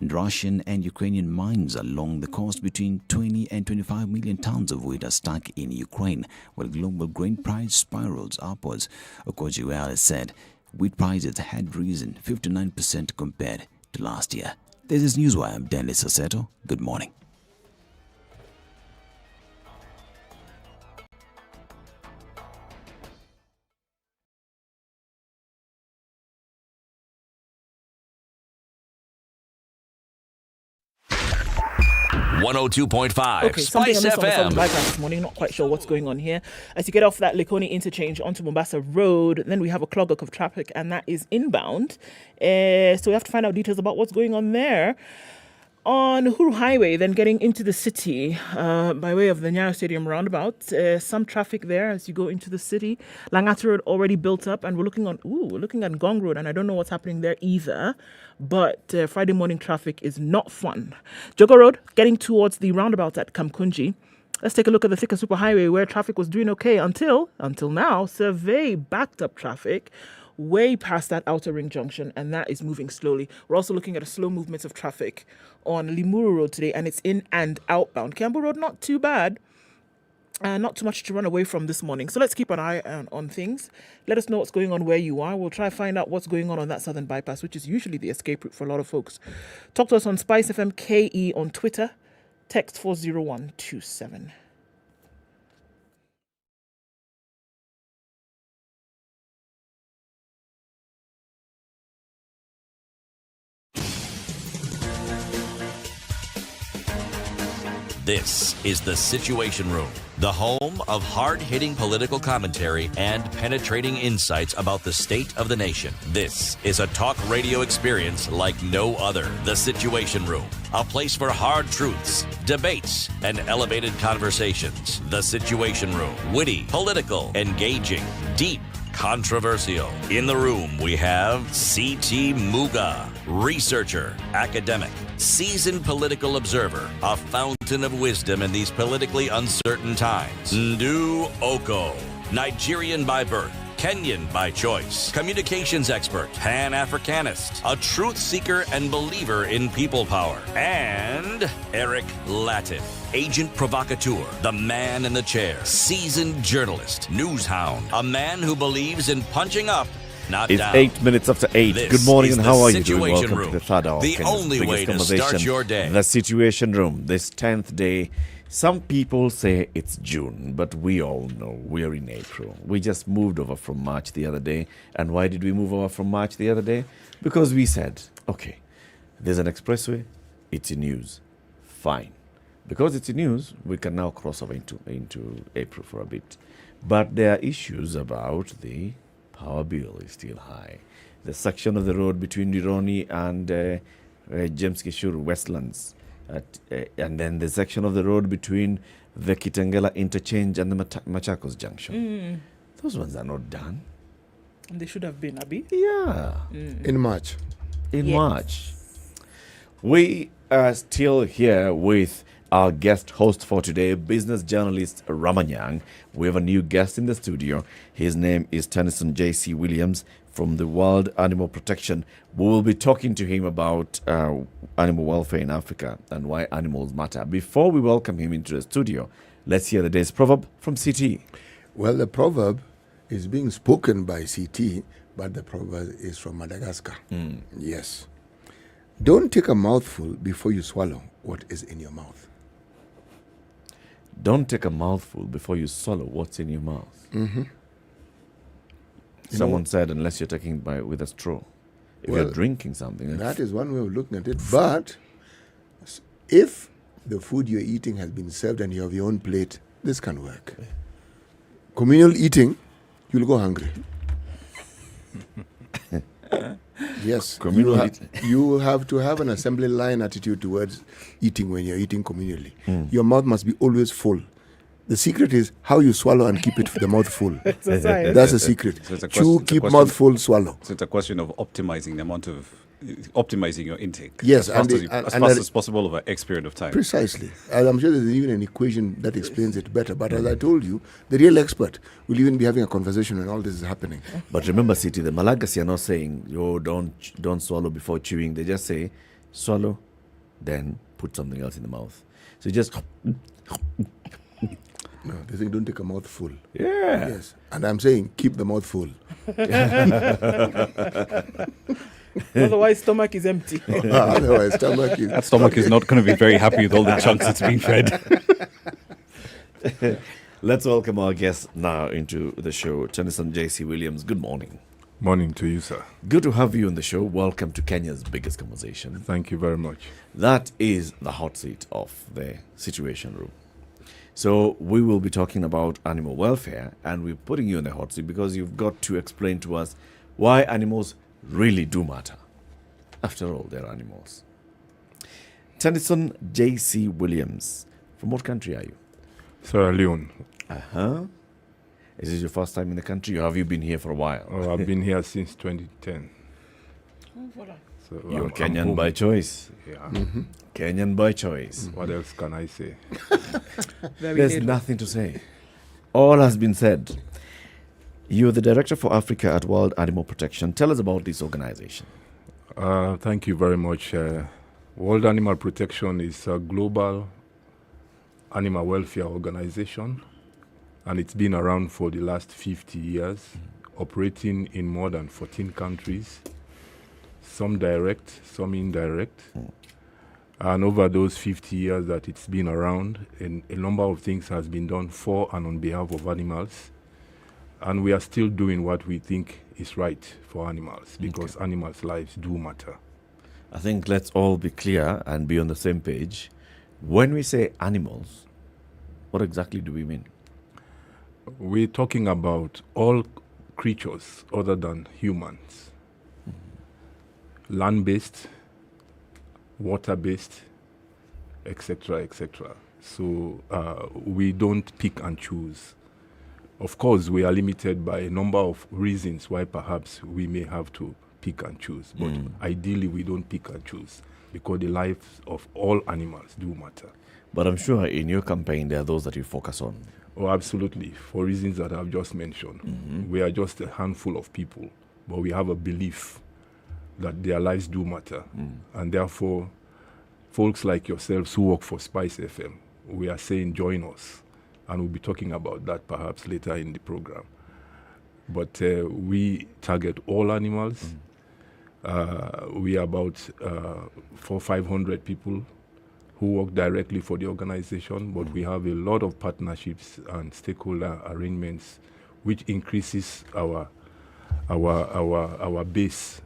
and Russian and Ukrainian mines along the coast, between 20 and 25 million tons of wheat are stuck in Ukraine, while global grain price spirals upwards. Okoh has said wheat prices had risen 59% compared to last year. This is Newswire. I'm Dennis Saseto. Good morning. Okay, something I missed on the SpiceFM. bypass this morning. Not quite sure what's going on here. As you get off that Likoni interchange onto Mombasa Road, then we have a clog of traffic, and that is inbound. So we have to find out details about what's going on there. On Uhuru Highway, then getting into the city by way of the Nyeri Stadium roundabout, some traffic there as you go into the city. Langata Road already built up, and we're looking at Gong Road, and I don't know what's happening there either. But Friday morning traffic is not fun. Jogo Road, getting towards the roundabout at Kamkunji. Let's take a look at the Thika Superhighway, where traffic was doing okay until now. Survey backed up traffic way past that outer ring junction, and that is moving slowly. We're also looking at a slow movement of traffic on Limuru Road today, and it's in and outbound. Kiambu Road, not too bad. Not too much to run away from this morning. So let's keep an eye on things. Let us know what's going on where you are. We'll try to find out what's going on that southern bypass, which is usually the escape route for a lot of folks. Talk to us on SpiceFM KE on Twitter. Text 40127. This is the Situation Room, the home of hard-hitting political commentary and penetrating insights about the state of the nation. This is a talk radio experience like no other. The Situation Room, a place for hard truths, debates, and elevated conversations. The Situation Room, witty, political, engaging, deep, controversial. In the room, we have C.T. Muga, researcher, academic, seasoned political observer, a fountain of wisdom in these politically uncertain times. Ndu Okoh, Nigerian by birth, Kenyan by choice, communications expert, Pan-Africanist, a truth seeker and believer in people power, and Eric Latiff, agent provocateur, the man in the chair, seasoned journalist, news hound, a man who believes in punching up, not it's down. 8 minutes after 8. This Good morning, is and the how are you doing? Situation Welcome Room, to the third hour. the Kenya's only way biggest to start conversation. your day. The Situation Room, this 10th day. Some people say it's June, but we all know we're in April. We just moved over from March the other day. And why did we move over from March the other day? Because we said, okay, there's an expressway, it's in use. Fine. Because it's in use, we can now cross over into April for a bit. But there are issues about the power bill is still high. The section of the road between Nironi and James Kishuru Westlands, and then the section of the road between the Kitengela interchange and the Machakos junction. Those ones are not done. And they should have been, Abi. Yeah. In March. In March. We are still here with our guest host for today, business journalist Ramanyang. We have a new guest in the studio. His name is Tennyson J.C. Williams from the World Animal Protection. We will be talking to him about animal welfare in Africa and why animals matter. Before we welcome him into the studio, let's hear the day's proverb from CT. Well, the proverb is being spoken by CT, but the proverb is from Madagascar. Yes. Don't take a mouthful before you swallow what is in your mouth. Don't take a mouthful before you swallow what's in your mouth. Mm-hmm. Someone said, unless you're taking it with a straw. If you're drinking something. That is one way of looking at it. But if the food you're eating has been served and you have your own plate, this can work. Communal eating, you'll go hungry. Yes, you have to have an assembly line attitude towards eating when you're eating communally. Your mouth must be always full. The secret is how you swallow and keep it the mouth full. It's a science. That's a secret. So it's a Chew, keep mouth full, swallow. So it's a question of optimizing your intake. Yes, as fast as possible over X period of time. Precisely. And I'm sure there's even an equation that explains it better. But as I told you, the real expert will even be having a conversation when all this is happening. But remember, City, the Malagasy are not saying, don't swallow before chewing. They just say, swallow, then put something else in the mouth. So just... No, they think don't take a mouthful. Yeah. Yes. And I'm saying keep the mouth full. Otherwise, stomach is empty. Otherwise, that stomach is not going to be very happy with all the chunks it's being fed. Let's welcome our guest now into the show, Tennyson J.C. Williams. Good morning. Morning to you, sir. Good to have you on the show. Welcome to Kenya's biggest conversation. Thank you very much. That is the hot seat of the Situation Room. So we will be talking about animal welfare, and we're putting you in the hot seat because you've got to explain to us why animals really do matter. After all, they're animals. Tennyson J.C. Williams, from what country are you? Sierra Leone. Uh-huh. Is this your first time in the country, or have you been here for a while? Oh, I've been here since 2010. So You're Kenyan by choice. Yeah. Mm-hmm. Kenyan by choice. What else can I say? There's nothing to say. All has been said. You're the Director for Africa at World Animal Protection. Tell us about this organization. Thank you very much. World Animal Protection is a global animal welfare organization, and it's been around for the last 50 years, operating in more than 14 countries, some direct, some indirect. And over those 50 years that it's been around, a number of things has been done for and on behalf of animals. And we are still doing what we think is right for animals, because animals' lives do matter. I think let's all be clear and be on the same page. When we say animals, what exactly do we mean? We're talking about all creatures other than humans. Land-based, water-based, etc., etc. So we don't pick and choose. Of course, we are limited by a number of reasons why perhaps we may have to pick and choose. But ideally, we don't pick and choose, because the lives of all animals do matter. But I'm sure in your campaign, there are those that you focus on. Oh, absolutely. For reasons that I've just mentioned. We are just a handful of people, but we have a belief that their lives do matter. And therefore, folks like yourselves who work for SpiceFM, we are saying join us. And we'll be talking about that perhaps later in the program. But we target all animals. We are about 500 people who work directly for the organization, but we have a lot of partnerships and stakeholder arrangements, which increases our base,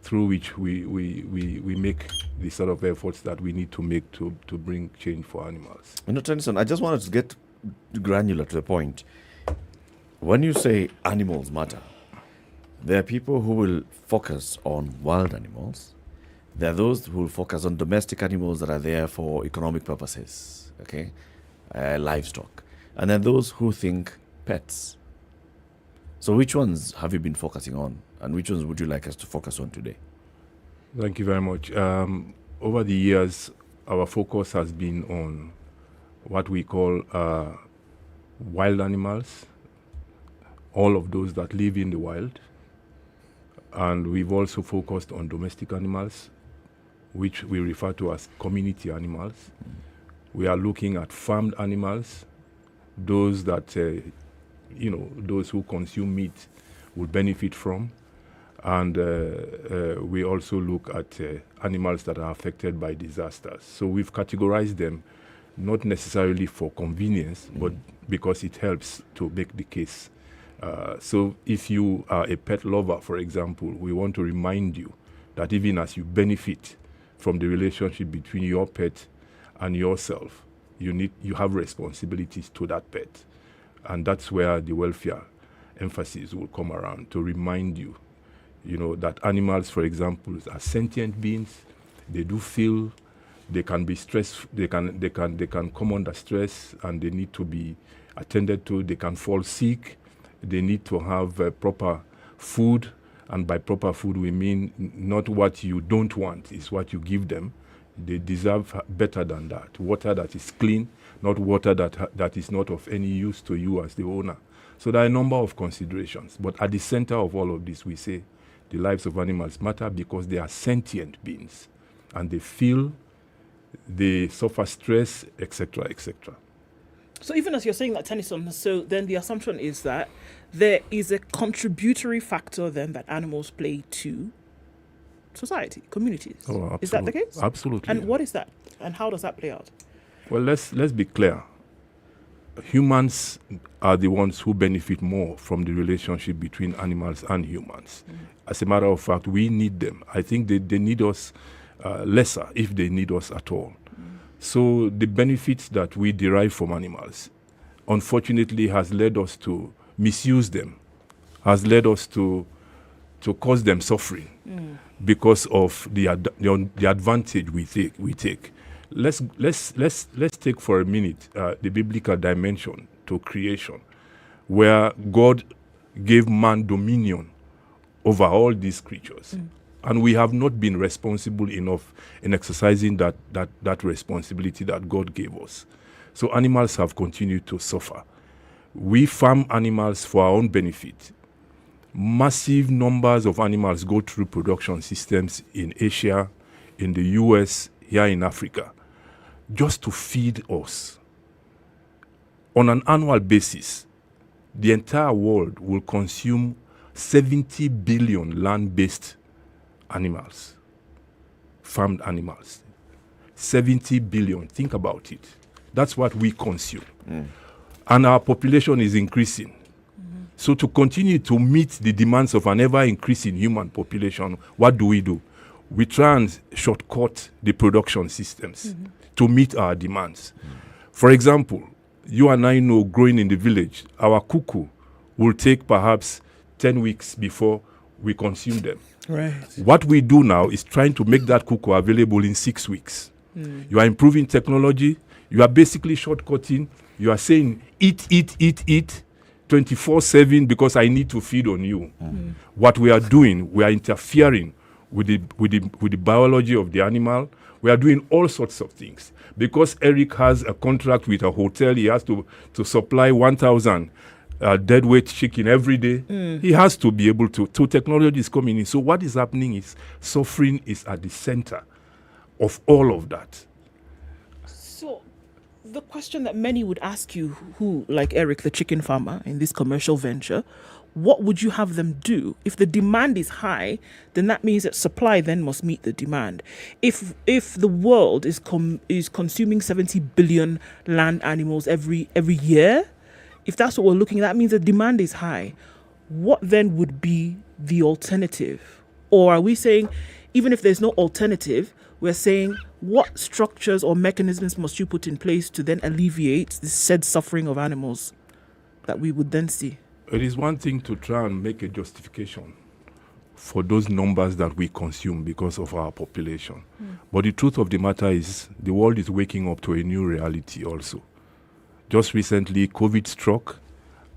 through which we make the sort of efforts that we need to make to bring change for animals. Tennyson, I just wanted to get granular to the point. When you say animals matter, there are people who will focus on wild animals. There are those who will focus on domestic animals that are there for economic purposes, livestock. And then those who think pets. So which ones have you been focusing on, and which ones would you like us to focus on today? Thank you very much. Over the years, our focus has been on what we call wild animals, all of those that live in the wild. And we've also focused on domestic animals, which we refer to as community animals. We are looking at farmed animals, those that, those who consume meat will benefit from. And we also look at animals that are affected by disasters. So we've categorized them not necessarily for convenience, but because it helps to make the case. So if you are a pet lover, for example, we want to remind you that even as you benefit from the relationship between your pet and yourself, you have responsibilities to that pet. And that's where the welfare emphasis will come around, to remind you, that animals, for example, are sentient beings. They do feel, They can be stressed. They can come under stress, and they need to be attended to. They can fall sick. They need to have proper food, and by proper food we mean not what you don't want, it's what you give them. They deserve better than that. Water that is clean, not water that is not of any use to you as the owner. So there are a number of considerations. But at the center of all of this, we say the lives of animals matter because they are sentient beings, and they feel, they suffer stress, etc., etc. So even as you're saying that, Tennyson, so then the assumption is that there is a contributory factor then that animals play to society, communities. Oh, is that the case? Absolutely. And what is that? And how does that play out? Well, let's be clear. Humans are the ones who benefit more from the relationship between animals and humans. As a matter of fact, we need them. I think they need us lesser if they need us at all. So the benefits that we derive from animals, unfortunately, has led us to misuse them, has led us to cause them suffering because of the advantage we take. Let's take for a minute the biblical dimension to creation, where God gave man dominion over all these creatures. And we have not been responsible enough in exercising that responsibility that God gave us. So animals have continued to suffer. We farm animals for our own benefit. Massive numbers of animals go through production systems in Asia, in the US, here in Africa, just to feed us. On an annual basis, the entire world will consume 70 billion land-based animals, farmed animals. 70 billion, think about it. That's what we consume. And our population is increasing. So to continue to meet the demands of an ever-increasing human population, what do? We try and shortcut the production systems to meet our demands. For example, you and I know, growing in the village, our cuckoo will take perhaps 10 weeks before we consume them. Right. What we do now is trying to make that cuckoo available in 6 weeks. You are improving technology. You are basically shortcutting. You are saying, eat 24/7 because I need to feed on you. What we are doing, we are interfering with the biology of the animal. We are doing all sorts of things. Because Eric has a contract with a hotel, he has to supply 1,000 deadweight chicken every day. He has to be able to. So technology is coming in. So what is happening is suffering is at the center of all of that. So the question that many would ask you, who, like Eric, the chicken farmer in this commercial venture, what would you have them do? If the demand is high, then that means that supply then must meet the demand. If the world is consuming 70 billion land animals every year, if that's what we're looking at, that means the demand is high. What then would be the alternative? Or are we saying, even if there's no alternative, we're saying what structures or mechanisms must you put in place to then alleviate the said suffering of animals that we would then see? It is one thing to try and make a justification for those numbers that we consume because of our population. But the truth of the matter is the world is waking up to a new reality also. Just recently, COVID struck,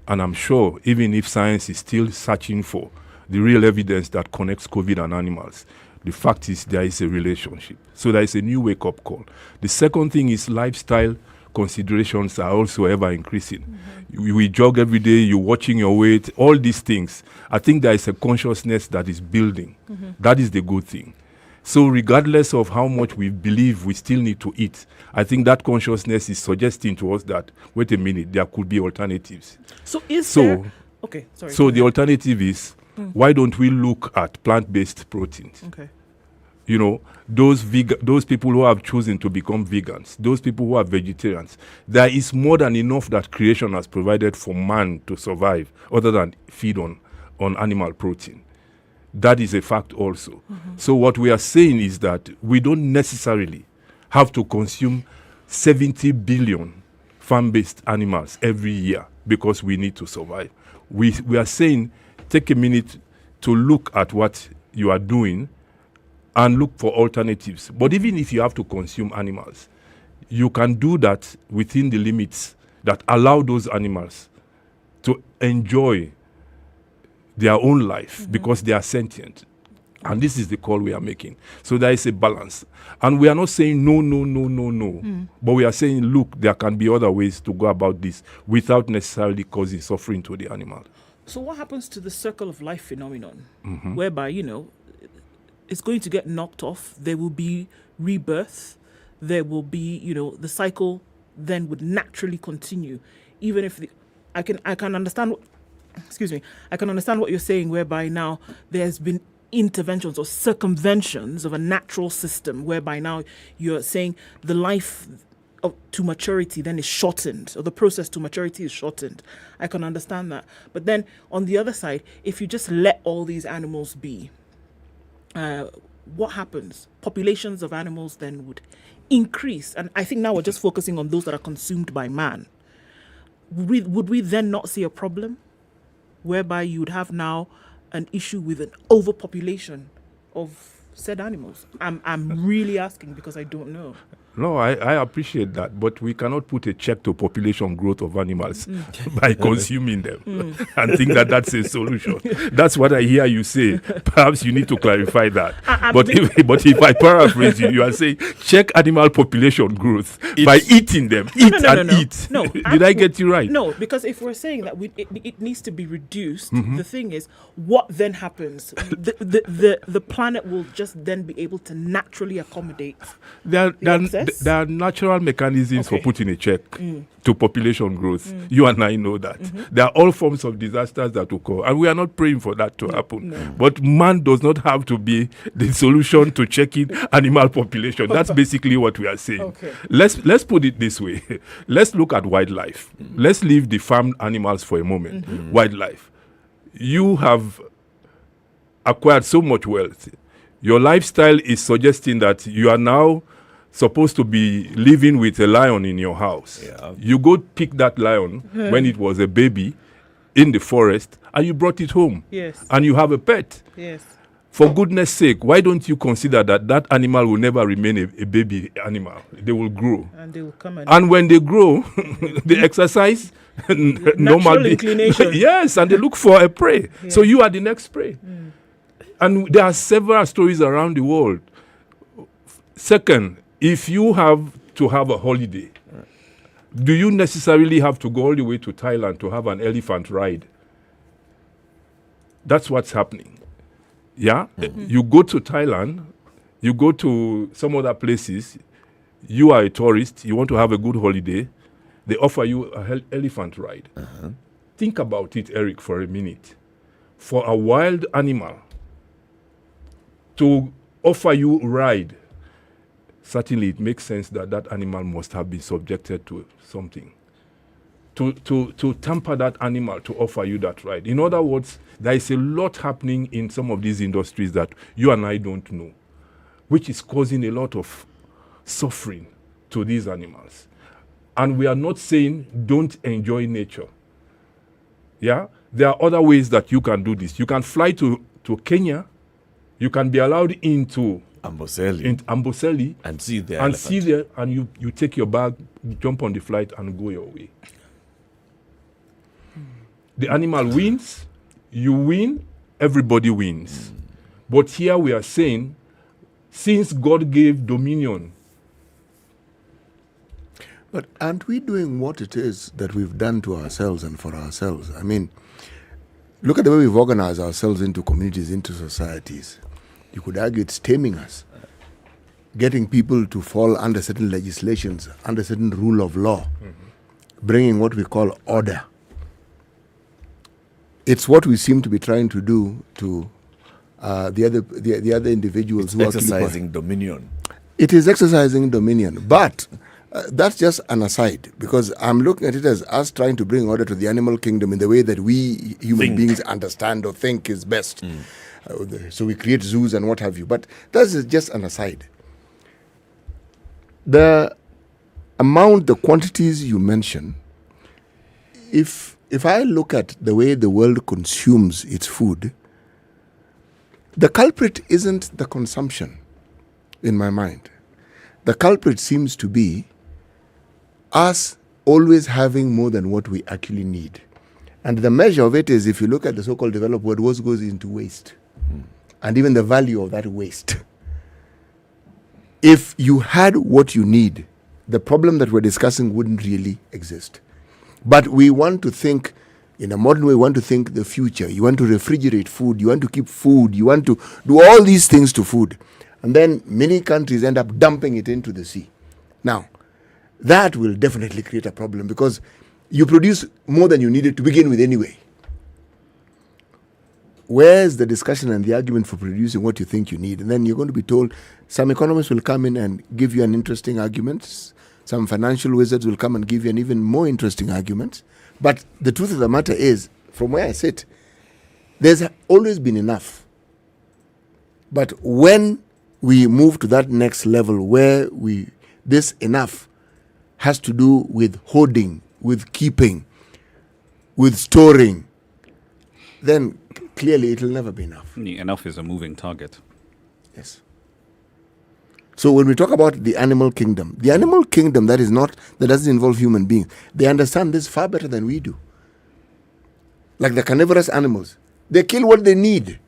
and I'm sure even if science is still searching for the real evidence that connects COVID and animals, the fact is there is a relationship. So there is a new wake-up call. The second thing is lifestyle considerations are also ever increasing. We jog every day, you're watching your weight, all these things. I think there is a consciousness that is building. That is the good thing. So regardless of how much we believe we still need to eat, I think that consciousness is suggesting to us that, wait a minute, there could be alternatives. So there... Okay, sorry. So the alternative is, why don't we look at plant-based proteins? Okay. You know, those people who have chosen to become vegans, those people who are vegetarians, there is more than enough that creation has provided for man to survive other than feed on animal protein. That is a fact also. So what we are saying is that we don't necessarily have to consume 70 billion farm-based animals every year because we need to survive. We are saying take a minute to look at what you are doing and look for alternatives. But even if you have to consume animals, you can do that within the limits that allow those animals to enjoy their own life because they are sentient. And this is the call we are making. So there is a balance. And we are not saying no. But we are saying, look, there can be other ways to go about this without necessarily causing suffering to the animal. So what happens to the circle of life phenomenon, whereby, it's going to get knocked off, there will be rebirth, there will be, the cycle then would naturally continue, even if I can understand, I can understand what you're saying, whereby now there's been interventions or circumventions of a natural system, whereby now you're saying the life to maturity then is shortened, or the process to maturity is shortened. I can understand that. But then on the other side, if you just let all these animals be, what happens? Populations of animals then would increase. And I think now we're just focusing on those that are consumed by man. Would we then not see a problem whereby you would have now an issue with an overpopulation of said animals? I'm really asking because I don't know. No, I appreciate that, but we cannot put a check to population growth of animals by consuming them and think that that's a solution. That's what I hear you say. Perhaps you need to clarify that. But if I paraphrase you, you are saying check animal population growth by eating them. Eat. No, did I get you right? No, because if we're saying that it needs to be reduced, the thing is, what then happens? The planet will just then be able to naturally accommodate There are natural mechanisms for putting a check to population growth. You and I know that. There are all forms of disasters that occur, and we are not praying for that to happen. No. But man does not have to be the solution to checking animal population. That's basically what we are saying. Okay. Let's put it this way. Let's look at wildlife. Let's leave the farmed animals for a moment. Wildlife. You have acquired so much wealth. Your lifestyle is suggesting that you are now supposed to be living with a lion in your house. Yeah. You go pick that lion when it was a baby in the forest and you brought it home. Yes. And you have a pet. Yes. For goodness sake, why don't you consider that animal will never remain a baby animal? They will grow. And they will come and when they grow, they exercise natural inclination. Yes, and they look for a prey. Yeah. So you are the next prey. And there are several stories around the world. Second, if you have to have a holiday, do you necessarily have to go all the way to Thailand to have an elephant ride? That's what's happening. Yeah? You go to Thailand, you go to some other places, you are a tourist, you want to have a good holiday, they offer you an elephant ride. Think about it, Eric, for a minute. For a wild animal to offer you a ride, certainly it makes sense that animal must have been subjected to something. To tamper that animal to offer you that ride. In other words, there is a lot happening in some of these industries that you and I don't know, which is causing a lot of suffering to these animals. And we are not saying don't enjoy nature. Yeah? There are other ways that you can do this. You can fly to Kenya. You can be allowed into Amboseli and see the and see there, and you take your bag, jump on the flight, and go your way. The animal wins, you win, everybody wins. But here we are saying, since God gave dominion. But aren't we doing what it is that we've done to ourselves and for ourselves? I mean, look at the way we've organized ourselves into communities, into societies. You could argue it's taming us, getting people to fall under certain legislations, under certain rule of law, bringing what we call order. It's what we seem to be trying to do to the other individuals it's who are exercising dominion. It is exercising dominion, but that's just an aside, because I'm looking at it as us trying to bring order to the animal kingdom in the way that we human beings understand or think is best. So we create zoos and what have you. But that's just an aside. The amount, the quantities you mention, if I look at the way the world consumes its food, the culprit isn't the consumption. in my mind. The culprit seems to be us always having more than what we actually need. And the measure of it is, if you look at the so-called developed world, what goes into waste, and even the value of that waste. If you had what you need, the problem that we're discussing wouldn't really exist. But we want to think, in a modern way, we want to think the future. You want to refrigerate food, you want to keep food, you want to do all these things to food. And then many countries end up dumping it into the sea. Now, that will definitely create a problem because you produce more than you needed to begin with anyway. Where's the discussion and the argument for producing what you think you need? And then you're going to be told, some economists will come in and give you an interesting argument. Some financial wizards will come and give you an even more interesting argument. But the truth of the matter is, from where I sit, there's always been enough. But when we move to that next level where this enough has to do with hoarding, with keeping, with storing, then clearly it will never be enough. Enough is a moving target. Yes. So when we talk about the animal kingdom that doesn't involve human beings, they understand this far better than we do. Like the carnivorous animals, they kill what they need.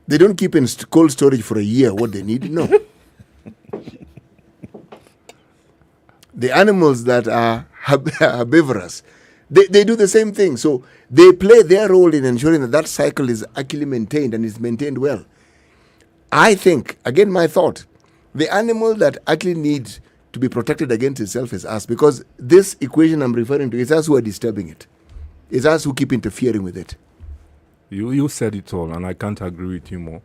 They don't keep in cold storage for a year what they need. No. The animals that are herbivorous, they do the same thing. So they play their role in ensuring that cycle is actually maintained and is maintained well. I think, again, my thought, the animal that actually needs to be protected against itself is us, because this equation I'm referring to is us who are disturbing it. It's us who keep interfering with it. You said it all, and I can't agree with you more.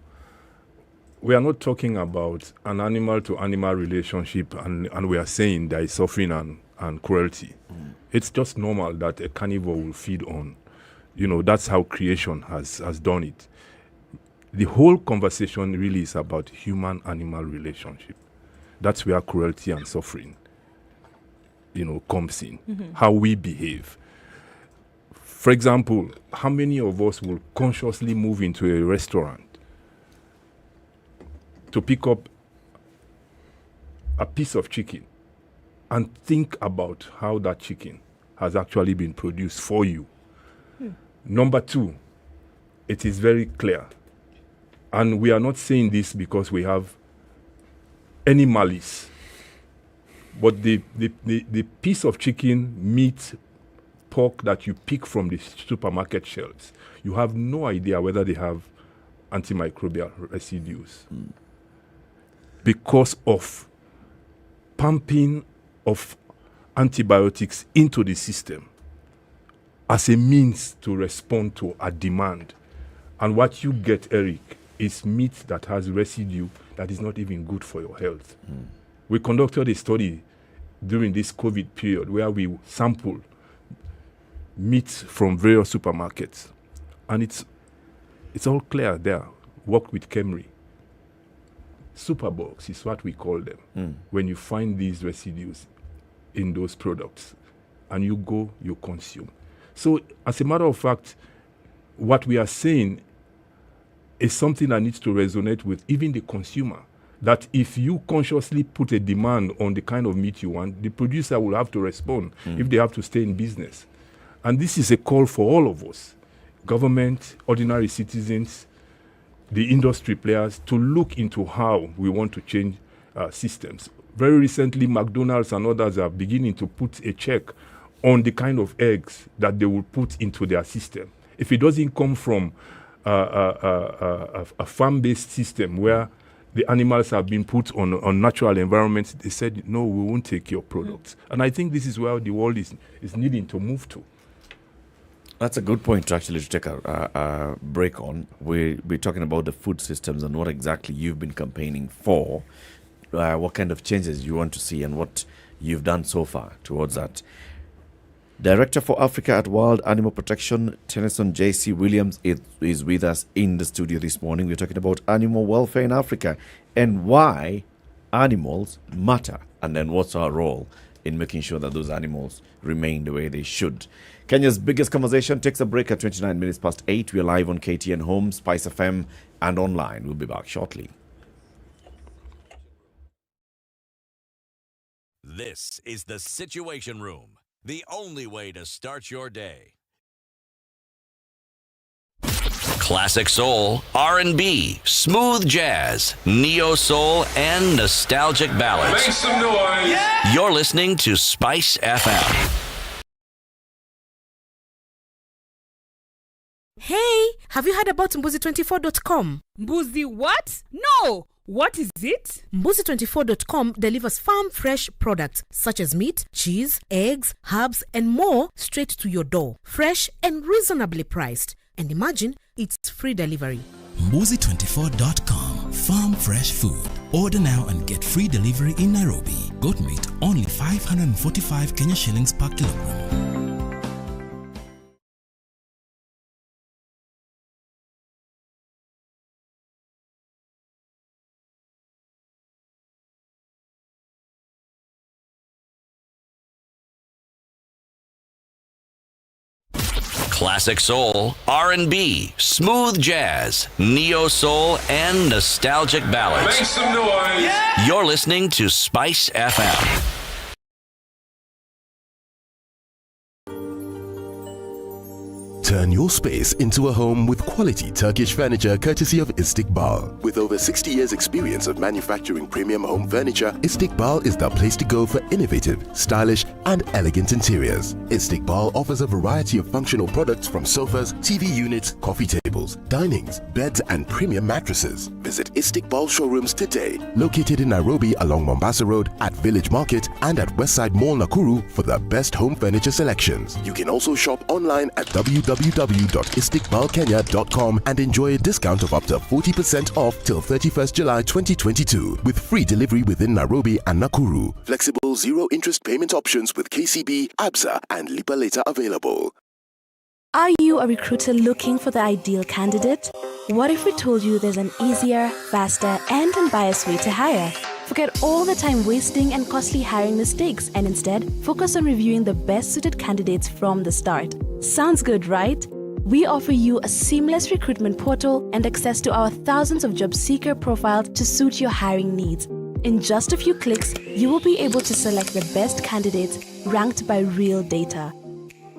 We are not talking about an animal-to-animal relationship, and we are saying there is suffering and cruelty. It's just normal that a carnivore will feed on. That's how creation has done it. The whole conversation really is about human-animal relationship. That's where cruelty and suffering, comes in. How we behave. For example, how many of us will consciously move into a restaurant to pick up a piece of chicken and think about how that chicken has actually been produced for you? Number two, it is very clear. And we are not saying this because we have any malice. But the piece of chicken, meat, pork that you pick from the supermarket shelves, you have no idea whether they have antimicrobial residues. Because of pumping of antibiotics into the system as a means to respond to a demand. And what you get, Eric, is meat that has residue that is not even good for your health. We conducted a study during this COVID period where we sampled meat from various supermarkets, and it's all clear there. Work with Kemri. Superbugs is what we call them. When you find these residues in those products and you consume. So as a matter of fact, what we are saying is something that needs to resonate with even the consumer. That if you consciously put a demand on the kind of meat you want, the producer will have to respond if they have to stay in business. And this is a call for all of us, government, ordinary citizens, the industry players, to look into how we want to change systems. Very recently, McDonald's and others are beginning to put a check on the kind of eggs that they will put into their system. If it doesn't come from a farm-based system where the animals have been put on natural environments, they said, no, we won't take your products. And I think this is where the world is needing to move to. That's a good point to take a break on. We're talking about the food systems and what exactly you've been campaigning for, what kind of changes you want to see and what you've done so far towards that. Director for Africa at World Animal Protection, Tennyson J.C. Williams, is with us in the studio this morning. We're talking about animal welfare in Africa and why animals matter, and then what's our role in making sure that those animals remain the way they should. Kenya's biggest conversation takes a break at 29 minutes past 8. We're live on KTN Home, SpiceFM, and online. We'll be back shortly. This is the Situation Room, the only way to start your day. Classic soul, R&B, smooth jazz, neo soul, and nostalgic ballads. Make some noise. Yeah. You're listening to Spice FM. Hey, have you heard about Mbuzi24.com? Mbuzi what? No! What is it? Mbuzi24.com delivers farm-fresh products such as meat, cheese, eggs, herbs, and more straight to your door. Fresh and reasonably priced. And imagine, it's free delivery. Mbuzi24.com. Farm fresh food. Order now and get free delivery in Nairobi. Goat meat only 545 Kenya shillings per kilogram. Classic soul, R&B, smooth jazz, neo soul, and nostalgic ballads. Make some noise. Yeah. You're listening to Spice FM. Turn your space into a home with quality Turkish furniture courtesy of Istiqbal. With over 60 years experience of manufacturing premium home furniture, Istiqbal is the place to go for innovative, stylish and elegant interiors. Istiqbal offers a variety of functional products from sofas, TV units, coffee tables, dinings, beds and premium mattresses. Visit Istiqbal showrooms today, located in Nairobi along Mombasa Road, at Village Market and at Westside Mall Nakuru for the best home furniture selections. You can also shop online at www.istiqbalkenya.com and enjoy a discount of up to 40% off till 31st July 2022 with free delivery within Nairobi and Nakuru. Flexible zero interest payment options with KCB, ABSA and Lipa Later available. Are you a recruiter looking for the ideal candidate? What if we told you there's an easier, faster, and unbiased way to hire? Forget all the time wasting and costly hiring mistakes and instead focus on reviewing the best suited candidates from the start. Sounds good, right? We offer you a seamless recruitment portal and access to our thousands of job seeker profiles to suit your hiring needs. In just a few clicks, you will be able to select the best candidates ranked by real data.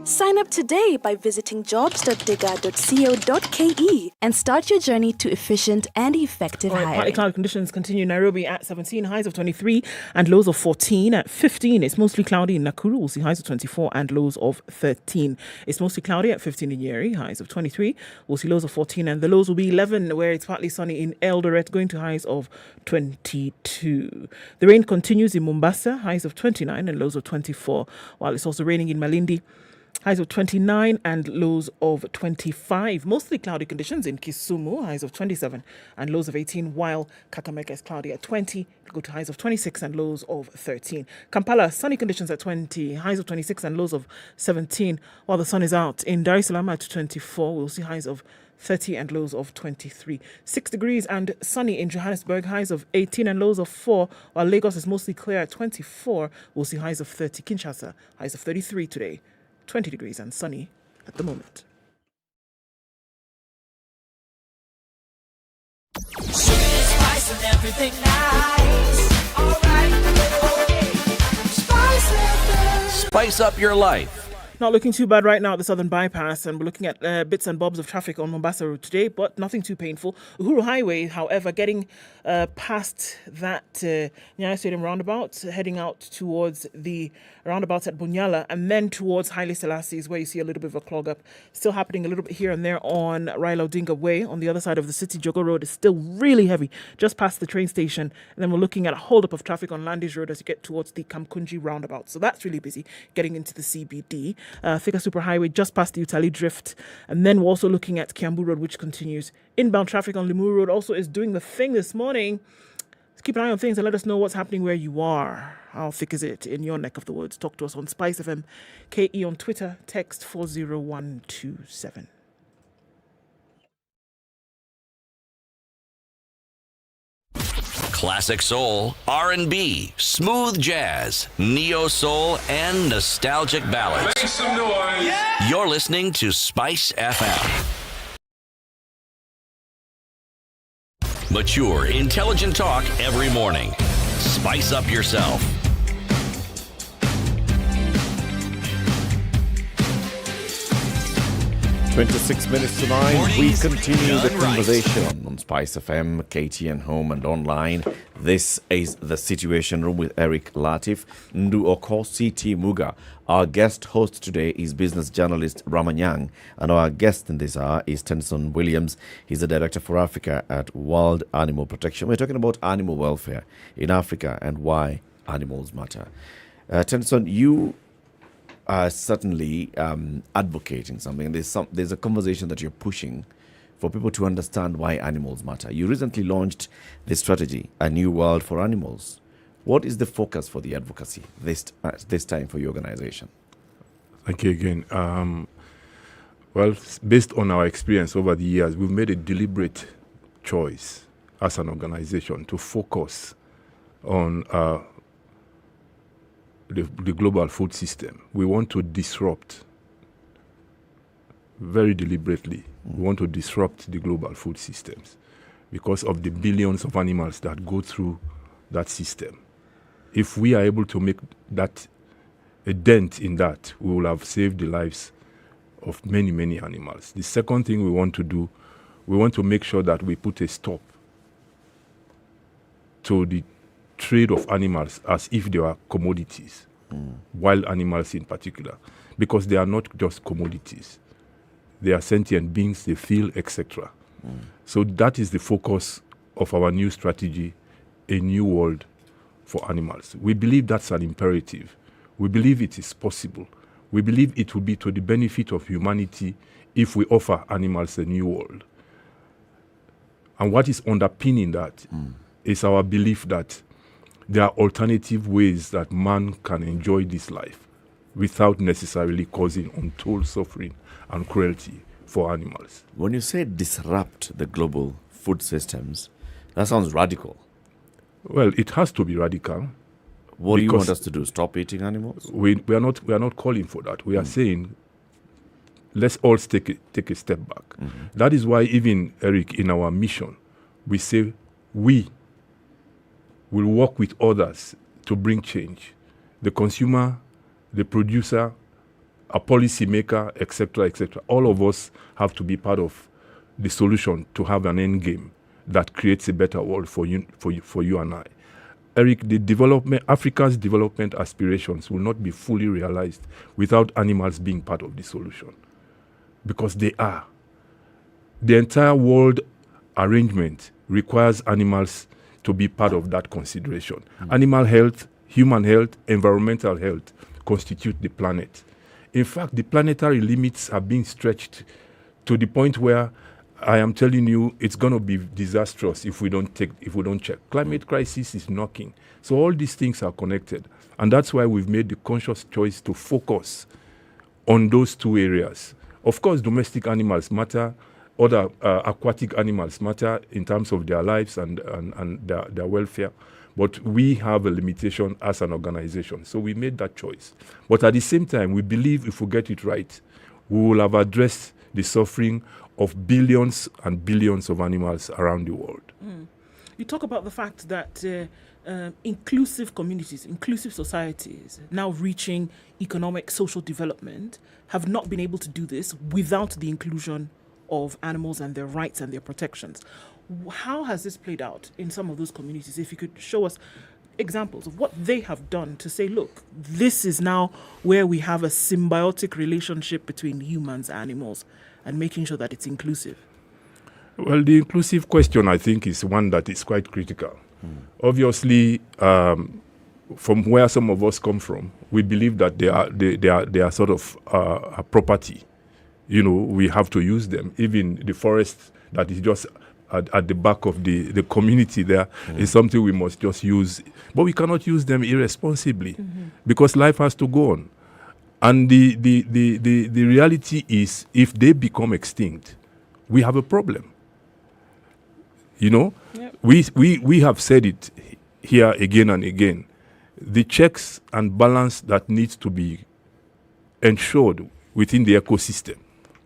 Sign up today by visiting jobs.digga.co.ke and start your journey to efficient and effective hiring. Partly cloudy conditions continue in Nairobi at 17, highs of 23 and lows of 14. At 15, it's mostly cloudy in Nakuru. We'll see highs of 24 and lows of 13. It's mostly cloudy at 15 in Nyeri, highs of 23. We'll see lows of 14 and the lows will be 11, where it's partly sunny in Eldoret, going to highs of 22. The rain continues in Mombasa, highs of 29 and lows of 24, while it's also raining in Malindi. Highs of 29 and lows of 25. Mostly cloudy conditions in Kisumu, highs of 27 and lows of 18, while Kakamega is cloudy at 20, go to highs of 26 and lows of 13. Kampala, sunny conditions at 20, highs of 26 and lows of 17, while the sun is out. In Dar es Salaam at 24, we'll see highs of 30 and lows of 23. 6 degrees and sunny in Johannesburg, highs of 18 and lows of 4, while Lagos is mostly clear at 24, we'll see highs of 30. Kinshasa, highs of 33 today. 20 degrees and sunny at the moment. Spice and everything nice. All right. Okay. Spice up your life. Not looking too bad right now at the Southern Bypass, and we're looking at bits and bobs of traffic on Mombasa Road today, but nothing too painful. Uhuru Highway, however, getting past that Nyeri Stadium roundabout, heading out towards the roundabouts at Bunyala, and then towards Haile Selassie is where you see a little bit of a clog up. Still happening a little bit here and there on Raila Odinga Way. On the other side of the city, Jogo Road is still really heavy, just past the train station. And then we're looking at a holdup of traffic on Landis Road as you get towards the Kamkunji roundabout. So that's really busy, getting into the CBD. Thika Superhighway just past the Utali Drift. And then we're also looking at Kiambu Road, which continues. Inbound traffic on Limuru Road also is doing the thing this morning. Let's keep an eye on things and let us know what's happening where you are. How thick is it in your neck of the woods? Talk to us on SpiceFM KE on Twitter. Text 40127. Classic soul, R&B, smooth jazz, neo soul, and nostalgic ballads. Make some noise. Yeah. You're listening to Spice FM. Mature, intelligent talk every morning. Spice up yourself. 26 minutes to 9. We continue the conversation on Spice FM, KTN Home and online. This is the Situation Room with Eric Latiff, Okoh, CT Muga. Our guest host today is business journalist Ramanyang, and our guest in this hour is Tennyson Williams. He's the Director for Africa at World Animal Protection. We're talking about animal welfare in Africa and why animals matter. Tennyson, you are certainly advocating something. There's a conversation that you're pushing for people to understand why animals matter. You recently launched the strategy, A New World for Animals. What is the focus for the advocacy this time for your organization? Thank you again. Well, based on our experience over the years, we've made a deliberate choice as an organization to focus on the global food system. We want to disrupt, very deliberately, we want to disrupt the global food systems because of the billions of animals that go through that system. If we are able to make that a dent in that, we will have saved the lives of many, many animals. The second thing we want to do, we want to make sure that we put a stop to the trade of animals as if they are commodities, wild animals in particular, because they are not just commodities. They are sentient beings, they feel, etc. So that is the focus of our new strategy, A New World for Animals. We believe that's an imperative. We believe it is possible. We believe it will be to the benefit of humanity if we offer animals a new world. And what is underpinning that is our belief that there are alternative ways that man can enjoy this life without necessarily causing untold suffering and cruelty for animals. When you say disrupt the global food systems, that sounds radical. Well, it has to be radical. What do you want us to do? Stop eating animals? We are not calling for that. We are saying let's all take a step back. That is why even, Eric, in our mission, we say we will work with others to bring change. The consumer, the producer, a policymaker, etc., etc. All of us have to be part of the solution to have an end game that creates a better world for you and I. Eric, Africa's development aspirations will not be fully realized without animals being part of the solution, because they are. The entire world arrangement requires animals to be part of that consideration. Animal health, human health, environmental health constitute the planet. In fact, the planetary limits are being stretched to the point where I am telling you it's going to be disastrous if we don't check. Climate crisis is knocking. So all these things are connected. And that's why we've made the conscious choice to focus on those two areas. Of course, domestic animals matter. Other aquatic animals matter in terms of their lives and their welfare. But we have a limitation as an organization. So we made that choice. But at the same time, we believe if we get it right, we will have addressed the suffering of billions and billions of animals around the world. You talk about the fact that inclusive communities, inclusive societies, now reaching economic, social development, have not been able to do this without the inclusion of animals and their rights and their protections. How has this played out in some of those communities? If you could show us examples of what they have done to say, look, this is now where we have a symbiotic relationship between humans and animals, and making sure that it's inclusive. Well, the inclusive question, I think, is one that is quite critical. Obviously, from where some of us come from, we believe that they are sort of a property. You know, we have to use them. Even the forest that is just at the back of the community there is something we must just use. But we cannot use them irresponsibly because life has to go on. And the reality is, if they become extinct, we have a problem. You know, we have said it here again and again. The checks and balance that needs to be ensured within the ecosystem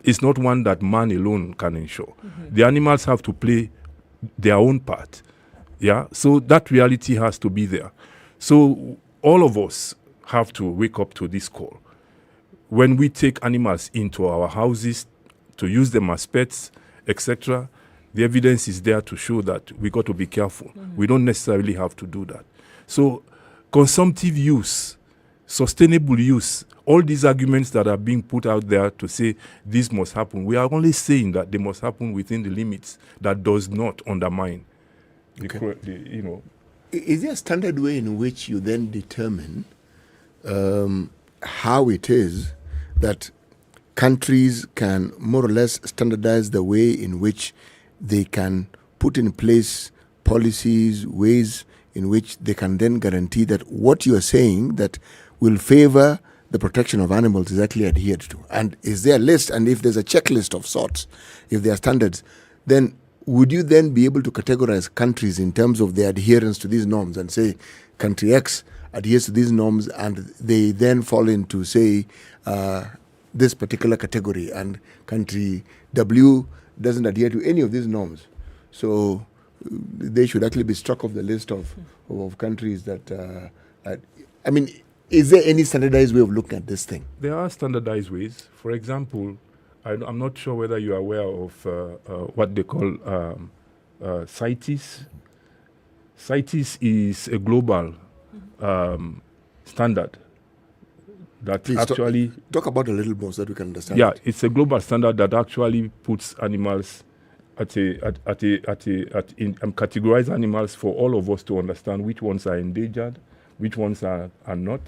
is not one that man alone can ensure. The animals have to play their own part. Yeah, so that reality has to be there. So all of us have to wake up to this call. When we take animals into our houses to use them as pets, etc. The evidence is there to show that we got to be careful. We don't necessarily have to do that. So consumptive use, sustainable use, all these arguments that are being put out there to say this must happen, we are only saying that they must happen within the limits that does not undermine Is there a standard way in which you then determine how it is that countries can more or less standardize the way in which they can put in place policies, ways in which they can then guarantee that what you are saying that will favor the protection of animals is actually adhered to? And is there a list? And if there's a checklist of sorts, if there are standards, then would you then be able to categorize countries in terms of their adherence to these norms and say country X adheres to these norms and they then fall into, say, this particular category, and country W doesn't adhere to any of these norms? So they should actually be struck off the list of countries that, is there any standardized way of looking at this thing? There are standardized ways. For example, I'm not sure whether you are aware of what they call CITES. CITES is a global standard that Please actually... Talk about it a little more so that we can understand. Yeah, it's a global standard that actually puts animals categorize animals for all of us to understand which ones are endangered, which ones are not,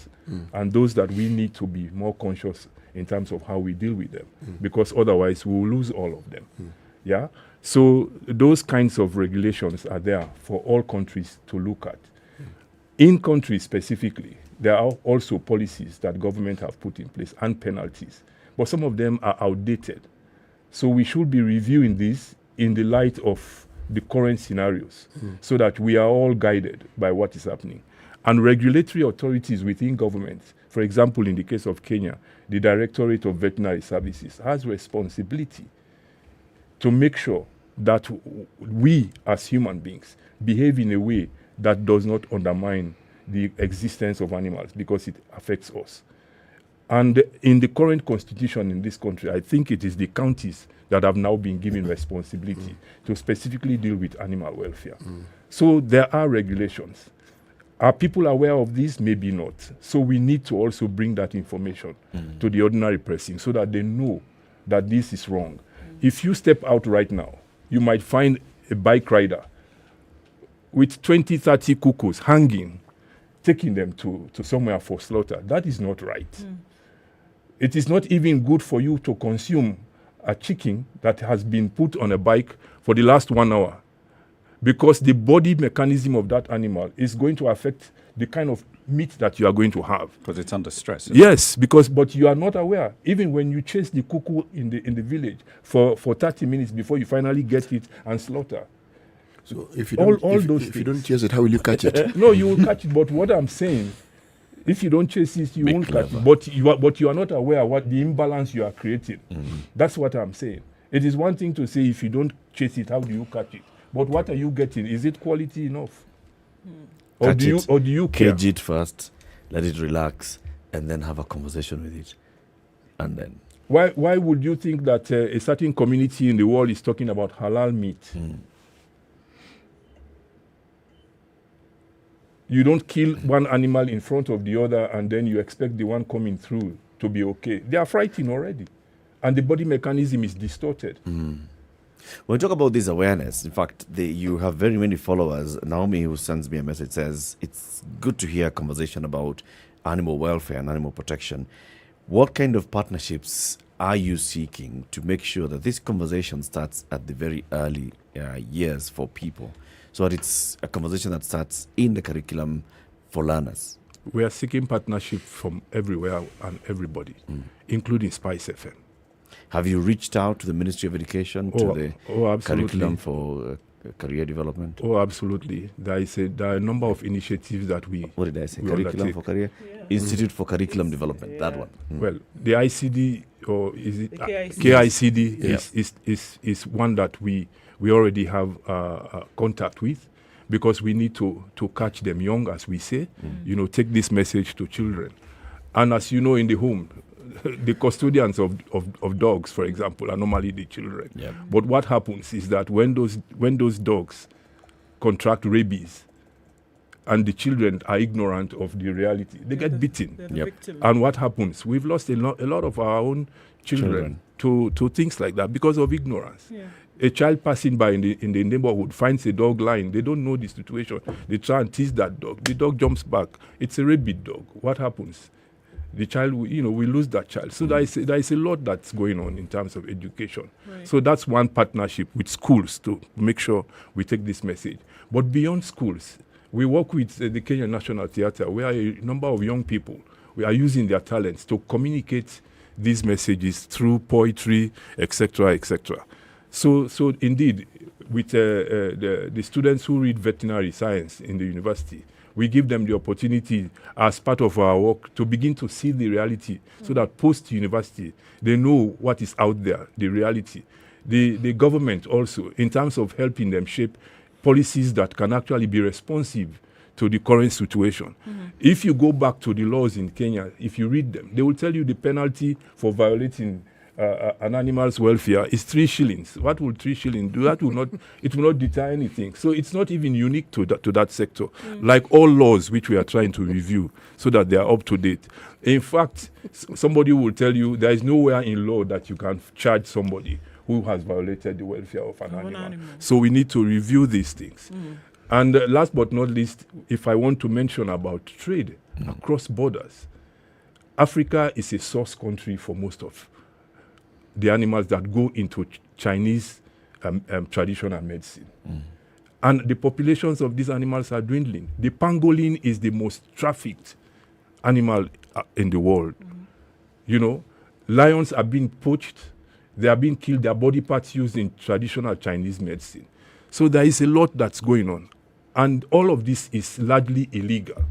and those that we need to be more conscious in terms of how we deal with them, because otherwise we will lose all of them. Yeah. So those kinds of regulations are there for all countries to look at. In countries specifically, there are also policies that government have put in place and penalties, but some of them are outdated. So we should be reviewing this in the light of the current scenarios, so that we are all guided by what is happening. And regulatory authorities within government, for example, in the case of Kenya, the Directorate of Veterinary Services has responsibility to make sure that we as human beings behave in a way that does not undermine the existence of animals, because it affects us. And in the current constitution in this country, I think it is the counties that have now been given responsibility to specifically deal with animal welfare. So there are regulations. Are people aware of this? Maybe not. So we need to also bring that information to the ordinary person so that they know that this is wrong. If you step out right now, you might find a bike rider with 20, 30 cuckoos hanging, taking them to somewhere for slaughter. That is not right. It is not even good for you to consume a chicken that has been put on a bike for the last 1 hour, because the body mechanism of that animal is going to affect the kind of meat that you are going to have. Because it's under stress. Yes, but you are not aware. Even when you chase the cuckoo in the village for 30 minutes before you finally get it and slaughter. So if you don't chase it, how will you catch it? No, you will catch it. But what I'm saying, if you don't chase it, you won't catch it. But you are not aware what the imbalance you are creating. That's what I'm saying. It is one thing to say if you don't chase it, how do you catch it? But what are you getting? Is it quality enough? Or do you care? Cage it first, let it relax, and then have a conversation with it. And then why would you think that a certain community in the world is talking about halal meat? You don't kill one animal in front of the other and then you expect the one coming through to be okay. They are frightened already. And the body mechanism is distorted. When we talk about this awareness, in fact, you have very many followers. Naomi, who sends me a message, says it's good to hear a conversation about animal welfare and animal protection. What kind of partnerships are you seeking to make sure that this conversation starts at the very early years for people, so that it's a conversation that starts in the curriculum for learners? We are seeking partnership from everywhere and everybody, including SpiceFM. Have you reached out to the Ministry of Education, to the curriculum for career development? Oh, absolutely. There are a number of initiatives that we... What did I say? Curriculum for career? Yeah. Institute for Curriculum Development, that one. Well, the ICD, or is it KICD, is one that we already have contact with, because we need to catch them young, as we say, take this message to children. And as you know, in the home, the custodians of dogs, for example, are normally the children. Yep. But what happens is that when those dogs contract rabies, and the children are ignorant of the reality, they get beaten. And what happens? We've lost a lot of our own children. To things like that because of ignorance. Yeah. A child passing by in the neighborhood finds a dog lying. They don't know the situation. They try and tease that dog. The dog jumps back. It's a rabid dog. What happens? The child, we lose that child. So there is a lot that's going on in terms of education. Right. So that's one partnership with schools to make sure we take this message. But beyond schools, we work with the Kenyan National Theatre, where a number of young people, we are using their talents to communicate these messages through poetry, etc., etc. So indeed, with the students who read veterinary science in the university, we give them the opportunity as part of our work to begin to see the reality, so that post-university, they know what is out there, the reality. The government also, in terms of helping them shape policies that can actually be responsive to the current situation. Mm-hmm. If you go back to the laws in Kenya, if you read them, they will tell you the penalty for violating an animal's welfare is 3 shillings. What will 3 shillings do? It will not deter anything. So it's not even unique to that sector. Like all laws which we are trying to review so that they are up to date. In fact, somebody will tell you there is nowhere in law that you can charge somebody who has violated the welfare of an animal. So we need to review these things. And last but not least, if I want to mention about trade across borders, Africa is a source country for most of the animals that go into Chinese traditional medicine. And the populations of these animals are dwindling. The pangolin is the most trafficked animal in the world. Lions are being poached, they are being killed, their body parts used in traditional Chinese medicine. So there is a lot that's going on. And all of this is largely illegal.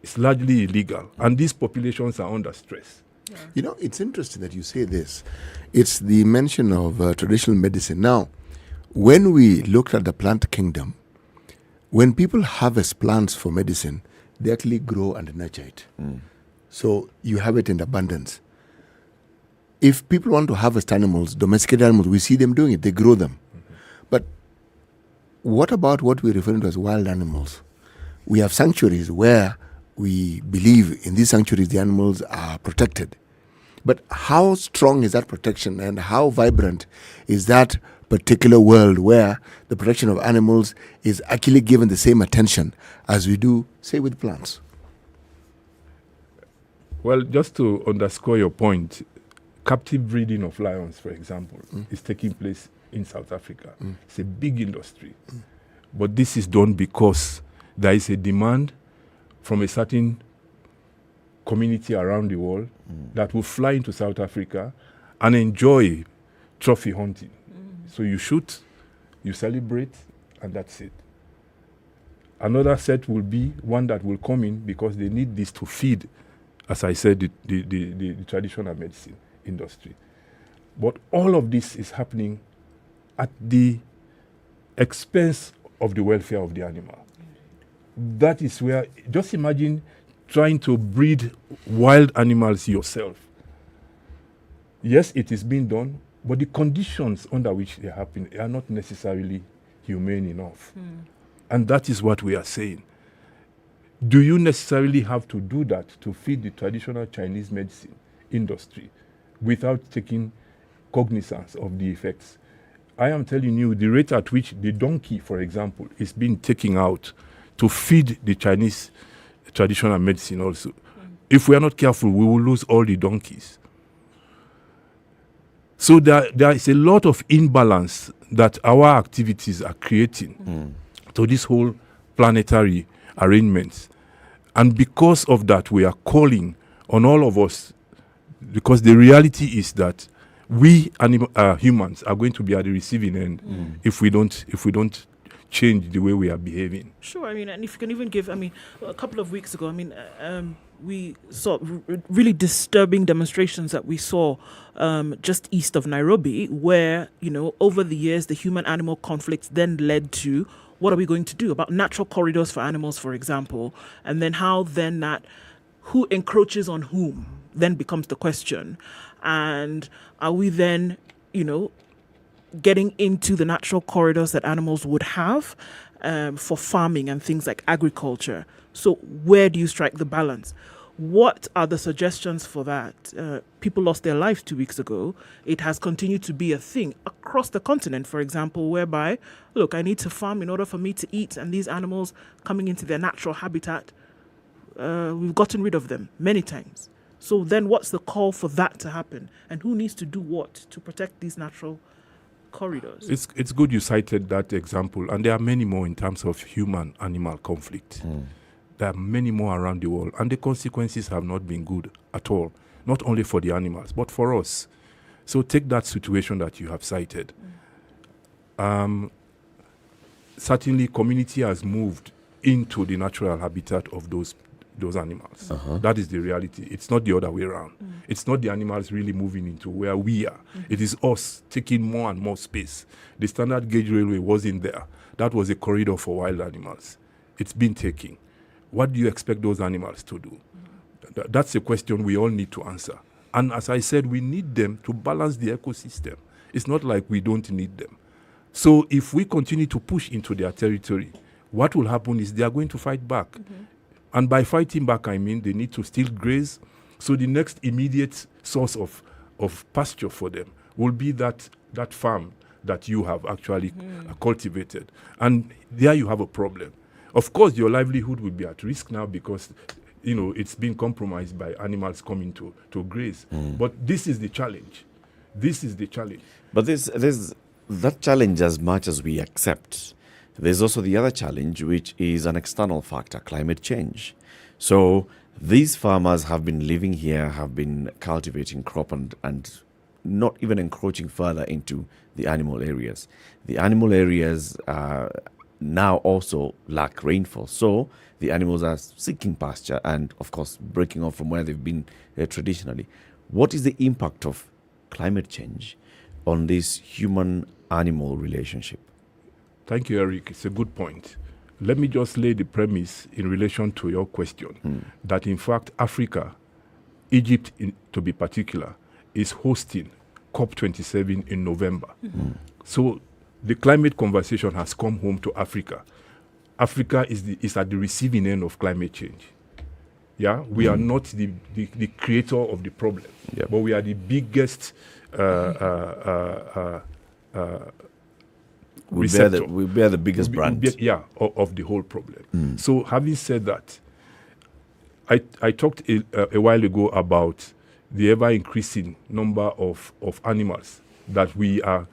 It's largely illegal. And these populations are under stress. Yeah. It's interesting that you say this. It's the mention of traditional medicine. Now, when we looked at the plant kingdom, when people harvest plants for medicine, they actually grow and nurture it. So you have it in abundance. If people want to harvest animals, domesticated animals, we see them doing it. They grow them. But what about what we refer to as wild animals? We have sanctuaries where we believe in these sanctuaries the animals are protected. But how strong is that protection, and how vibrant is that particular world where the protection of animals is actually given the same attention as we do, say, with plants? Well, just to underscore your point, captive breeding of lions, for example, is taking place in South Africa. It's a big industry. But this is done because there is a demand from a certain community around the world that will fly into South Africa and enjoy trophy hunting. So you shoot, you celebrate, and that's it. Another set will be one that will come in because they need this to feed, as I said, the traditional medicine industry. But all of this is happening at the expense of the welfare of the animal. That is where, just imagine trying to breed wild animals yourself. Yes, it is being done, but the conditions under which they happen are not necessarily humane enough. And that is what we are saying. Do you necessarily have to do that to feed the traditional Chinese medicine industry without taking cognizance of the effects? I am telling you, the rate at which the donkey, for example, is being taken out to feed the Chinese traditional medicine also. If we are not careful, we will lose all the donkeys. So there is a lot of imbalance that our activities are creating to this whole planetary arrangements. And because of that, we are calling on all of us, because the reality is that we humans are going to be at the receiving end if we don't change the way we are behaving. Sure, and if you can even give, a couple of weeks ago, we saw really disturbing demonstrations that we saw just east of Nairobi, where, over the years, the human-animal conflicts then led to what are we going to do about natural corridors for animals, for example, and then who encroaches on whom? then becomes the question. And are we then, getting into the natural corridors that animals would have for farming and things like agriculture? So where do you strike the balance? What are the suggestions for that? People lost their lives 2 weeks ago. It has continued to be a thing across the continent, for example, whereby, look, I need to farm in order for me to eat, and these animals coming into their natural habitat, we've gotten rid of them many times. So then what's the call for that to happen? And who needs to do what to protect these natural corridors? It's good you cited that example, and there are many more in terms of human-animal conflict. There are many more around the world, and the consequences have not been good at all, not only for the animals, but for us. So take that situation that you have cited. Certainly, community has moved into the natural habitat of those animals. That is the reality. It's not the other way around. It's not the animals really moving into where we are. It is us taking more and more space. The standard gauge railway wasn't there. That was a corridor for wild animals. It's been taken. What do you expect those animals to do? That's a question we all need to answer. And as I said, we need them to balance the ecosystem. It's not like we don't need them. So if we continue to push into their territory, what will happen is they are going to fight back. And by fighting back, I mean they need to still graze. So the next immediate source of pasture for them will be that farm that you have actually cultivated. And there you have a problem. Of course, your livelihood will be at risk now because, it's been compromised by animals coming to graze. But this is the challenge. This is the challenge. But there's that challenge as much as we accept. There's also the other challenge, which is an external factor, climate change. So these farmers have been living here, have been cultivating crop and not even encroaching further into the animal areas. The animal areas now also lack rainfall. So the animals are seeking pasture and, of course, breaking off from where they've been traditionally. What is the impact of climate change on this human-animal relationship? Thank you, Eric. It's a good point. Let me just lay the premise in relation to your question that, in fact, Africa, Egypt to be particular, is hosting COP27 in November. So the climate conversation has come home to Africa. Africa is at the receiving end of climate change. Yeah, we are not the creator of the problem, but we are the biggest we bear the biggest brand. Of the whole problem. So having said that, I talked a while ago about the ever-increasing number of animals that we are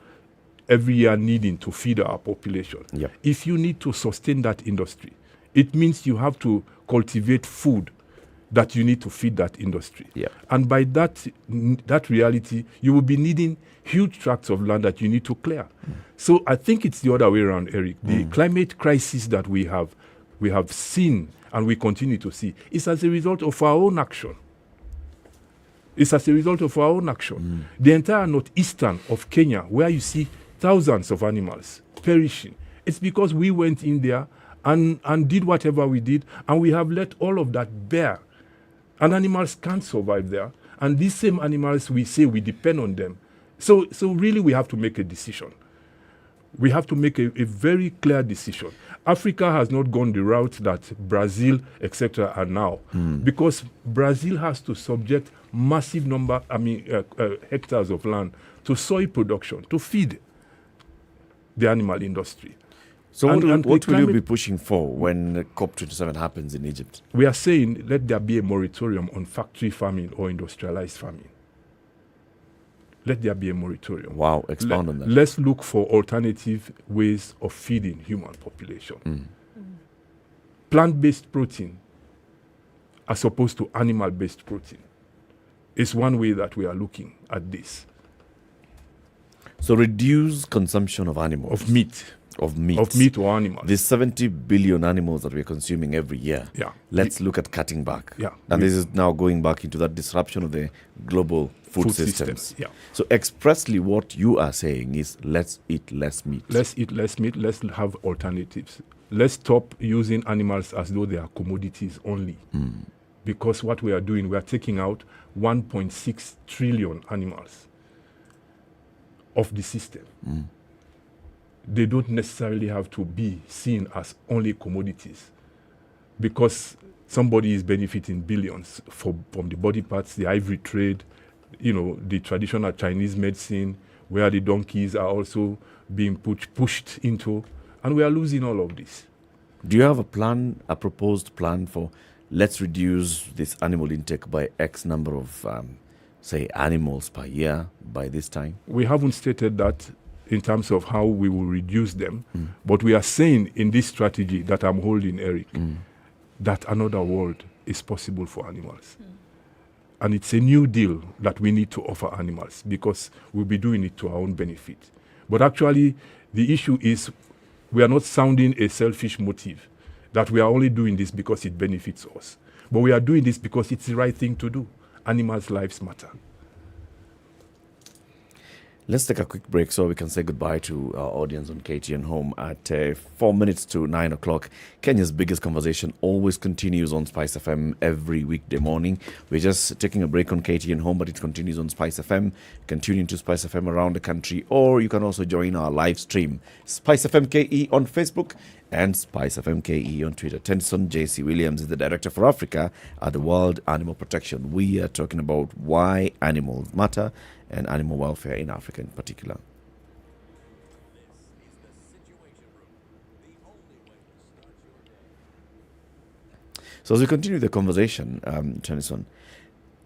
every year needing to feed our population. If you need to sustain that industry, it means you have to cultivate food that you need to feed that industry. And by that reality, you will be needing huge tracts of land that you need to clear. So I think it's the other way around, Eric. The climate crisis that we have seen and we continue to see is as a result of our own action. It's as a result of our own action. The entire northeastern of Kenya, where you see thousands of animals perishing, it's because we went in there and did whatever we did, and we have let all of that bear. And animals can't survive there. And these same animals, we say we depend on them. So really we have to make a decision. We have to make a very clear decision. Africa has not gone the route that Brazil, etc. are now. Because Brazil has to subject massive hectares of land to soy production, to feed the animal industry. So what will you be pushing for when COP27 happens in Egypt? We are saying let there be a moratorium on factory farming or industrialized farming. Let there be a moratorium. Wow, expound on that. Let's look for alternative ways of feeding human population. Plant-based protein as opposed to animal-based protein is one way that we are looking at this. So reduce consumption of animals. Of meat. Of meat. Of meat or animals. There's 70 billion animals that we're consuming every year. Let's look at cutting back. And this is now going back into that disruption of the global food systems. So expressly what you are saying is let's eat less meat. Let's eat less meat. Let's have alternatives. Let's stop using animals as though they are commodities only. because what we are doing, we are taking out 1.6 trillion animals of the system. They don't necessarily have to be seen as only commodities, because somebody is benefiting billions from the body parts, the ivory trade, the traditional Chinese medicine, where the donkeys are also being pushed into, and we are losing all of this. Do you have a proposed plan for, let's reduce this animal intake by X number of, say, animals per year by this time? We haven't stated that in terms of how we will reduce them, but we are saying in this strategy that I'm holding, Eric, that another world is possible for animals. And it's a new deal that we need to offer animals, because we'll be doing it to our own benefit. But actually, the issue is we are not sounding a selfish motive, that we are only doing this because it benefits us. But we are doing this because it's the right thing to do. Animals' lives matter. Let's take a quick break so we can say goodbye to our audience on KTN Home at 4 minutes to 9 o'clock. Kenya's biggest conversation always continues on SpiceFM every weekday morning. We're just taking a break on KTN Home, but it continues on SpiceFM. You can tune into SpiceFM around the country, or you can also join our live stream, SpiceFM KE on Facebook and SpiceFM KE on Twitter. Tennyson J.C. Williams is the Director for Africa at the World Animal Protection. We are talking about why animals matter and animal welfare in Africa in particular. So as we continue the conversation, Tennyson,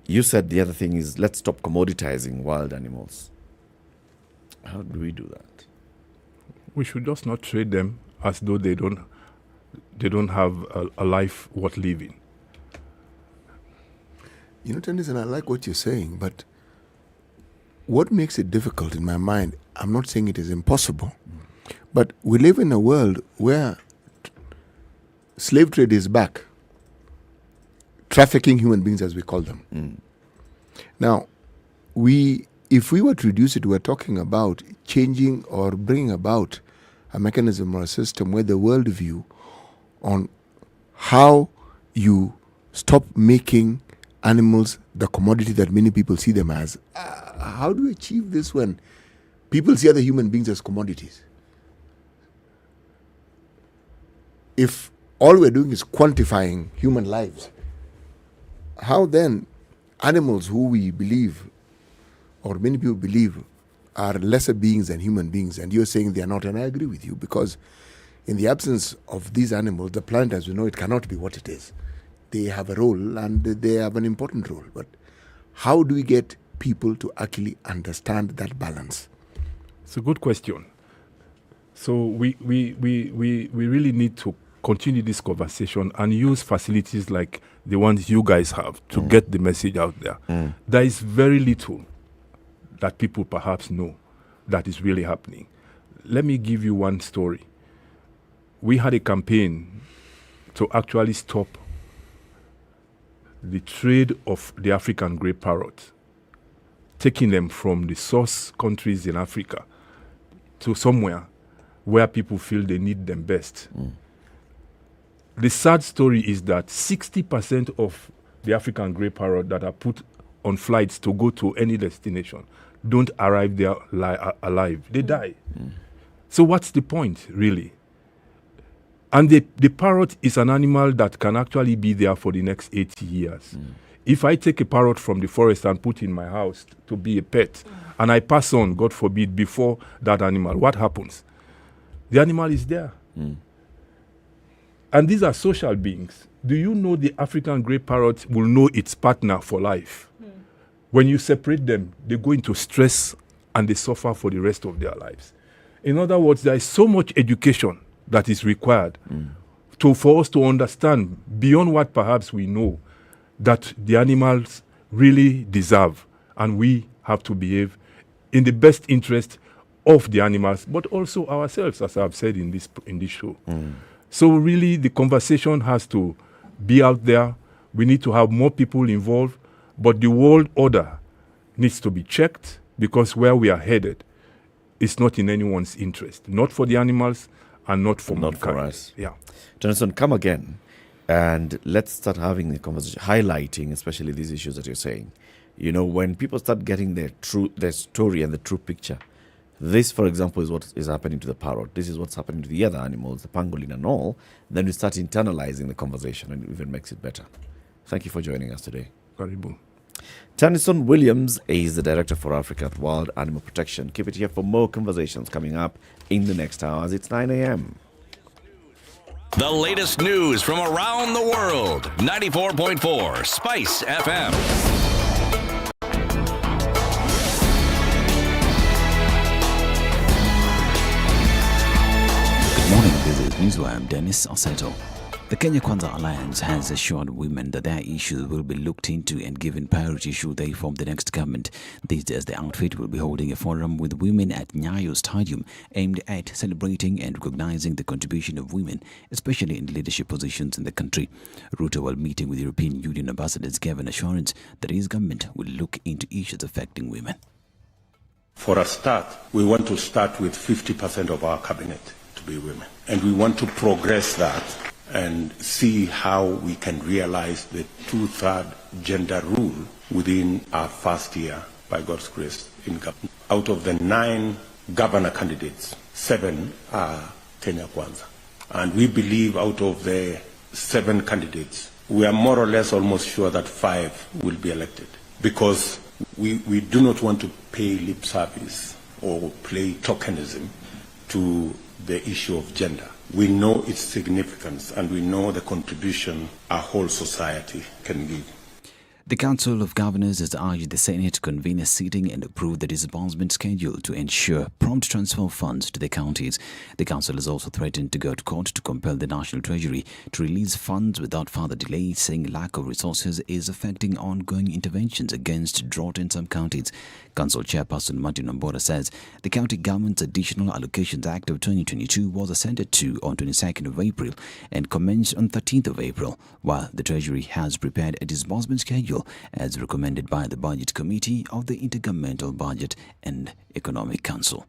you said the other thing is, let's stop commoditizing wild animals. How do we do that? We should just not trade them as though they don't have a life worth living. Tennyson, I like what you're saying, but what makes it difficult in my mind, I'm not saying it is impossible, but we live in a world where slave trade is back. Trafficking human beings, as we call them. Now, if we were to reduce it, we're talking about changing or bringing about a mechanism or a system where the worldview on how you stop making animals the commodity that many people see them as. How do we achieve this when people see other human beings as commodities? If all we're doing is quantifying human lives, how then animals who we believe, or many people believe, are lesser beings than human beings, and you're saying they are not, and I agree with you, because in the absence of these animals, the planet as we know it cannot be what it is. They have a role, and they have an important role. But how do we get people to actually understand that balance? It's a good question. So we really need to continue this conversation and use facilities like the ones you guys have to get the message out there. There is very little that people perhaps know that is really happening. Let me give you one story. We had a campaign to actually stop the trade of the African grey parrot, taking them from the source countries in Africa to somewhere where people feel they need them best. The sad story is that 60% of the African grey parrot that are put on flights to go to any destination don't arrive there alive. They die. So what's the point, really? And the parrot is an animal that can actually be there for the next 80 years. If I take a parrot from the forest and put in my house to be a pet, and I pass on, God forbid, before that animal, what happens? The animal is there. And these are social beings. Do you know the African grey parrot will know its partner for life? When you separate them, they go into stress and they suffer for the rest of their lives. In other words, there is so much education that is required for us to understand, beyond what perhaps we know, that the animals really deserve, and we have to behave in the best interest of the animals, but also ourselves, as I've said in this show. So really, the conversation has to be out there. We need to have more people involved, but the world order needs to be checked, because where we are headed is not in anyone's interest, not for the animals and not for us. Yeah. Johnson, come again. And let's start having the conversation, highlighting especially these issues that you're saying. You know, when people start getting their story and the true picture, this, for example, is what is happening to the parrot. This is what's happening to the other animals, the pangolin and all. Then we start internalizing the conversation and it even makes it better. Thank you for joining us today. Karibu. Tennyson Williams is the Director for Africa at World Animal Protection. Keep it here for more conversations coming up in the next hours. It's 9 a.m. The latest news from around the world. 94.4 Spice FM. Good morning, this is Newswire. I'm Dennis Oseto. The Kenya Kwanza Alliance has assured women that their issues will be looked into and given priority should they form the next government. These days, the outfit will be holding a forum with women at Nyayo Stadium aimed at celebrating and recognizing the contribution of women, especially in leadership positions in the country. Ruto, while meeting with European Union ambassadors, gave an assurance that his government will look into issues affecting women. For a start, we want to start with 50% of our cabinet to be women. And we want to progress that and see how we can realize the 2/3 gender rule within our first year, by God's grace, in government. Out of the 9 governor candidates, 7 are Kenya Kwanza. And we believe out of the 7 candidates, we are more or less almost sure that 5 will be elected. Because we do not want to pay lip service or play tokenism to the issue of gender. We know its significance and we know the contribution a whole society can give. The Council of Governors has urged the Senate to convene a sitting and approve the disbursement schedule to ensure prompt transfer of funds to the counties. The Council has also threatened to go to court to compel the National Treasury to release funds without further delay, saying lack of resources is affecting ongoing interventions against drought in some counties. Council Chairperson Martin Ombora says the County Government's Additional Allocations Act of 2022 was assented to on 22nd of April and commenced on 13th of April, while the Treasury has prepared a disbursement schedule as recommended by the Budget Committee of the Intergovernmental Budget and Economic Council.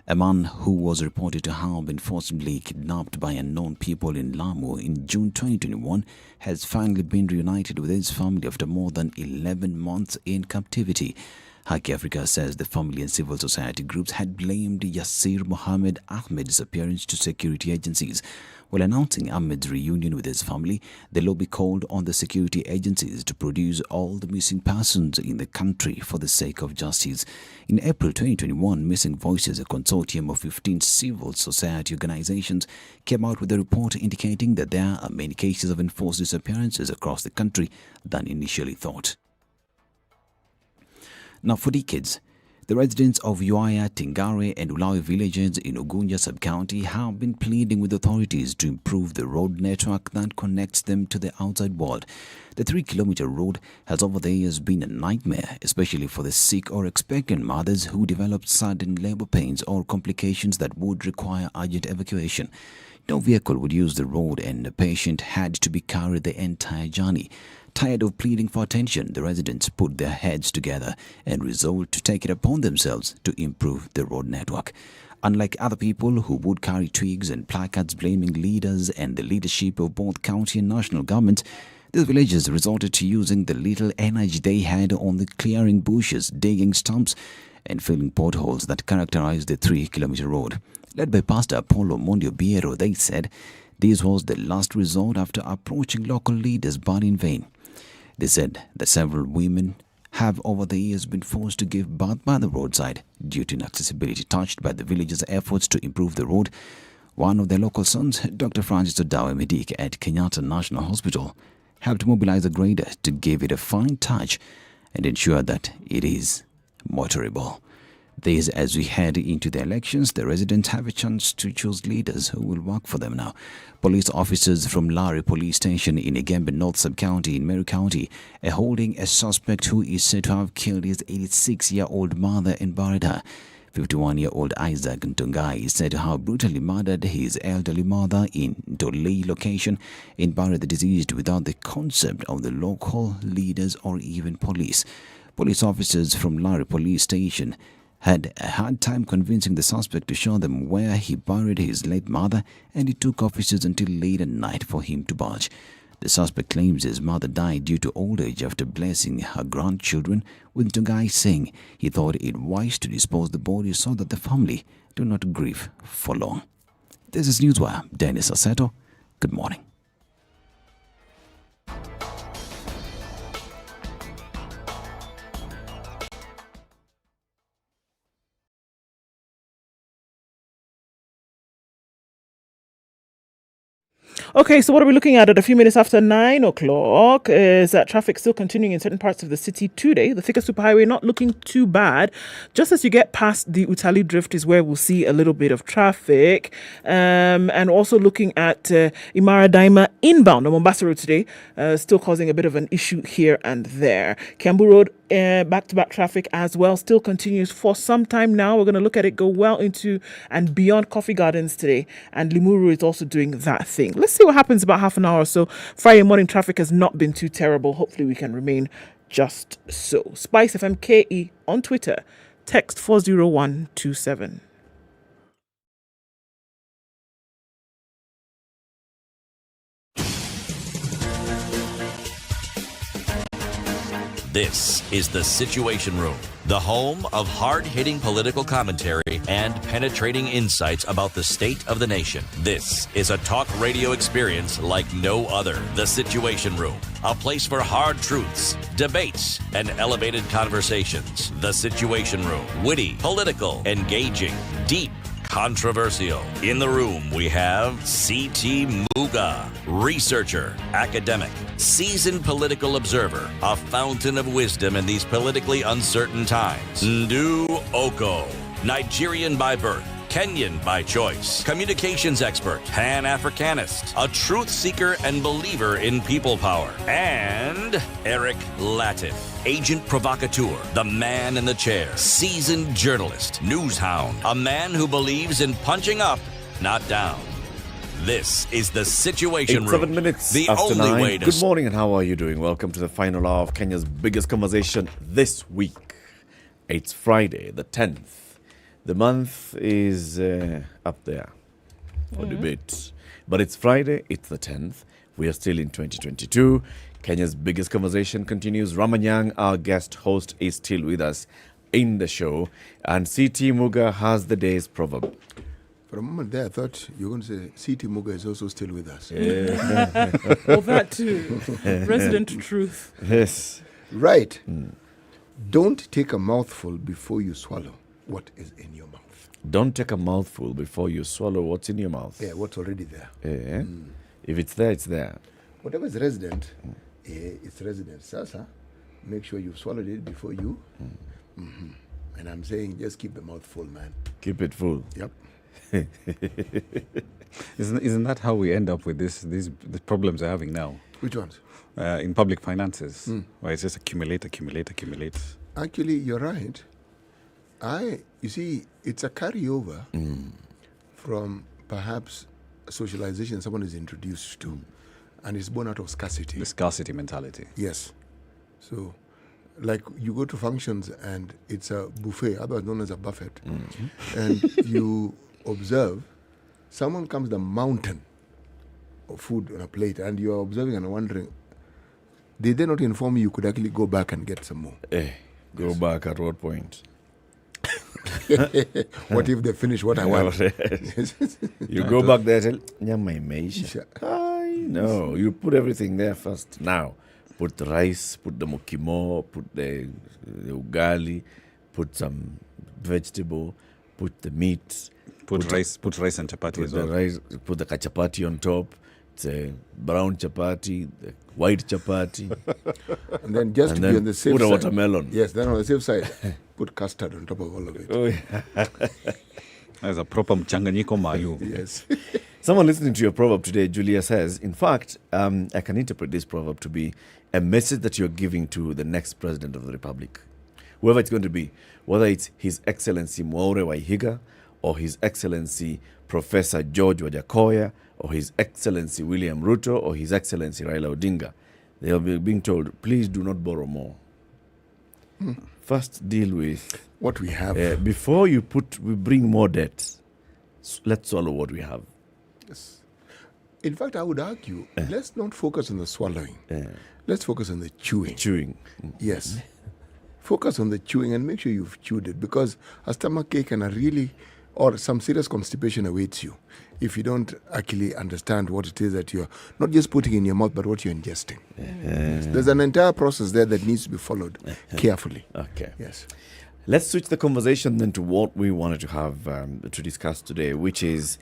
A man who was reported to have been forcibly kidnapped by unknown people in Lamu in June 2021 has finally been reunited with his family after more than 11 months in captivity. Haki Africa says the family and civil society groups had blamed Yasir Mohammed Ahmed's disappearance to security agencies. While announcing Ahmed's reunion with his family, the lobby called on the security agencies to produce all the missing persons in the country for the sake of justice. In April 2021, Missing Voices, a consortium of 15 civil society organizations, came out with a report indicating that there are many cases of enforced disappearances across the country than initially thought. Now, for decades, the residents of Yuaya, Tingare and Ulawi villages in Ugunja sub-county have been pleading with authorities to improve the road network that connects them to the outside world. The 3-kilometer road has over the years been a nightmare, especially for the sick or expectant mothers who developed sudden labor pains or complications that would require urgent evacuation. No vehicle would use the road and the patient had to be carried the entire journey. Tired of pleading for attention, the residents put their heads together and resolved to take it upon themselves to improve the road network. Unlike other people who would carry twigs and placards blaming leaders and the leadership of both county and national governments, these villagers resorted to using the little energy they had on the clearing bushes, digging stumps and filling potholes that characterized the 3-kilometer road. Led by Pastor Apollo Mondio Biero, they said this was the last resort after approaching local leaders but in vain. They said that several women have over the years been forced to give birth by the roadside due to inaccessibility. Touched by the villagers' efforts to improve the road, one of their local sons, Dr. Francis Odawe Medic at Kenyatta National Hospital, helped mobilize a grader to give it a fine touch and ensure that it is motorable. This, as we head into the elections, the residents have a chance to choose leaders who will work for them now. Police officers from Lari Police Station in Igembe North Sub-County in Meru County are holding a suspect who is said to have killed his 86-year-old mother and buried her. 51-year-old Isaac Ntungai is said to have brutally murdered his elderly mother in Dolei location and buried the deceased without the concept of the local leaders or even police. Police officers from Lari Police Station had a hard time convincing the suspect to show them where he buried his late mother, and it took officers until late at night for him to budge. The suspect claims his mother died due to old age after blessing her grandchildren, with Togai saying he thought it wise to dispose the body so that the family do not grieve for long. This is Newswire. Dennis Aseto. Good morning. Okay, so what are we looking at a few minutes after 9 o'clock is that traffic still continuing in certain parts of the city today. The Thika Superhighway not looking too bad. Just as you get past the Utali Drift is where we'll see a little bit of traffic. And also looking at Imara Daima inbound on Mombasa Road today, still causing a bit of an issue here and there. Kiambu Road, back-to-back traffic as well, still continues for some time now. We're going to look at it go well into and beyond Coffee Gardens today. And Limuru is also doing that thing. Let's see what happens about half an hour or so. Friday morning traffic has not been too terrible. Hopefully we can remain just so. SpiceFM KE on Twitter. Text 40127. This is The Situation Room, the home of hard-hitting political commentary and penetrating insights about the state of the nation. This is a talk radio experience like no other. The Situation Room, a place for hard truths, debates, and elevated conversations. The Situation Room, witty, political, engaging, deep, controversial. In the room, we have C.T. Muga, researcher, academic, seasoned political observer, a fountain of wisdom in these politically uncertain times. Ndu Okoh, Nigerian by birth, Kenyan by choice, communications expert, Pan-Africanist, a truth seeker and believer in people power, and Eric Latiff, agent provocateur, the man in the chair, seasoned journalist, news hound, a man who believes in punching up, not down. This is The Situation Room. 7 minutes the after only 9. way to Good morning and how are you doing? Welcome to the final hour of Kenya's biggest conversation this week. It's Friday, the 10th. The month is up there for debate. But it's Friday, it's the 10th. We are still in 2022. Kenya's biggest conversation continues. Ramanyang, our guest host, is still with us in the show. And C.T. Muga has the day's proverb. For a moment there, I thought you were going to say C.T. Muga is also still with us. Yeah. Well, that too. Resident truth. Yes. Right. Don't take a mouthful before you swallow what is in your mouth. Don't take a mouthful before you swallow what's in your mouth. Yeah, what's already there. Yeah. If it's there, it's there. Whatever is resident, it's resident. Sasa, make sure you've swallowed it before you. And I'm saying just keep the mouth full, man. Keep it full. Yep. Isn't that how we end up with these problems we're having now? Which ones? In public finances, where it's just accumulate. Actually, you're right. You see, it's a carryover from perhaps socialization someone is introduced to, and it's born out of scarcity. The scarcity mentality. Yes. So, like you go to functions and it's a buffet, otherwise known as a buffet, and you observe someone comes the mountain of food on a plate, and you are observing and wondering, did they not inform you could actually go back and get some more? Go back at what point? What if they finish what I want? You go back there and tell, no, you put everything there first. Now, put the rice, put the mokimo, put the ugali, put some vegetable, put the meat. Put rice and chapati as well. Put the kachapati on top. It's a brown chapati, the white chapati. And then just to be on the safe side. Put a watermelon. Yes, then on the safe side, put custard on top of all of it. Oh, yeah. That's a proper mchanganyiko mayu. Yes. Someone listening to your proverb today, Julia says, in fact, I can interpret this proverb to be a message that you're giving to the next president of the Republic. Whoever it's going to be, whether it's His Excellency Mwaure Waihiga, or His Excellency Professor George Wajakoya, or His Excellency William Ruto, or His Excellency Raila Odinga. They'll be being told, please do not borrow more. First deal with what we have. Before we bring more debt, let's swallow what we have. Yes. In fact, I would argue, let's not focus on the swallowing. Let's focus on the chewing. Yes. Focus on the chewing and make sure you've chewed it, because a stomach ache or some serious constipation awaits you if you don't actually understand what it is that you're not just putting in your mouth, but what you're ingesting. Yes. There's an entire process there that needs to be followed carefully. Okay. Yes. Let's switch the conversation then to what we wanted to have to discuss today, which is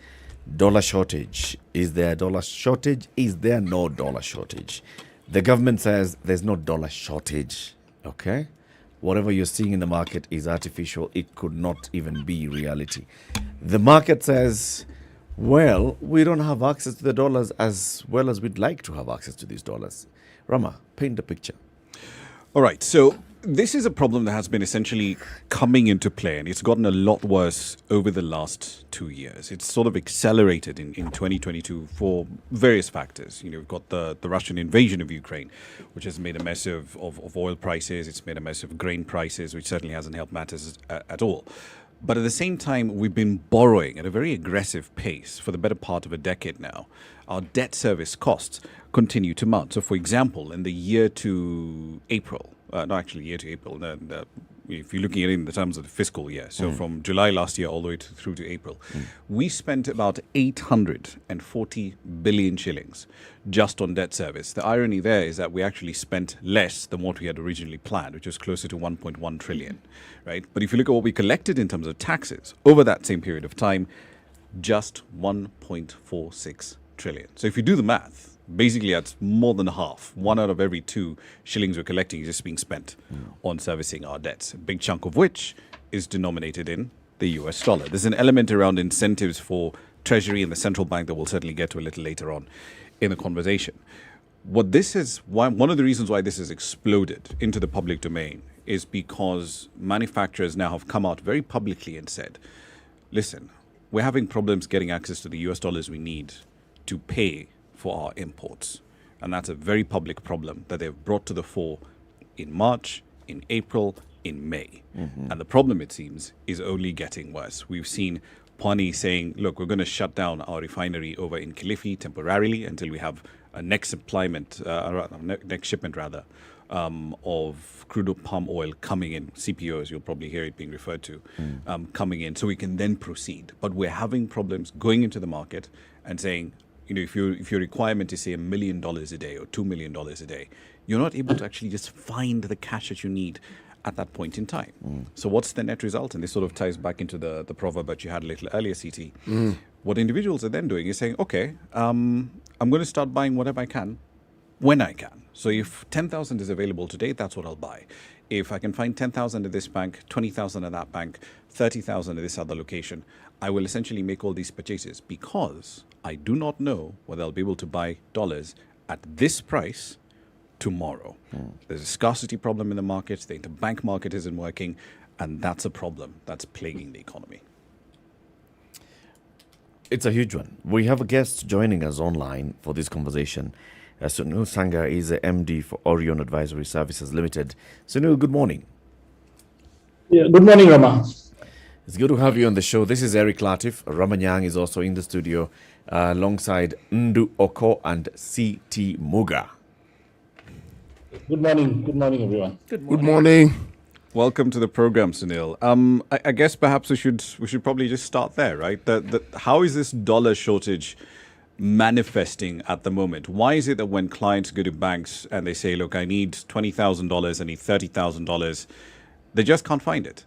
dollar shortage. Is there a dollar shortage? Is there no dollar shortage? The government says there's no dollar shortage. Okay? Whatever you're seeing in the market is artificial. It could not even be reality. The market says, well, we don't have access to the dollars as well as we'd like to have access to these dollars. Rama, paint the picture. All right. So this is a problem that has been essentially coming into play, and it's gotten a lot worse over the last 2 years. It's sort of accelerated in 2022 for various factors. We've got the Russian invasion of Ukraine, which has made a mess of oil prices. It's made a mess of grain prices, which certainly hasn't helped matters at all. But at the same time, we've been borrowing at a very aggressive pace for the better part of a decade now. Our debt service costs continue to mount. So, for example, in the year to April, if you're looking at it in the terms of the fiscal year, so from July last year all the way through to April, we spent about 840 billion shillings just on debt service. The irony there is that we actually spent less than what we had originally planned, which was closer to 1.1 trillion, right? But if you look at what we collected in terms of taxes over that same period of time, just 1.46 trillion. So if you do the math, basically that's more than half. 1 out of every 2 shillings we're collecting is just being spent on servicing our debts, a big chunk of which is denominated in the US dollar. There's an element around incentives for Treasury and the central bank that we'll certainly get to a little later on in the conversation. One of the reasons why this has exploded into the public domain is because manufacturers now have come out very publicly and said, listen, we're having problems getting access to the US dollars we need to pay for our imports. And that's a very public problem that they've brought to the fore in March, in April, in May. And the problem, it seems, is only getting worse. We've seen Pwani saying, look, we're going to shut down our refinery over in Kilifi temporarily until we have a next shipment of crude palm oil coming in, CPO, as you'll probably hear it being referred to, coming in, so we can then proceed. But we're having problems going into the market and saying, if your requirement is, say, $1 million a day or $2 million a day, you're not able to actually just find the cash that you need at that point in time. So what's the net result? And this sort of ties back into the proverb that you had a little earlier, CT. What individuals are then doing is saying, okay, I'm going to start buying whatever I can when I can. So if 10,000 is available today, that's what I'll buy. If I can find 10,000 at this bank, 20,000 at that bank, 30,000 at this other location, I will essentially make all these purchases because I do not know whether I'll be able to buy dollars at this price tomorrow. There's a scarcity problem in the market. The interbank market isn't working, and that's a problem that's plaguing the economy. It's a huge one. We have a guest joining us online for this conversation. Sunu Sanga is the MD for Orion Advisory Services Limited. Sunu, good morning. Yeah, good morning, Rama. It's good to have you on the show. This is Eric Latiff. Ramanyang is also in the studio alongside Ndu Okoh and CT Muga. Good morning. Good morning, everyone. Good morning. Welcome to the program, Sunil. I guess perhaps we should probably just start there, right? How is this dollar shortage manifesting at the moment? Why is it that when clients go to banks and they say, look, I need $20,000, I need $30,000, they just can't find it?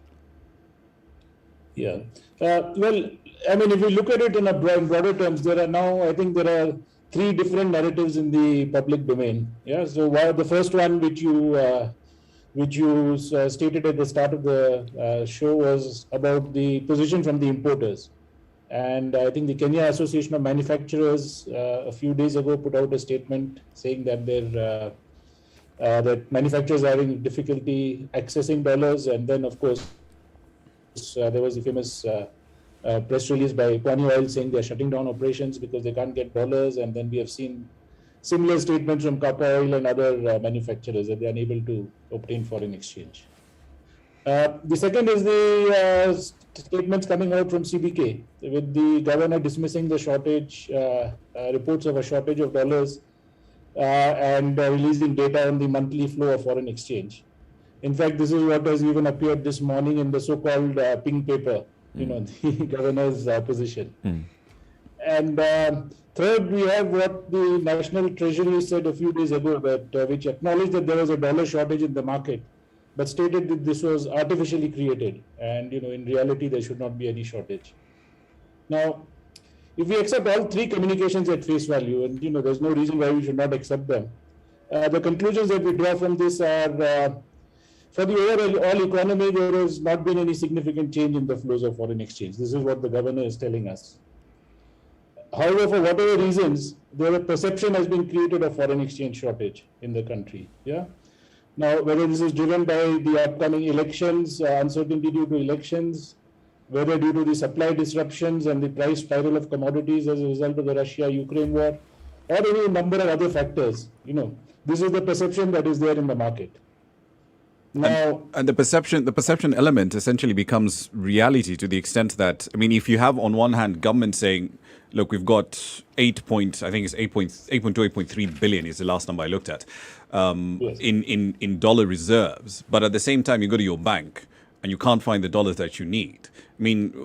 Yeah. Well, I mean, if you look at it in broader terms, there are 3 different narratives in the public domain. Yeah. So the first one, which you stated at the start of the show, was about the position from the importers. And I think the Kenya Association of Manufacturers a few days ago put out a statement saying that that manufacturers are having difficulty accessing dollars. And then, of course, there was the famous press release by Pwani Oil saying they're shutting down operations because they can't get dollars. And then we have seen similar statements from Kappa Oil and other manufacturers that they're unable to obtain foreign exchange. The second is the statements coming out from CBK, with the governor dismissing the shortage, reports of a shortage of dollars, and releasing data on the monthly flow of foreign exchange. In fact, this is what has even appeared this morning in the so-called pink paper, the governor's position. And third, we have what the National Treasury said a few days ago, which acknowledged that there was a dollar shortage in the market, but stated that this was artificially created, and in reality there should not be any shortage. Now, if we accept all three communications at face value, and there's no reason why we should not accept them, the conclusions that we draw from this are, for the overall economy, there has not been any significant change in the flows of foreign exchange. This is what the governor is telling us. However, for whatever reasons, a perception has been created of foreign exchange shortage in the country. Yeah. Now, whether this is driven by the upcoming elections, uncertainty due to elections, whether due to the supply disruptions and the price spiral of commodities as a result of the Russia-Ukraine war, or any number of other factors, this is the perception that is there in the market. Now, and the perception element essentially becomes reality to the extent that, if you have on one hand government saying, look, we've got 8.3 billion is the last number I looked at, in dollar reserves, but at the same time you go to your bank and you can't find the dollars that you need.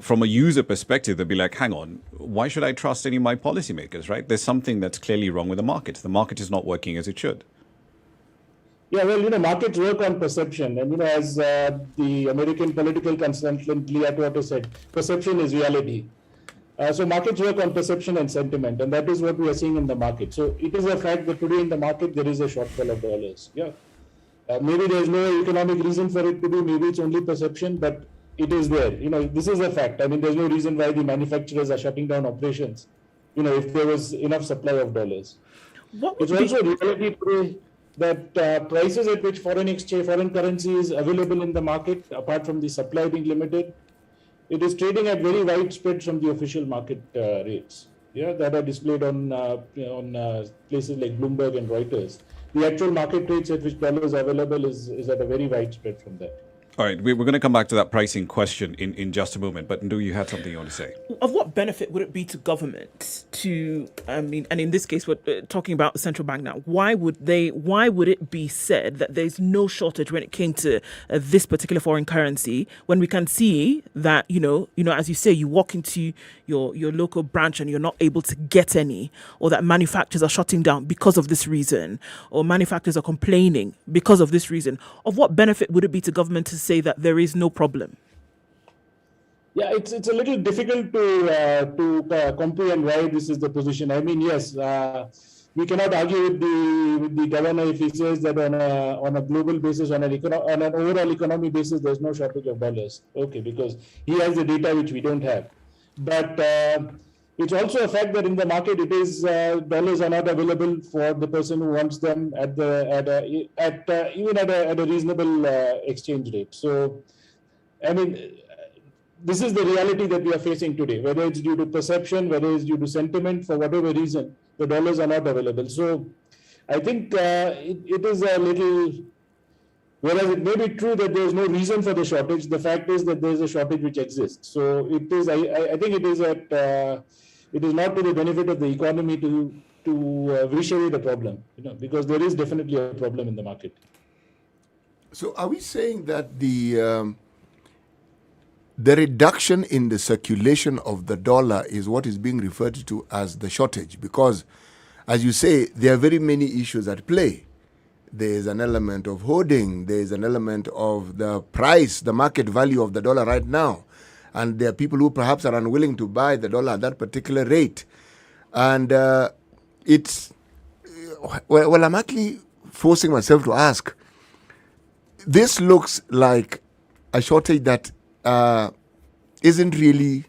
From a user perspective, they'll be like, hang on, why should I trust any of my policymakers, right? There's something that's clearly wrong with the market. The market is not working as it should. Yeah, well, markets work on perception. And, as the American political consultant Lee Atwater said, perception is reality. So markets work on perception and sentiment, and that is what we are seeing in the market. So it is a fact that today in the market, there is a shortfall of dollars. Yeah. Maybe there is no economic reason for it to be, maybe it's only perception, but it is there. This is a fact. There's no reason why the manufacturers are shutting down operations, if there was enough supply of dollars. It's also a reality today that prices at which foreign currency is available in the market, apart from the supply being limited, it is trading at very wide spreads from the official market rates. Yeah, that are displayed on places like Bloomberg and Reuters. The actual market rates at which dollars are available is at a very wide spread from that. All right, we're going to come back to that pricing question in just a moment, but Ndu, you had something you want to say. Of what benefit would it be to government to, and in this case, we're talking about the central bank now, why would it be said that there's no shortage when it came to this particular foreign currency, when we can see that, as you say, you walk into your local branch and you're not able to get any, or that manufacturers are shutting down because of this reason, or manufacturers are complaining because of this reason? Of what benefit would it be to government to say that there is no problem? Yeah, it's a little difficult to comprehend why this is the position. Yes, we cannot argue with the governor if he says that on a global basis, on an overall economy basis, there's no shortage of dollars. Okay, because he has the data which we don't have. But it's also a fact that in the market, it is dollars are not available for the person who wants them at a reasonable exchange rate. So, this is the reality that we are facing today. Whether it's due to perception, whether it's due to sentiment, for whatever reason, the dollars are not available. So, I think it is a little. Whereas it may be true that there is no reason for the shortage, the fact is that there is a shortage which exists. So it is. I think it is it is not to the benefit of the economy to wish away the problem, because there is definitely a problem in the market. So are we saying that the reduction in the circulation of the dollar is what is being referred to as the shortage? Because, as you say, there are very many issues at play. There is an element of hoarding. There is an element of the price, the market value of the dollar right now. And there are people who perhaps are unwilling to buy the dollar at that particular rate. And well, I'm actually forcing myself to ask, this looks like a shortage that isn't really,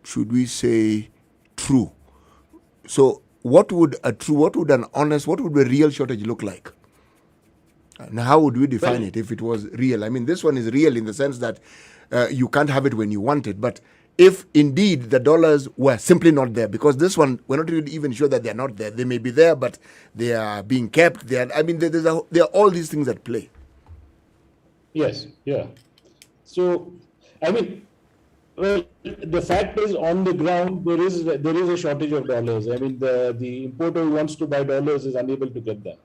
should we say, true. So what would a real shortage look like? And how would we define it if it was real? This one is real in the sense that you can't have it when you want it. But if indeed the dollars were simply not there, because this one, we're not really even sure that they're not there. They may be there, but they are being kept. There are all these things at play. Yes, yeah. So, I mean, well, the fact is, on the ground, there is a shortage of dollars. I mean, the importer who wants to buy dollars is unable to get them.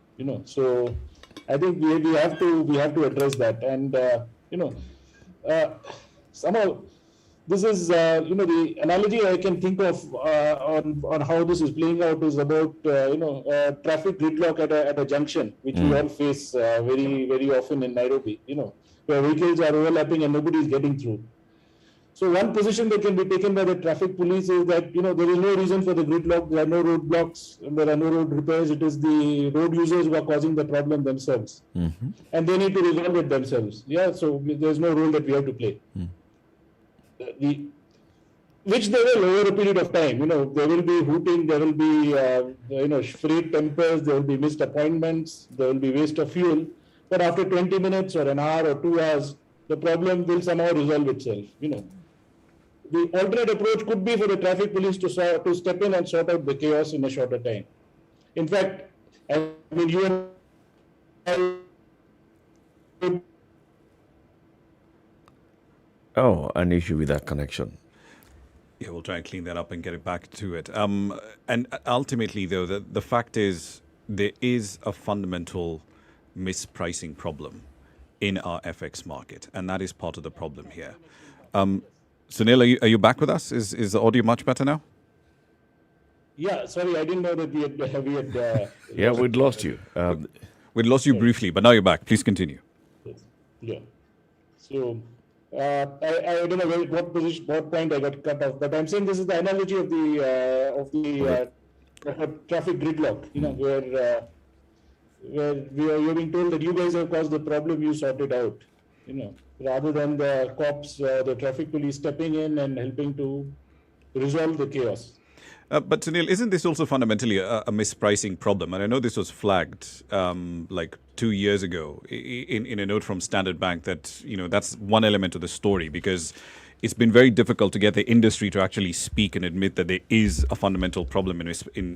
So I think we have to address that. And somehow this is the analogy I can think of on how this is playing out is about traffic gridlock at a junction, which we all face very very often in Nairobi. Where vehicles are overlapping and nobody is getting through. So one position that can be taken by the traffic police is that there is no reason for the gridlock. There are no roadblocks. There are no road repairs. It is the road users who are causing the problem themselves, and they need to resolve it themselves. Yeah. So there's no role that we have to play. Which they will over a period of time. There will be hooting. There will be frayed tempers. There will be missed appointments. There will be waste of fuel. But after 20 minutes or an hour or 2 hours, the problem will somehow resolve itself. The alternate approach could be for the traffic police to step in and sort out the chaos in a shorter time. In fact, I mean, you and an issue with that connection. Yeah, we'll try and clean that up and get it back to it. And ultimately, though, the fact is there is a fundamental mispricing problem in our FX market, and that is part of the problem here. Sunil, are you back with us? Is the audio much better now? Yeah, sorry, I didn't know that we had yeah, we'd lost you. We'd lost you briefly, but now you're back. Please continue. Yeah. So I don't know what point I got cut off, but I'm saying this is the analogy of the traffic gridlock. Where we are being told that you guys have caused the problem, you sort it out, rather than the cops, the traffic police stepping in and helping to resolve the chaos. But Sunil, isn't this also fundamentally a mispricing problem? And I know this was flagged like 2 years ago in a note from Standard Bank that, that's one element of the story, because it's been very difficult to get the industry to actually speak and admit that there is a fundamental problem in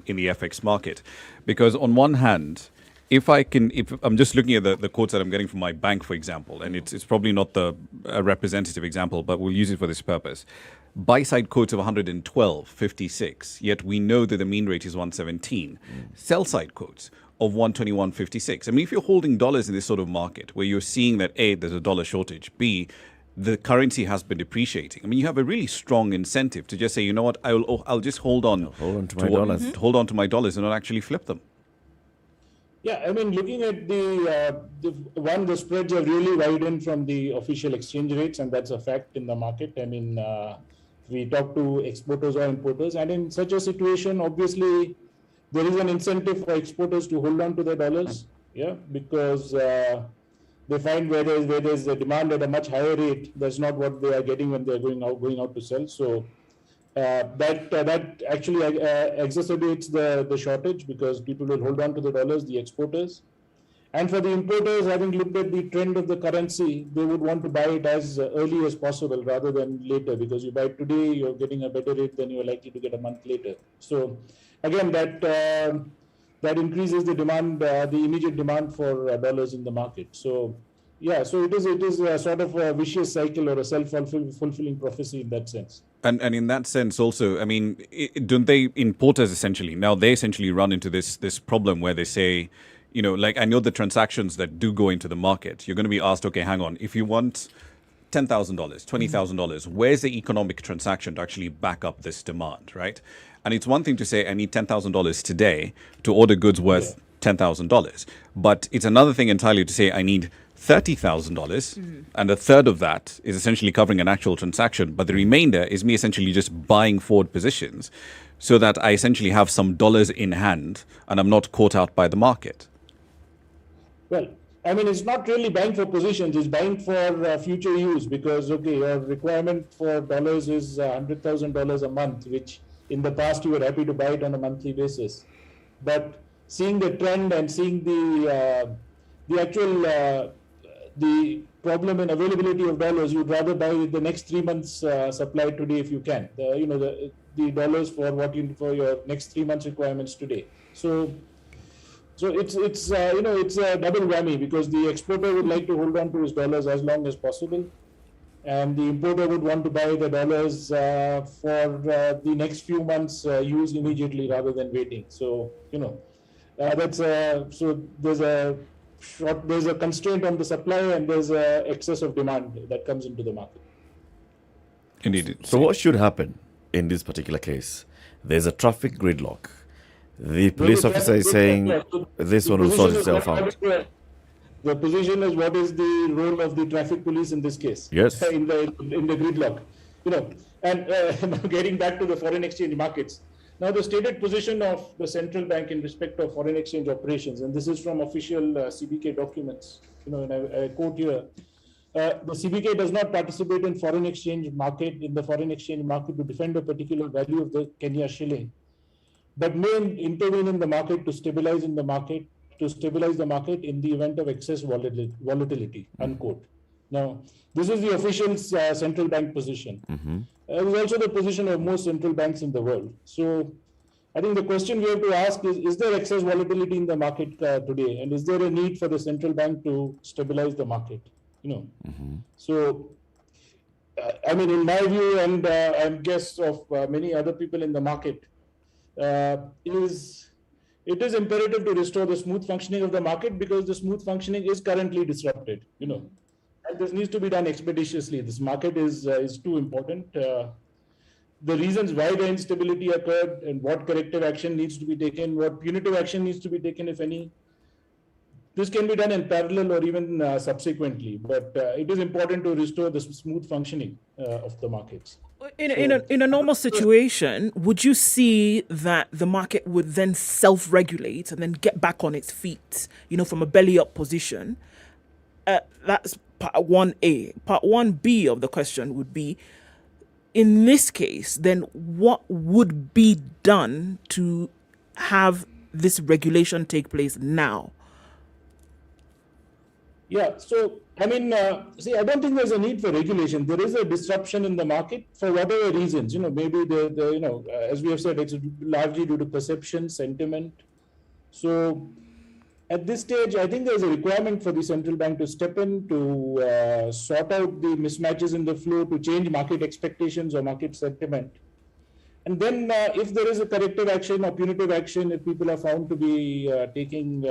the FX market. Because on one hand, if I'm just looking at the quotes that I'm getting from my bank, for example, and it's probably not the representative example, but we'll use it for this purpose. Buy-side quotes of 112.56, yet we know that the mean rate is 117. Sell-side quotes of 121.56. I mean, if you're holding dollars in this sort of market where you're seeing that A, there's a dollar shortage, B, the currency has been depreciating. I mean, you have a really strong incentive to just say, you know what, I'll just hold on to my dollars. Hold on to my dollars and not actually flip them. Yeah, I mean, looking at the spreads have really widened from the official exchange rates, and that's a fact in the market. I mean, we talk to exporters or importers, and in such a situation, obviously, there is an incentive for exporters to hold on to their dollars, because they find where there's a demand at a much higher rate, that's not what they are getting when they're going out to sell. So that actually exacerbates the shortage, because people will hold on to the dollars, the exporters. And for the importers, having looked at the trend of the currency, they would want to buy it as early as possible rather than later, because you buy it today, you're getting a better rate than you're likely to get a month later. So again, that increases the demand, the immediate demand for dollars in the market. So yeah, so it is a sort of a vicious cycle or a self-fulfilling prophecy in that sense. And in that sense also, I mean, don't they, importers essentially, now they essentially run into this problem where they say, like I know the transactions that do go into the market, you're going to be asked, okay, hang on, if you want $10,000, $20,000, where's the economic transaction to actually back up this demand, right? And it's one thing to say, I need $10,000 today to order goods worth $10,000. But it's another thing entirely to say, I need $30,000, and a third of that is essentially covering an actual transaction, but the remainder is me essentially just buying forward positions so that I essentially have some dollars in hand and I'm not caught out by the market. Well, I mean, it's not really buying for positions, it's buying for future use, because, okay, your requirement for dollars is $100,000 a month, which in the past you were happy to buy it on a monthly basis. But seeing the trend and seeing the actual the problem in availability of dollars, you'd rather buy the next 3 months supply today if you can. The dollars for your next 3 months requirements today. So it's a double whammy, because the exporter would like to hold on to his dollars as long as possible, and the importer would want to buy the dollars for the next few months use immediately rather than waiting. So, so there's a constraint on the supply and there's a excess of demand that comes into the market. Indeed. So what should happen in this particular case? There's a traffic gridlock. The police officer is saying this one will sort itself out. The position is what is the role of the traffic police in this case? Yes. In the gridlock, and getting back to the foreign exchange markets. Now, the stated position of the central bank in respect of foreign exchange operations, and this is from official CBK documents. And I quote here: the CBK does not participate in foreign exchange market to defend a particular value of the Kenya shilling, but may intervene in the market to stabilize the market in the event of excess volatility, unquote. Now, this is the official central bank position. It is also the position of most central banks in the world. So, I think the question we have to ask is there excess volatility in the market today? And is there a need for the central bank to stabilize the market? So, in my view, and I guess of many other people in the market, it is imperative to restore the smooth functioning of the market because the smooth functioning is currently disrupted, and this needs to be done expeditiously. This market is too important. The reasons why the instability occurred and what corrective action needs to be taken, what punitive action needs to be taken, if any, this can be done in parallel or even subsequently, but it is important to restore the smooth functioning of the markets. In a normal situation, would you see that the market would then self-regulate and then get back on its feet, from a belly-up position? That's part 1A. Part 1B of the question would be, in this case, then what would be done to have this regulation take place now? Yeah, so I don't think there's a need for regulation. There is a disruption in the market for whatever reasons. Maybe as we have said, it's largely due to perception, sentiment. So at this stage, I think there's a requirement for the central bank to step in to sort out the mismatches in the flow, to change market expectations or market sentiment. And then if there is a corrective action or punitive action, if people are found to be taking,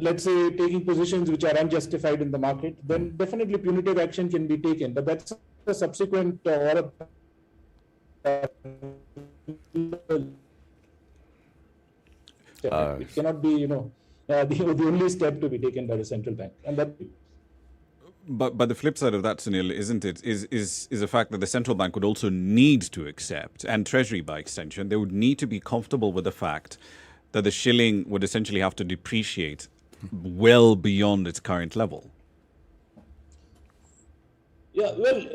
let's say, taking positions which are unjustified in the market, then definitely punitive action can be taken. But that's a subsequent it cannot be, the only step to be taken by the central bank. And that. But the flip side of that, Sunil, isn't it, is the fact that the central bank would also need to accept, and Treasury by extension, they would need to be comfortable with the fact that the shilling would essentially have to depreciate well beyond its current level. Yeah, well,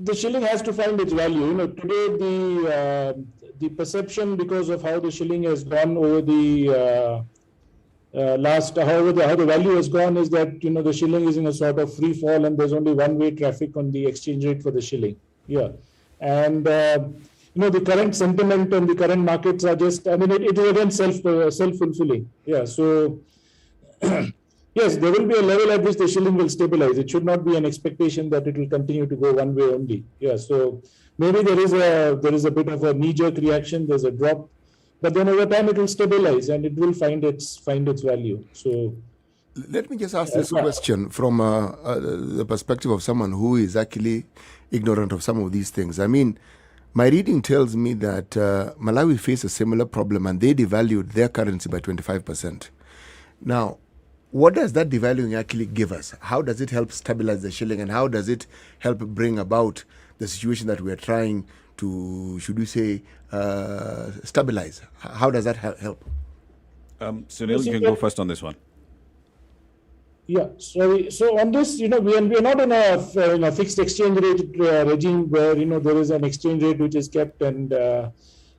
the shilling has to find its value. Today the perception, because of how the shilling has gone over the how the value has gone, is that the shilling is in a sort of free fall and there's only one-way traffic on the exchange rate for the shilling. Yeah, and the current sentiment and the current markets are just, it is again self-fulfilling. Yeah, so yes, there will be a level at which the shilling will stabilize. It should not be an expectation that it will continue to go one way only. Yeah, so maybe there is a bit of a knee-jerk reaction. There's a drop, but then over time it will stabilize and it will find its value. So let me just ask this question from the perspective of someone who is actually ignorant of some of these things. My reading tells me that Malawi faced a similar problem and they devalued their currency by 25%. Now, what does that devaluing actually give us? How does it help stabilize the shilling, and how does it help bring about the situation that we are trying to, should we say, stabilize? How does that help? Sunil, you can go first on this one. Yeah, so on this, we are not in a fixed exchange rate regime where there is an exchange rate which is kept, and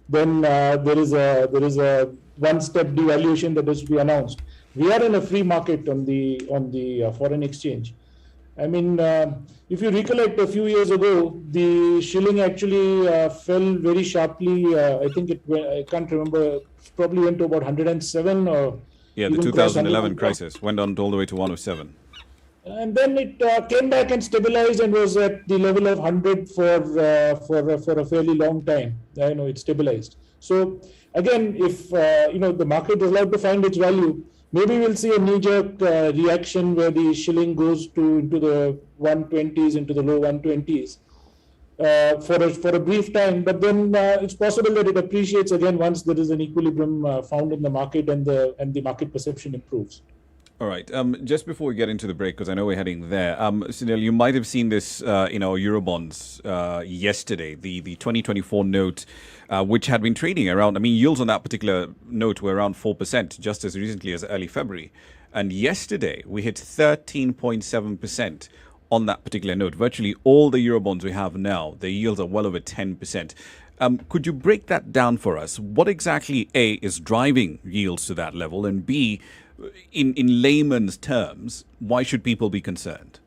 then there is a one-step devaluation that is to be announced. We are in a free market on the foreign exchange. If you recollect, a few years ago, the shilling actually fell very sharply. I can't remember. Probably went to about 107 or. Yeah, the 2011 crisis went on all the way to 107. And then it came back and stabilized and was at the level of 100 for a fairly long time. It stabilized. So again, if the market is allowed to find its value, maybe we'll see a knee-jerk reaction where the shilling goes into the 120s, into the low 120s for a brief time. But then it's possible that it appreciates again once there is an equilibrium found in the market and the market perception improves. All right. Just before we get into the break, because I know we're heading there, Sunil, you might have seen this in our Eurobonds yesterday, the 2024 note, which had been trading around, yields on that particular note were around 4% just as recently as early February. And yesterday, we hit 13.7% on that particular note. Virtually all the Eurobonds we have now, the yields are well over 10%. Could you break that down for us? What exactly, A, is driving yields to that level, and B, in layman's terms, why should people be concerned?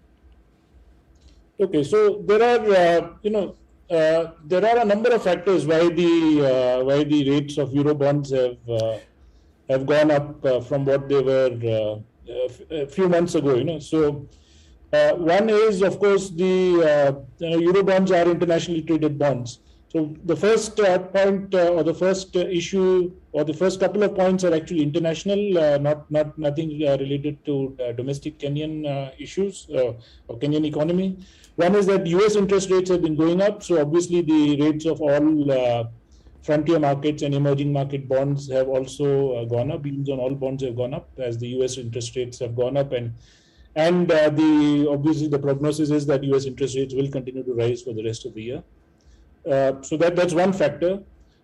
Okay, so there are a number of factors why the rates of Eurobonds have gone up from what they were a few months ago. So one is, of course, the Eurobonds are internationally traded bonds. So the first point or the first issue or the first couple of points are actually international, nothing related to domestic Kenyan issues or Kenyan economy. One is that US interest rates have been going up. So obviously the rates of all frontier markets and emerging market bonds have also gone up. Yields on all bonds have gone up as the US interest rates have gone up. And obviously the prognosis is that US interest rates will continue to rise for the rest of the year. So that's one factor.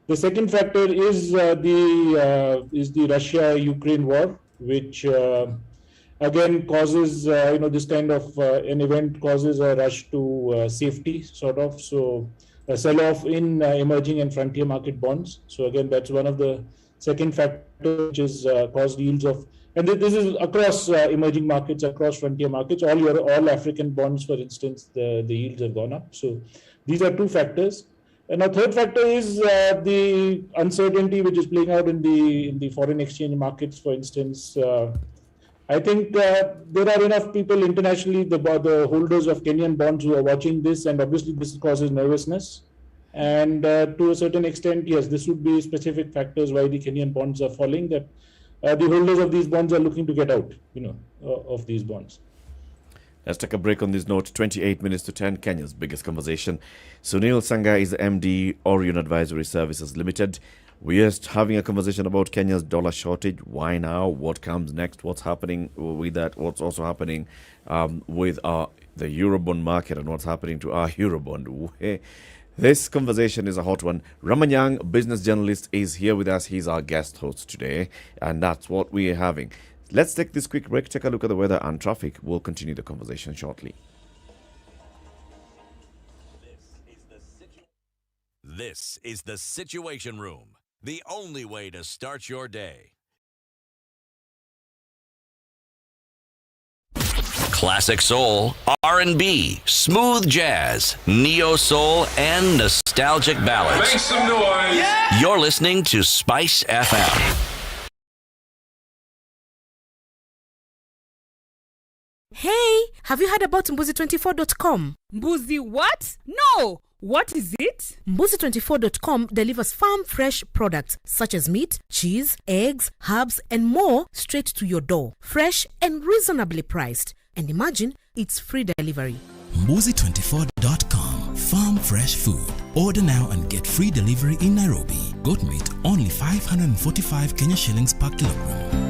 The second factor is the Russia-Ukraine war, which again causes this kind of an event causes a rush to safety, sort of. So a sell-off in emerging and frontier market bonds. So again, that's one of the second factors which is caused yields of, and this is across emerging markets, across frontier markets. All African bonds, for instance, the yields have gone up. So these are two factors. And a third factor is the uncertainty which is playing out in the foreign exchange markets, for instance. I think there are enough people internationally, the holders of Kenyan bonds, who are watching this, and obviously this causes nervousness. And to a certain extent, yes, this would be specific factors why the Kenyan bonds are falling, that the holders of these bonds are looking to get out, of these bonds. Let's take a break on this note. 28 minutes to 10, Kenya's biggest conversation. Sunil Sanga is the MD, Orion Advisory Services Limited. We are having a conversation about Kenya's dollar shortage. Why now? What comes next? What's happening with that? What's also happening with the Eurobond market, and what's happening to our Eurobond? This conversation is a hot one. Ramanyang, business journalist, is here with us. He's our guest host today, and that's what we are having. Let's take this quick break, take a look at the weather and traffic. We'll continue the conversation shortly. This is the Situation Room, the only way to start your day. Classic soul, R&B, smooth jazz, neo soul, and nostalgic ballads. Make some noise. Yeah. You're listening to Spice FM. Hey, have you heard about Mbuzi24.com? Mbuzi what? No! What is it? Mbuzi24.com delivers farm fresh products such as meat, cheese, eggs, herbs, and more straight to your door. Fresh and reasonably priced. And imagine, it's free delivery. Mbuzi24.com. Farm fresh food. Order now and get free delivery in Nairobi. Goat meat only 545 Kenya shillings per kilogram.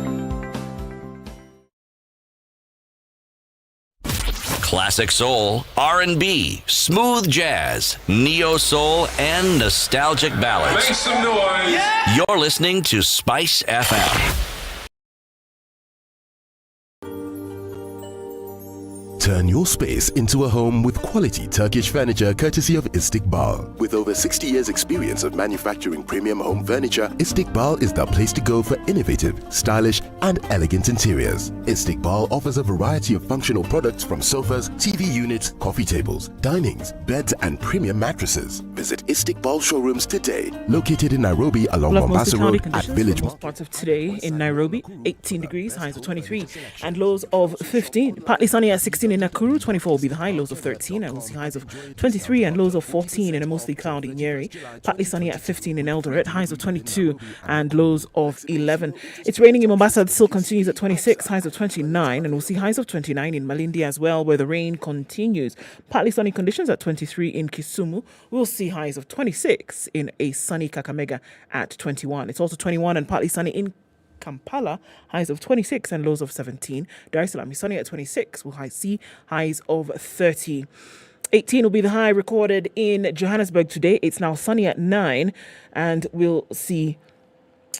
Classic soul, R&B, smooth jazz, neo soul, and nostalgic ballads. Make some noise. Yeah. You're listening to Spice FM. Turn your space into a home with quality Turkish furniture courtesy of Istiqbal. With over 60 years experience of manufacturing premium home furniture, Istiqbal is the place to go for innovative, stylish and elegant interiors. Istiqbal offers a variety of functional products from sofas, TV units, coffee tables, dinings, beds and premium mattresses. Visit Istiqbal showrooms today, located in Nairobi along Mombasa Road at Village. Most parts of today in Nairobi, 18 degrees, highs of 23 and lows of 15. Partly sunny at 16 in Nakuru, 24 will be the high, lows of 13, and we'll see highs of 23 and lows of 14 in a mostly cloudy Nyeri. Partly sunny at 15 in Eldoret, highs of 22 and lows of 11. It's raining in Mombasa, it still continues at 26, highs of 29, and we'll see highs of 29 in Malindi as well, where the rain continues. Partly sunny conditions at 23 in Kisumu. We'll see highs of 26 in a sunny Kakamega at 21. It's also 21 and partly sunny in Kampala, highs of 26 and lows of 17. Dar es Salaam is sunny at 26, will see highs of 30. 18 will be the high recorded in Johannesburg today. It's now sunny at 9 and we'll see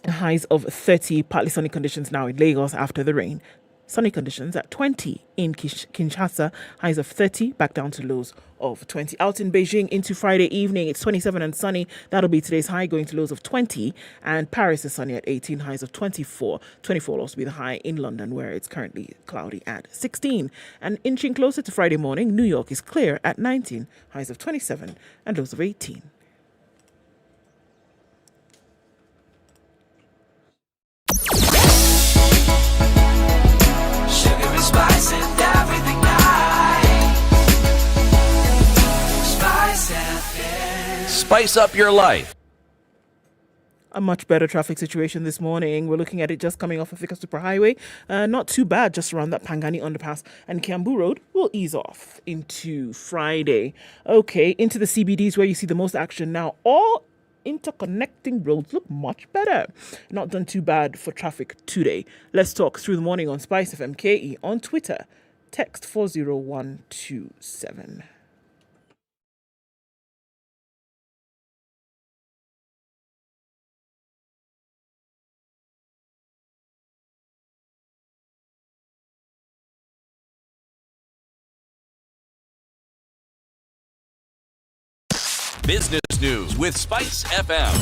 highs of 30. Partly sunny conditions now in Lagos after the rain. Sunny conditions at 20 in Kinshasa, highs of 30, back down to lows of 20. Out in Beijing into Friday evening, it's 27 and sunny. That'll be today's high, going to lows of 20. And Paris is sunny at 18, highs of 24. 24 will also be the high in London, where it's currently cloudy at 16. And inching closer to Friday morning, New York is clear at 19, highs of 27 and lows of 18. Spice and everything nice. SpiceFM. Spice up your life. A much better traffic situation this morning. We're looking at it just coming off of Thika Superhighway. Not too bad, just around that Pangani underpass, and Kiambu Road will ease off into Friday. Okay, into the CBDs where you see the most action now. All interconnecting roads look much better. Not done too bad for traffic today. Let's talk through the morning on SpiceFM KE on Twitter. Text 40127. Business news with Spice FM.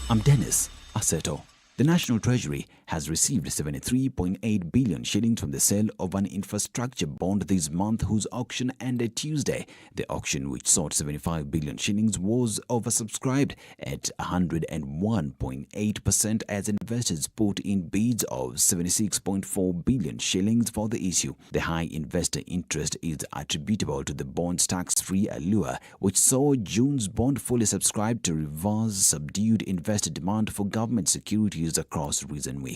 I'm Dennis Aseto. The National Treasury has received 73.8 billion shillings from the sale of an infrastructure bond this month, whose auction ended Tuesday. The auction, which sought 75 billion shillings, was oversubscribed at 101.8% as investors put in bids of 76.4 billion shillings for the issue. The high investor interest is attributable to the bond's tax-free allure, which saw June's bond fully subscribed to reverse subdued investor demand for government securities across recent weeks.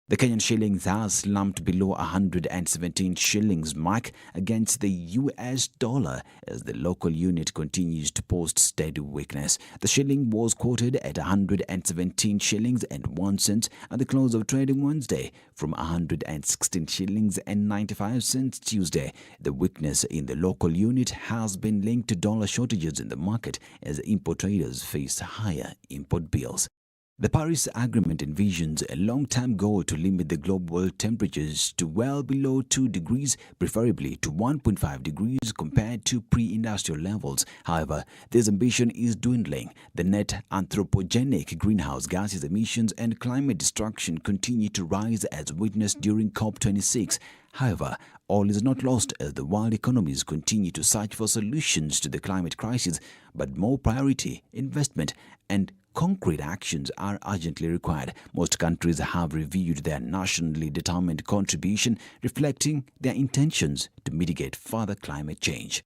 The Kenyan shillings has slumped below 117 shillings mark against the US dollar as the local unit continues to post steady weakness. The shilling was quoted at 117 shillings and 1 cent at the close of trading Wednesday, from 116 shillings and 95 cents Tuesday. The weakness in the local unit has been linked to dollar shortages in the market as import traders face higher import bills. The Paris Agreement envisions a long-term goal to limit the global temperatures to well below 2 degrees, preferably to 1.5 degrees compared to pre-industrial levels. However, this ambition is dwindling. The net anthropogenic greenhouse gases emissions and climate destruction continue to rise as witnessed during COP26. However, all is not lost as the world economies continue to search for solutions to the climate crisis, but more priority, investment, and concrete actions are urgently required. Most countries have reviewed their nationally determined contribution, reflecting their intentions to mitigate further climate change.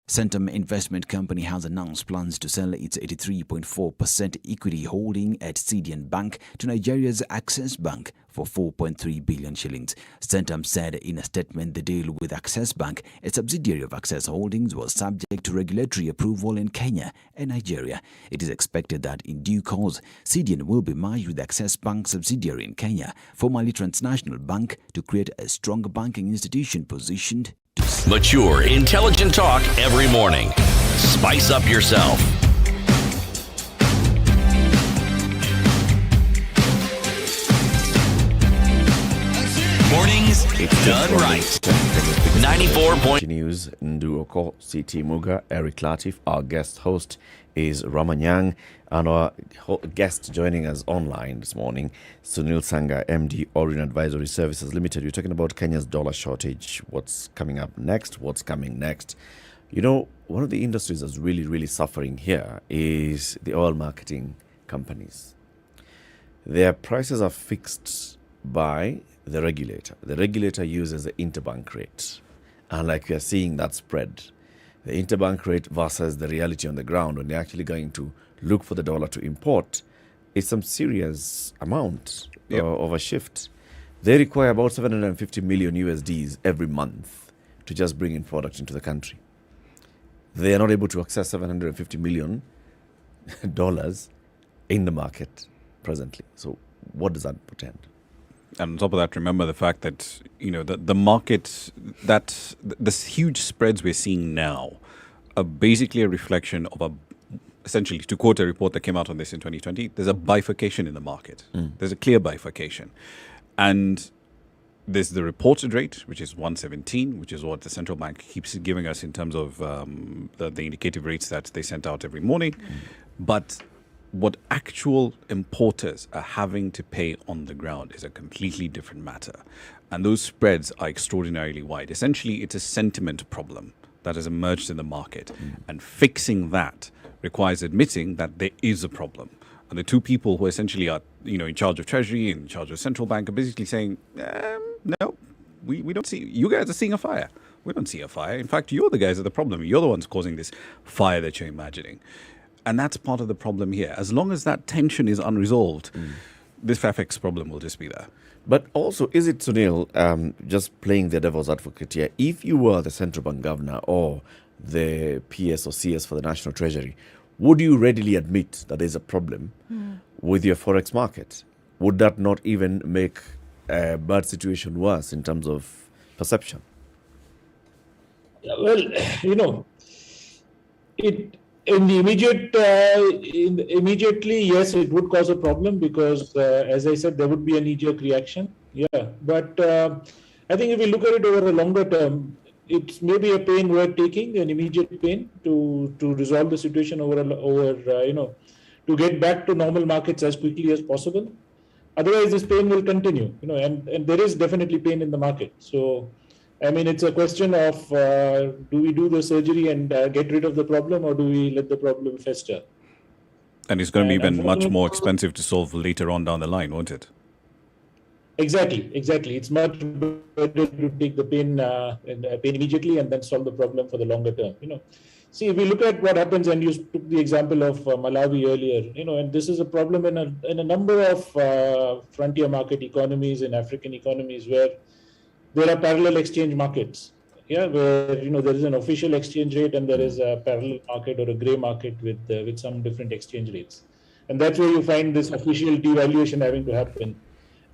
Centum Investment Company has announced plans to sell its 83.4% equity holding at Sidian Bank to Nigeria's Access Bank for 4.3 billion shillings. Centum said in a statement the deal with Access Bank, a subsidiary of Access Holdings, was subject to regulatory approval in Kenya and Nigeria. It is expected that in due course, Sidian will be merged with Access Bank subsidiary in Kenya, formerly Transnational Bank, to create a stronger banking institution positioned Mature, intelligent talk every morning. Spice up yourself. Mornings News done right. 94 News Ndu Okoh, CT Muga, Eric Latiff. Our guest host is Ramanyang, and our guest joining us online this morning, Sunil Sanga, MD, Orient Advisory Services Limited. We're talking about Kenya's dollar shortage, what's coming up next, what's coming next. You know, one of the industries that's really suffering here is the oil marketing companies. Their prices are fixed by the regulator. The regulator uses the interbank rate. And like we are seeing that spread, the interbank rate versus the reality on the ground when they're actually going to look for the dollar to import is some serious amount of a shift. They require about 750 million USDs every month to just bring in product into the country. They are not able to access $750 million in the market presently. So what does that portend? And on top of that, remember the fact that, you know, the market, that this huge spreads we're seeing now are basically a reflection of essentially, to quote a report that came out on this in 2020, there's a bifurcation in the market. There's a clear bifurcation. And there's the reported rate, which is 117, which is what the central bank keeps giving us in terms of the indicative rates that they sent out every morning. But what actual importers are having to pay on the ground is a completely different matter. And those spreads are extraordinarily wide. Essentially, it's a sentiment problem that has emerged in the market. And fixing that requires admitting that there is a problem. And the two people who essentially are, you know, in charge of Treasury, in charge of central bank, are basically saying, no, we don't see, you guys are seeing a fire. We don't see a fire. In fact, you're the guys that are the problem. You're the ones causing this fire that you're imagining. And that's part of the problem here. As long as that tension is unresolved, this FX problem will just be there. But also, is it, Sunil, just playing the devil's advocate here, if you were the central bank governor or the PS or CS for the National Treasury, would you readily admit that there's a problem with your forex market? Would that not even make a bad situation worse in terms of perception? Well, you know, in the immediately, yes, it would cause a problem because, as I said, there would be a knee-jerk reaction. Yeah, but I think if we look at it over a longer term, it's maybe a pain worth taking, an immediate pain to resolve the situation to get back to normal markets as quickly as possible. Otherwise, this pain will continue. You know, and there is definitely pain in the market. So, I mean, it's a question of do we do the surgery and get rid of the problem, or do we let the problem fester? And it's going to be even much more expensive to solve later on down the line, won't it? Exactly. It's much better to take the pain immediately and then solve the problem for the longer term. You know, see, if we look at what happens, and you took the example of Malawi earlier, you know, and this is a problem in a number of frontier market economies and African economies where there are parallel exchange markets. Yeah, where, you know, there is an official exchange rate and there is a parallel market or a grey market with some different exchange rates, and that's where you find this official devaluation having to happen.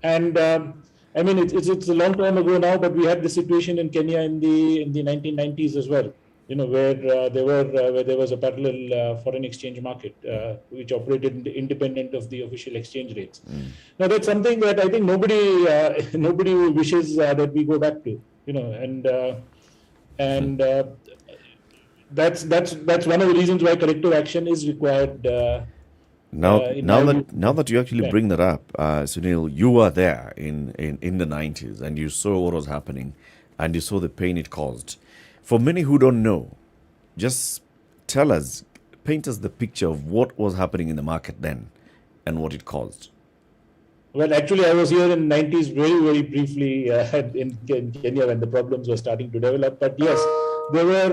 And I mean, it's a long time ago now, but we had the situation in Kenya in the 1990s as well. You know, where there was a parallel foreign exchange market which operated independent of the official exchange rates. Now that's something that I think nobody wishes that we go back to. You know, and that's one of the reasons why corrective action is required. Now that you actually bring that up, Sunil, you were there in the 90s and you saw what was happening and you saw the pain it caused. For many who don't know, just tell us, paint us the picture of what was happening in the market then and what it caused. Well, actually, I was here in the 90s very briefly in Kenya when the problems were starting to develop. But yes, there was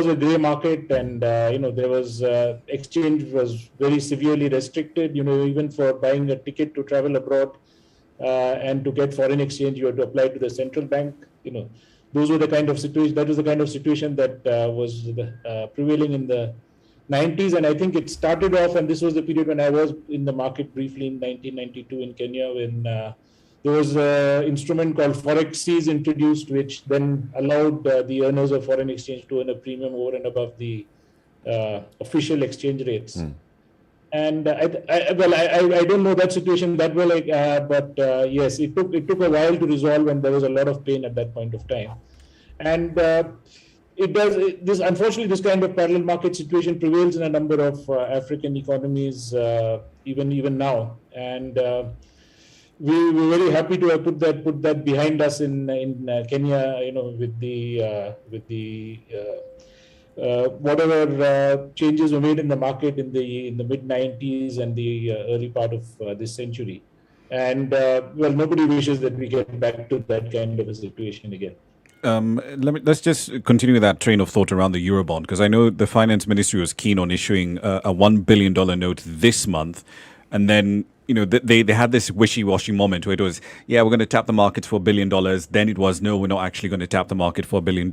a grey market, and there was exchange was very severely restricted. You know, even for buying a ticket to travel abroad and to get foreign exchange, you had to apply to the central bank. You know, those were the kind of situation. That was the kind of situation that was prevailing in the 90s, and I think it started off, and this was the period when I was in the market briefly in 1992 in Kenya, when there was an instrument called forex introduced, which then allowed the earners of foreign exchange to earn a premium over and above the official exchange rates. And I don't know that situation that well, but yes, it took a while to resolve, and there was a lot of pain at that point of time. And unfortunately, this kind of parallel market situation prevails in a number of African economies, even now. And we were very happy to have put that behind us in Kenya, with the whatever changes were made in the market in the mid 90s and the early part of this century. And nobody wishes that we get back to that kind of a situation again. Let's just continue with that train of thought around the Eurobond, because I know the finance ministry was keen on issuing a $1 billion note this month, and then they had this wishy-washy moment where it was, we're going to tap the markets for $1 billion. Then it was, no, we're not actually going to tap the market for $1 billion,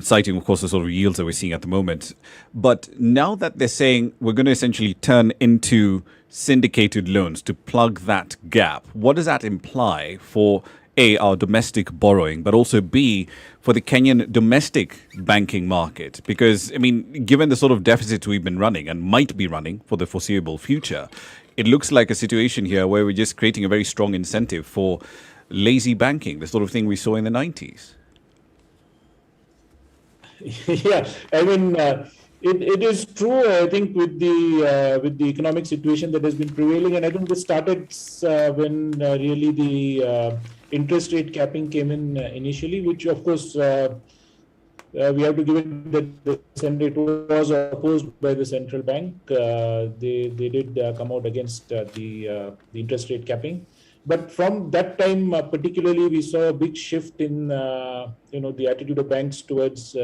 citing, of course, the sort of yields that we're seeing at the moment. But now that they're saying we're going to essentially turn into syndicated loans to plug that gap, what does that imply for A, our domestic borrowing, but also B, for the Kenyan domestic banking market? Because, given the sort of deficits we've been running and might be running for the foreseeable future, it looks like a situation here where we're just creating a very strong incentive for lazy banking, the sort of thing we saw in the 90s. Yeah, it is true, I think, with the economic situation that has been prevailing. And I think this started when really the interest rate capping came in initially, which, of course, we have to give it that it was opposed by the central bank. They did come out against the interest rate capping. But from that time, particularly, we saw a big shift in the attitude of banks towards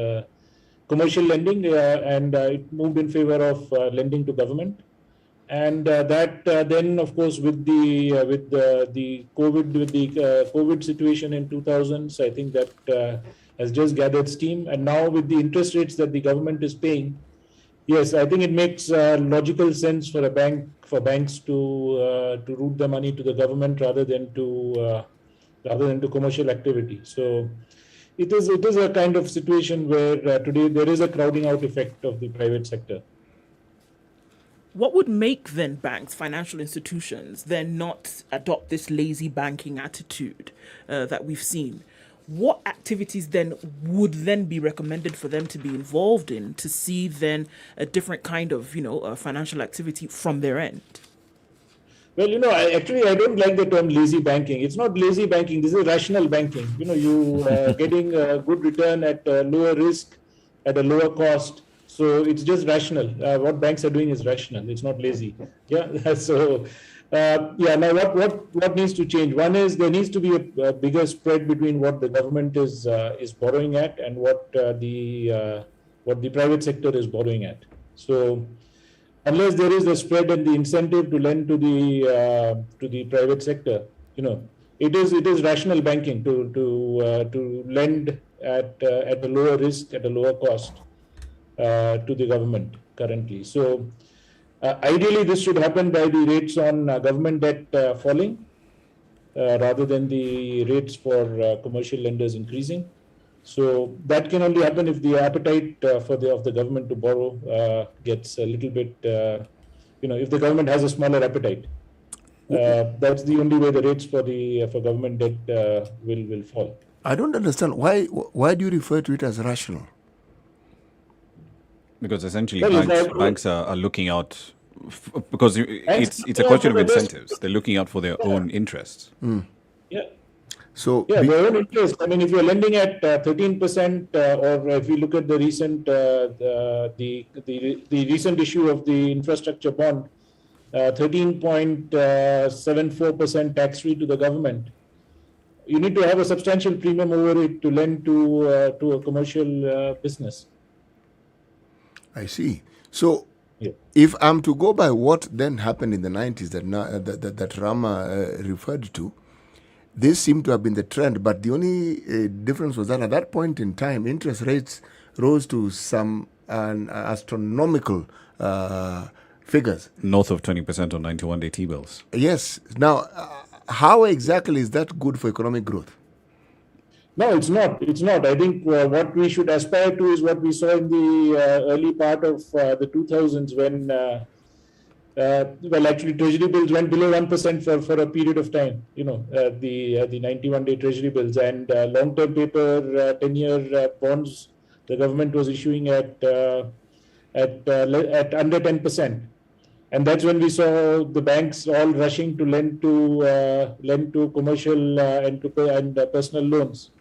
commercial lending, and it moved in favor of lending to government. And that then, of course, with the COVID situation in 2000s, I think that has just gathered steam. And now with the interest rates that the government is paying, yes, I think it makes logical sense for banks to route the money to the government rather than to commercial activity. So it is a kind of situation where today there is a crowding out effect of the private sector. What would make then banks, financial institutions, then not adopt this lazy banking attitude that we've seen? What activities then would then be recommended for them to be involved in to see then a different kind of, financial activity from their end? Well, I don't like the term lazy banking. It's not lazy banking. This is rational banking. You getting a good return at a lower risk, at a lower cost. So it's just rational. What banks are doing is rational. It's not lazy. Yeah. So, now what needs to change? One is there needs to be a bigger spread between what the government is borrowing at and what the private sector is borrowing at. So unless there is a spread and the incentive to lend to the private sector, it is rational banking to lend at a lower risk, at a lower cost to the government currently. So ideally, this should happen by the rates on government debt falling rather than the rates for commercial lenders increasing. So that can only happen if the appetite of the government to borrow gets a little bit, if the government has a smaller appetite. That's the only way the rates for government debt will fall. I don't understand why do you refer to it as rational? Because essentially banks are looking out, because it's a question of incentives. They're looking out for their own interests. Mm. Yeah. So their own interest. If you're lending at 13%, or if you look at the recent the recent issue of the infrastructure bond, 13.74% tax free to the government, you need to have a substantial premium over it to lend to a commercial business. I see. So, if I'm to go by what then happened in the 90s that Rama referred to, this seemed to have been the trend. But the only difference was that at that point in time, interest rates rose to some astronomical figures. North of 20% on 91-day T-bills. Yes. Now, how exactly is that good for economic growth? No, it's not. It's not. I think what we should aspire to is what we saw in the early part of the 2000s when well, actually, treasury bills went below 1% for a period of time. The 91-day treasury bills and long-term paper 10-year bonds. The government was issuing at under 10%, and that's when we saw the banks all rushing to lend to commercial and personal loans.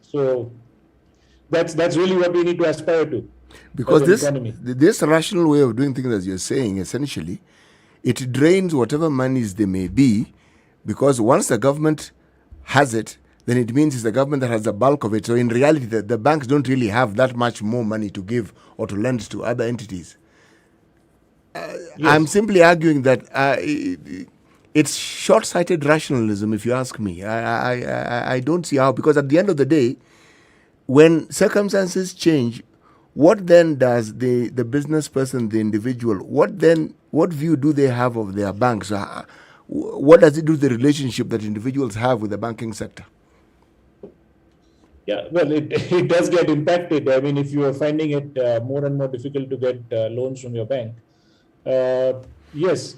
So that's really what we need to aspire to. Because this rational way of doing things, as you're saying, essentially, it drains whatever monies there may be, because once the government has it, then it means it's the government that has the bulk of it. So in reality, the banks don't really have that much more money to give or to lend to other entities. Yes. I'm simply arguing that it's short-sighted rationalism, if you ask me. I don't see how, because at the end of the day, when circumstances change, what then does the business person, the individual, what view do they have of their banks? What does it do to the relationship that individuals have with the banking sector? Yeah, well, it does get impacted. I mean, if you are finding it more and more difficult to get loans from your bank, yes,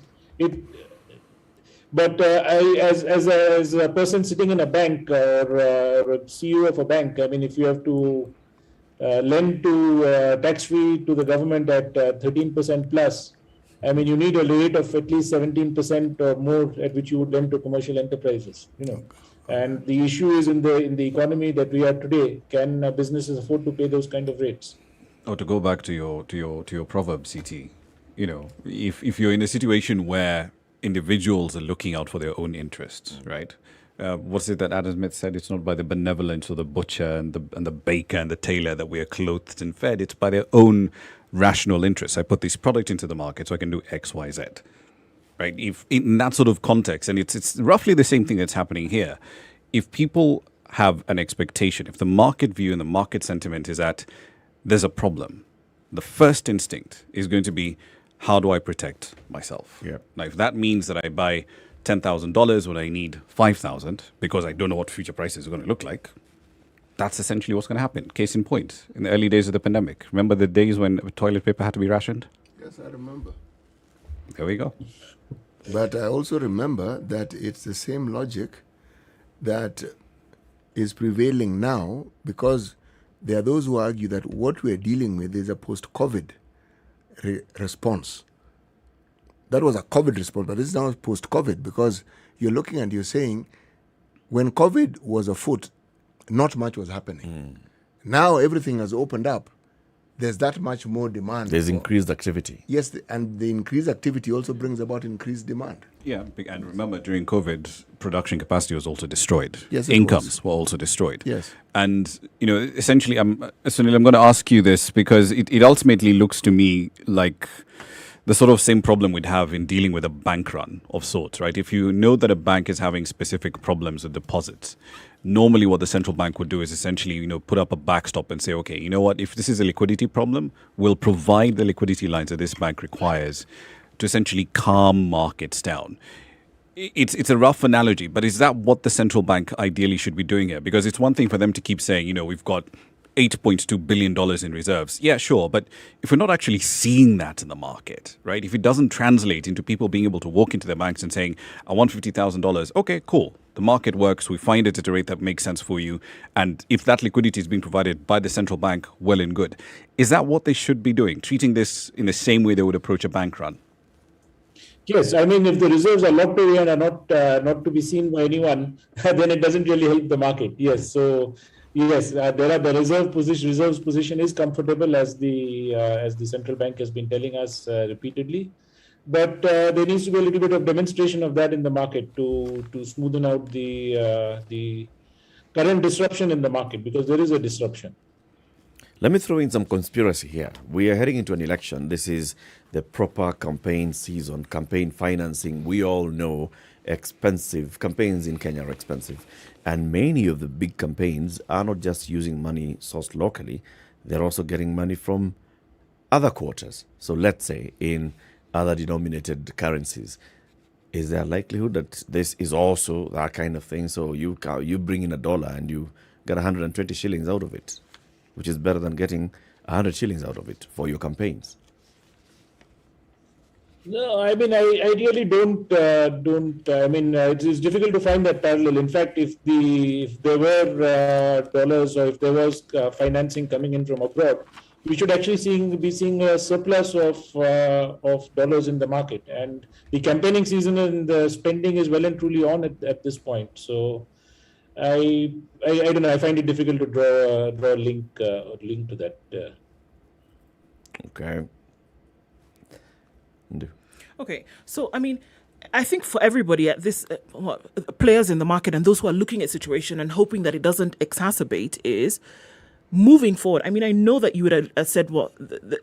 But as a person sitting in a bank or a CEO of a bank, I mean, if you have to lend to tax-free to the government at 13% plus, I mean, you need a rate of at least 17% or more at which you would lend to commercial enterprises. And the issue is in the economy that we are today, can businesses afford to pay those kind of rates? Or to go back to your proverb, CT, if you're in a situation where individuals are looking out for their own interests, right? What's it that Adam Smith said? It's not by the benevolence of the butcher and the baker and the tailor that we are clothed and fed. It's by their own rational interests. I put this product into the market so I can do X, Y, Z, right? If in that sort of context, and it's roughly the same thing that's happening here. If people have an expectation, if the market view and the market sentiment is that there's a problem, the first instinct is going to be, how do I protect myself? Yeah. Now, if that means that I buy $10,000 when I need $5,000 because I don't know what future prices are going to look like, that's essentially what's going to happen. Case in point, in the early days of the pandemic, remember the days when toilet paper had to be rationed? Yes, I remember. There we go. But I also remember that it's the same logic that is prevailing now, because there are those who argue that what we're dealing with is a post-COVID response. That was a COVID response, but this is now post-COVID, because you're looking and you're saying, when COVID was afoot, not much was happening. Now everything has opened up. There's that much more demand. There's increased activity. Yes, and the increased activity also brings about increased demand. Yeah, and remember, during COVID, production capacity was also destroyed. Yes, incomes were also destroyed. Yes. And, essentially, Sunil, I'm going to ask you this because it ultimately looks to me like the sort of same problem we'd have in dealing with a bank run of sorts, right? If you know that a bank is having specific problems with deposits, normally what the central bank would do is essentially, put up a backstop and say, okay, you know what, if this is a liquidity problem, we'll provide the liquidity lines that this bank requires to essentially calm markets down. It's a rough analogy, but is that what the central bank ideally should be doing here? Because it's one thing for them to keep saying, we've got $8.2 billion in reserves. Yeah, sure. But if we're not actually seeing that in the market, right? If it doesn't translate into people being able to walk into their banks and saying, I want $50,000. Okay, cool. The market works. We find it at a rate that makes sense for you. And if that liquidity is being provided by the central bank, well and good. Is that what they should be doing? Treating this in the same way they would approach a bank run? Yes, I mean, if the reserves are locked away and are not to be seen by anyone, then it doesn't really help the market. Yes, so yes, the reserves position is comfortable, as the central bank has been telling us repeatedly, but there needs to be a little bit of demonstration of that in the market to smoothen out the current disruption in the market, because there is a disruption. Let me throw in some conspiracy here. We are heading into an election. This is the proper campaign season, campaign financing. We all know expensive. Campaigns in Kenya are expensive. And many of the big campaigns are not just using money sourced locally. They're also getting money from other quarters. So let's say in other denominated currencies. Is there a likelihood that this is also that kind of thing? So you bring in $1 and you get 120 shillings out of it, which is better than getting 100 shillings out of it for your campaigns. No, I mean, I really don't. I mean, it's difficult to find that parallel. In fact, if there were dollars or if there was financing coming in from abroad, we should actually be seeing a surplus of dollars in the market. And the campaigning season and the spending is well and truly on at this point. So, I don't know. I find it difficult to draw a link to that. Okay. Okay, so I mean, I think for everybody at this, players in the market and those who are looking at situation and hoping that it doesn't exacerbate is moving forward. I mean, I know that you would have said, well,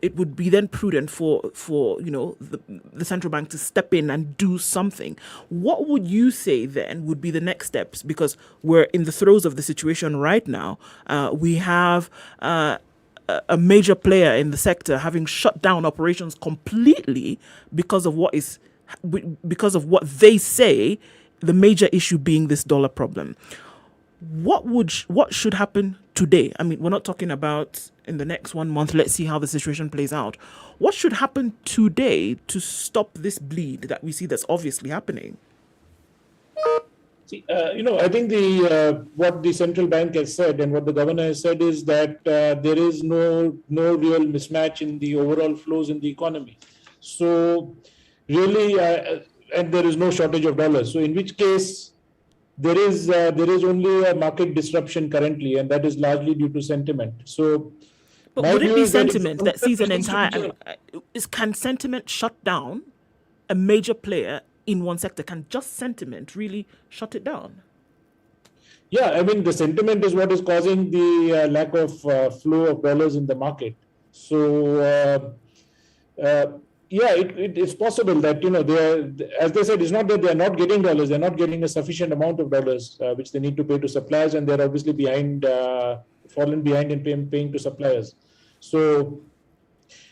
it would be then prudent for the central bank to step in and do something. What would you say then would be the next steps? Because we're in the throes of the situation right now. We have a major player in the sector having shut down operations completely because of what they say the major issue being this dollar problem. What should happen today? I mean, we're not talking about in the next 1 month. Let's see how the situation plays out. What should happen today to stop this bleed that we see that's obviously happening? I think what the central bank has said and what the governor has said is that there is no real mismatch in the overall flows in the economy. So really, and there is no shortage of dollars. So in which case, there is only a market disruption currently, and that is largely due to sentiment. So, but would it be sentiment that sees an entire? Can sentiment shut down a major player in one sector? Can just sentiment really shut it down? Yeah, I mean, the sentiment is what is causing the lack of flow of dollars in the market. So, it's possible that, as they said, it's not that they're not getting dollars, they're not getting a sufficient amount of dollars, which they need to pay to suppliers, and they're obviously fallen behind in paying to suppliers. So,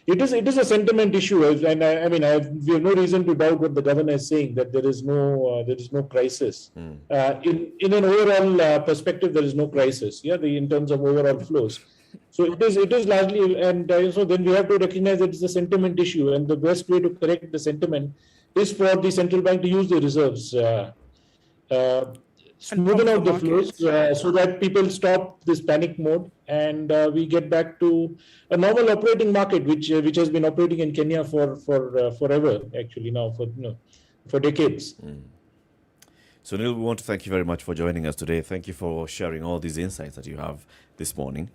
it is a sentiment issue, and we have no reason to doubt what the governor is saying, that there is no crisis. In an overall perspective, there is no crisis. In terms of overall flows. So it is largely, and so then we have to recognize that it's a sentiment issue, and the best way to correct the sentiment is for the central bank to use the reserves. Smoothen out the flows so that people stop this panic mode and we get back to a normal operating market, which has been operating in Kenya for forever, actually now for decades. So Neil, we want to thank you very much for joining us today. Thank you for sharing all these insights that you have this morning.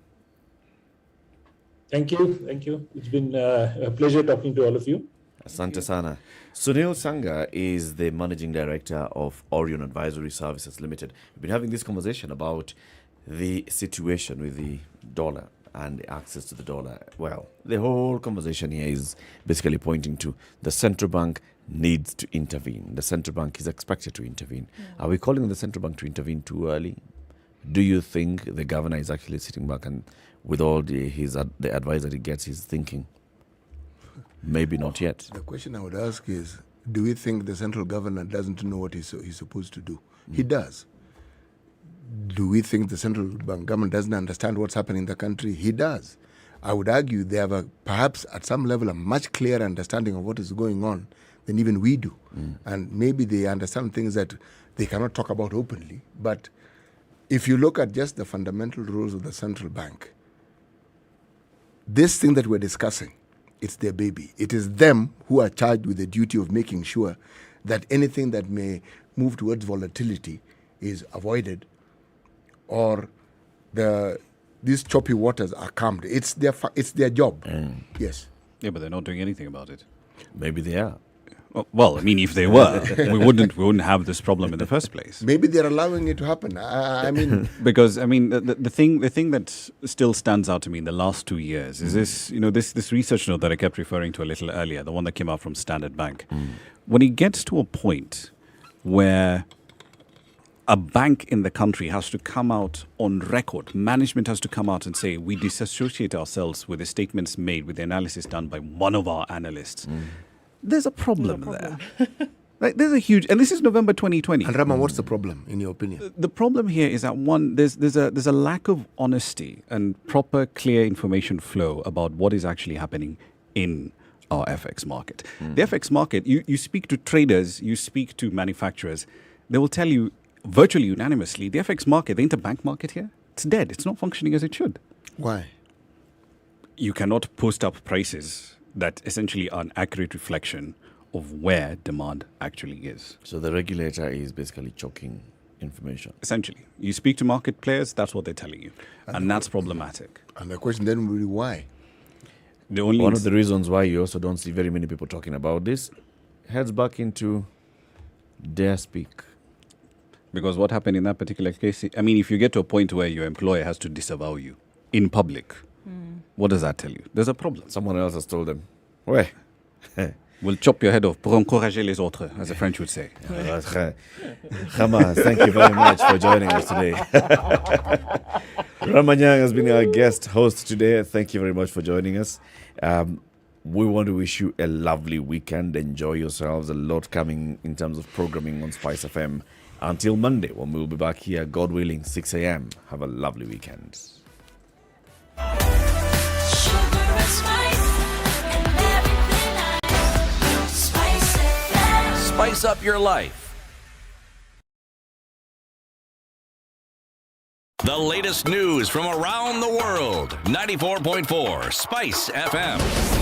Thank you. It's been a pleasure talking to all of you. Asante sana. Sunil Sanga is the Managing Director of Orion Advisory Services Limited. We've been having this conversation about the situation with the dollar and the access to the dollar. Well, the whole conversation here is basically pointing to the central bank needs to intervene. The central bank is expected to intervene. Are we calling on the central bank to intervene too early? Do you think the governor is actually sitting back and with all the advice that he gets, he's thinking, maybe not yet? The question I would ask is, do we think the central governor doesn't know what he's supposed to do? He does. Do we think the central bank government doesn't understand what's happening in the country? He does. I would argue they have perhaps at some level a much clearer understanding of what is going on than even we do. And maybe they understand things that they cannot talk about openly. But if you look at just the fundamental rules of the central bank, this thing that we're discussing, it's their baby. It is them who are charged with the duty of making sure that anything that may move towards volatility is avoided, or these choppy waters are calmed. It's their job. Yes. Yeah, but they're not doing anything about it. Maybe they are. Well, I mean, if they were, we wouldn't have this problem in the first place. Maybe they're allowing it to happen. I mean, because I mean, the thing that still stands out to me in the last 2 years is this research note that I kept referring to a little earlier, the one that came out from Standard Bank. When it gets to a point where a bank in the country has to come out on record, management has to come out and say, we disassociate ourselves with the statements made, with the analysis done by one of our analysts. There's a problem there. Like, there's a huge, and this is November 2020. And Rama, what's the problem in your opinion? The problem here is that there's a lack of honesty and proper, clear information flow about what is actually happening in our FX market. The FX market, you speak to traders, you speak to manufacturers, they will tell you virtually unanimously, the FX market, the interbank market here, it's dead. It's not functioning as it should. Why? You cannot post up prices that essentially are an accurate reflection of where demand actually is. So the regulator is basically choking information. Essentially. You speak to market players, that's what they're telling you. And that's problematic. And the question then will be why? One of the reasons why you also don't see very many people talking about this heads back into dare speak. Because what happened in that particular case, I mean, if you get to a point where your employer has to disavow you in public, what does that tell you? There's a problem. Someone else has told them, where? We'll chop your head off pour encourager les autres, as the French would say. Khama, thank you very much for joining us today. Ramanyang has been our guest host today. Thank you very much for joining us. We want to wish you a lovely weekend. Enjoy yourselves. A lot coming in terms of programming on Spice FM. Until Monday, when we'll be back here, God willing, 6 a.m. Have a lovely weekend. Spice up your life. The latest news from around the world. 94.4 Spice FM.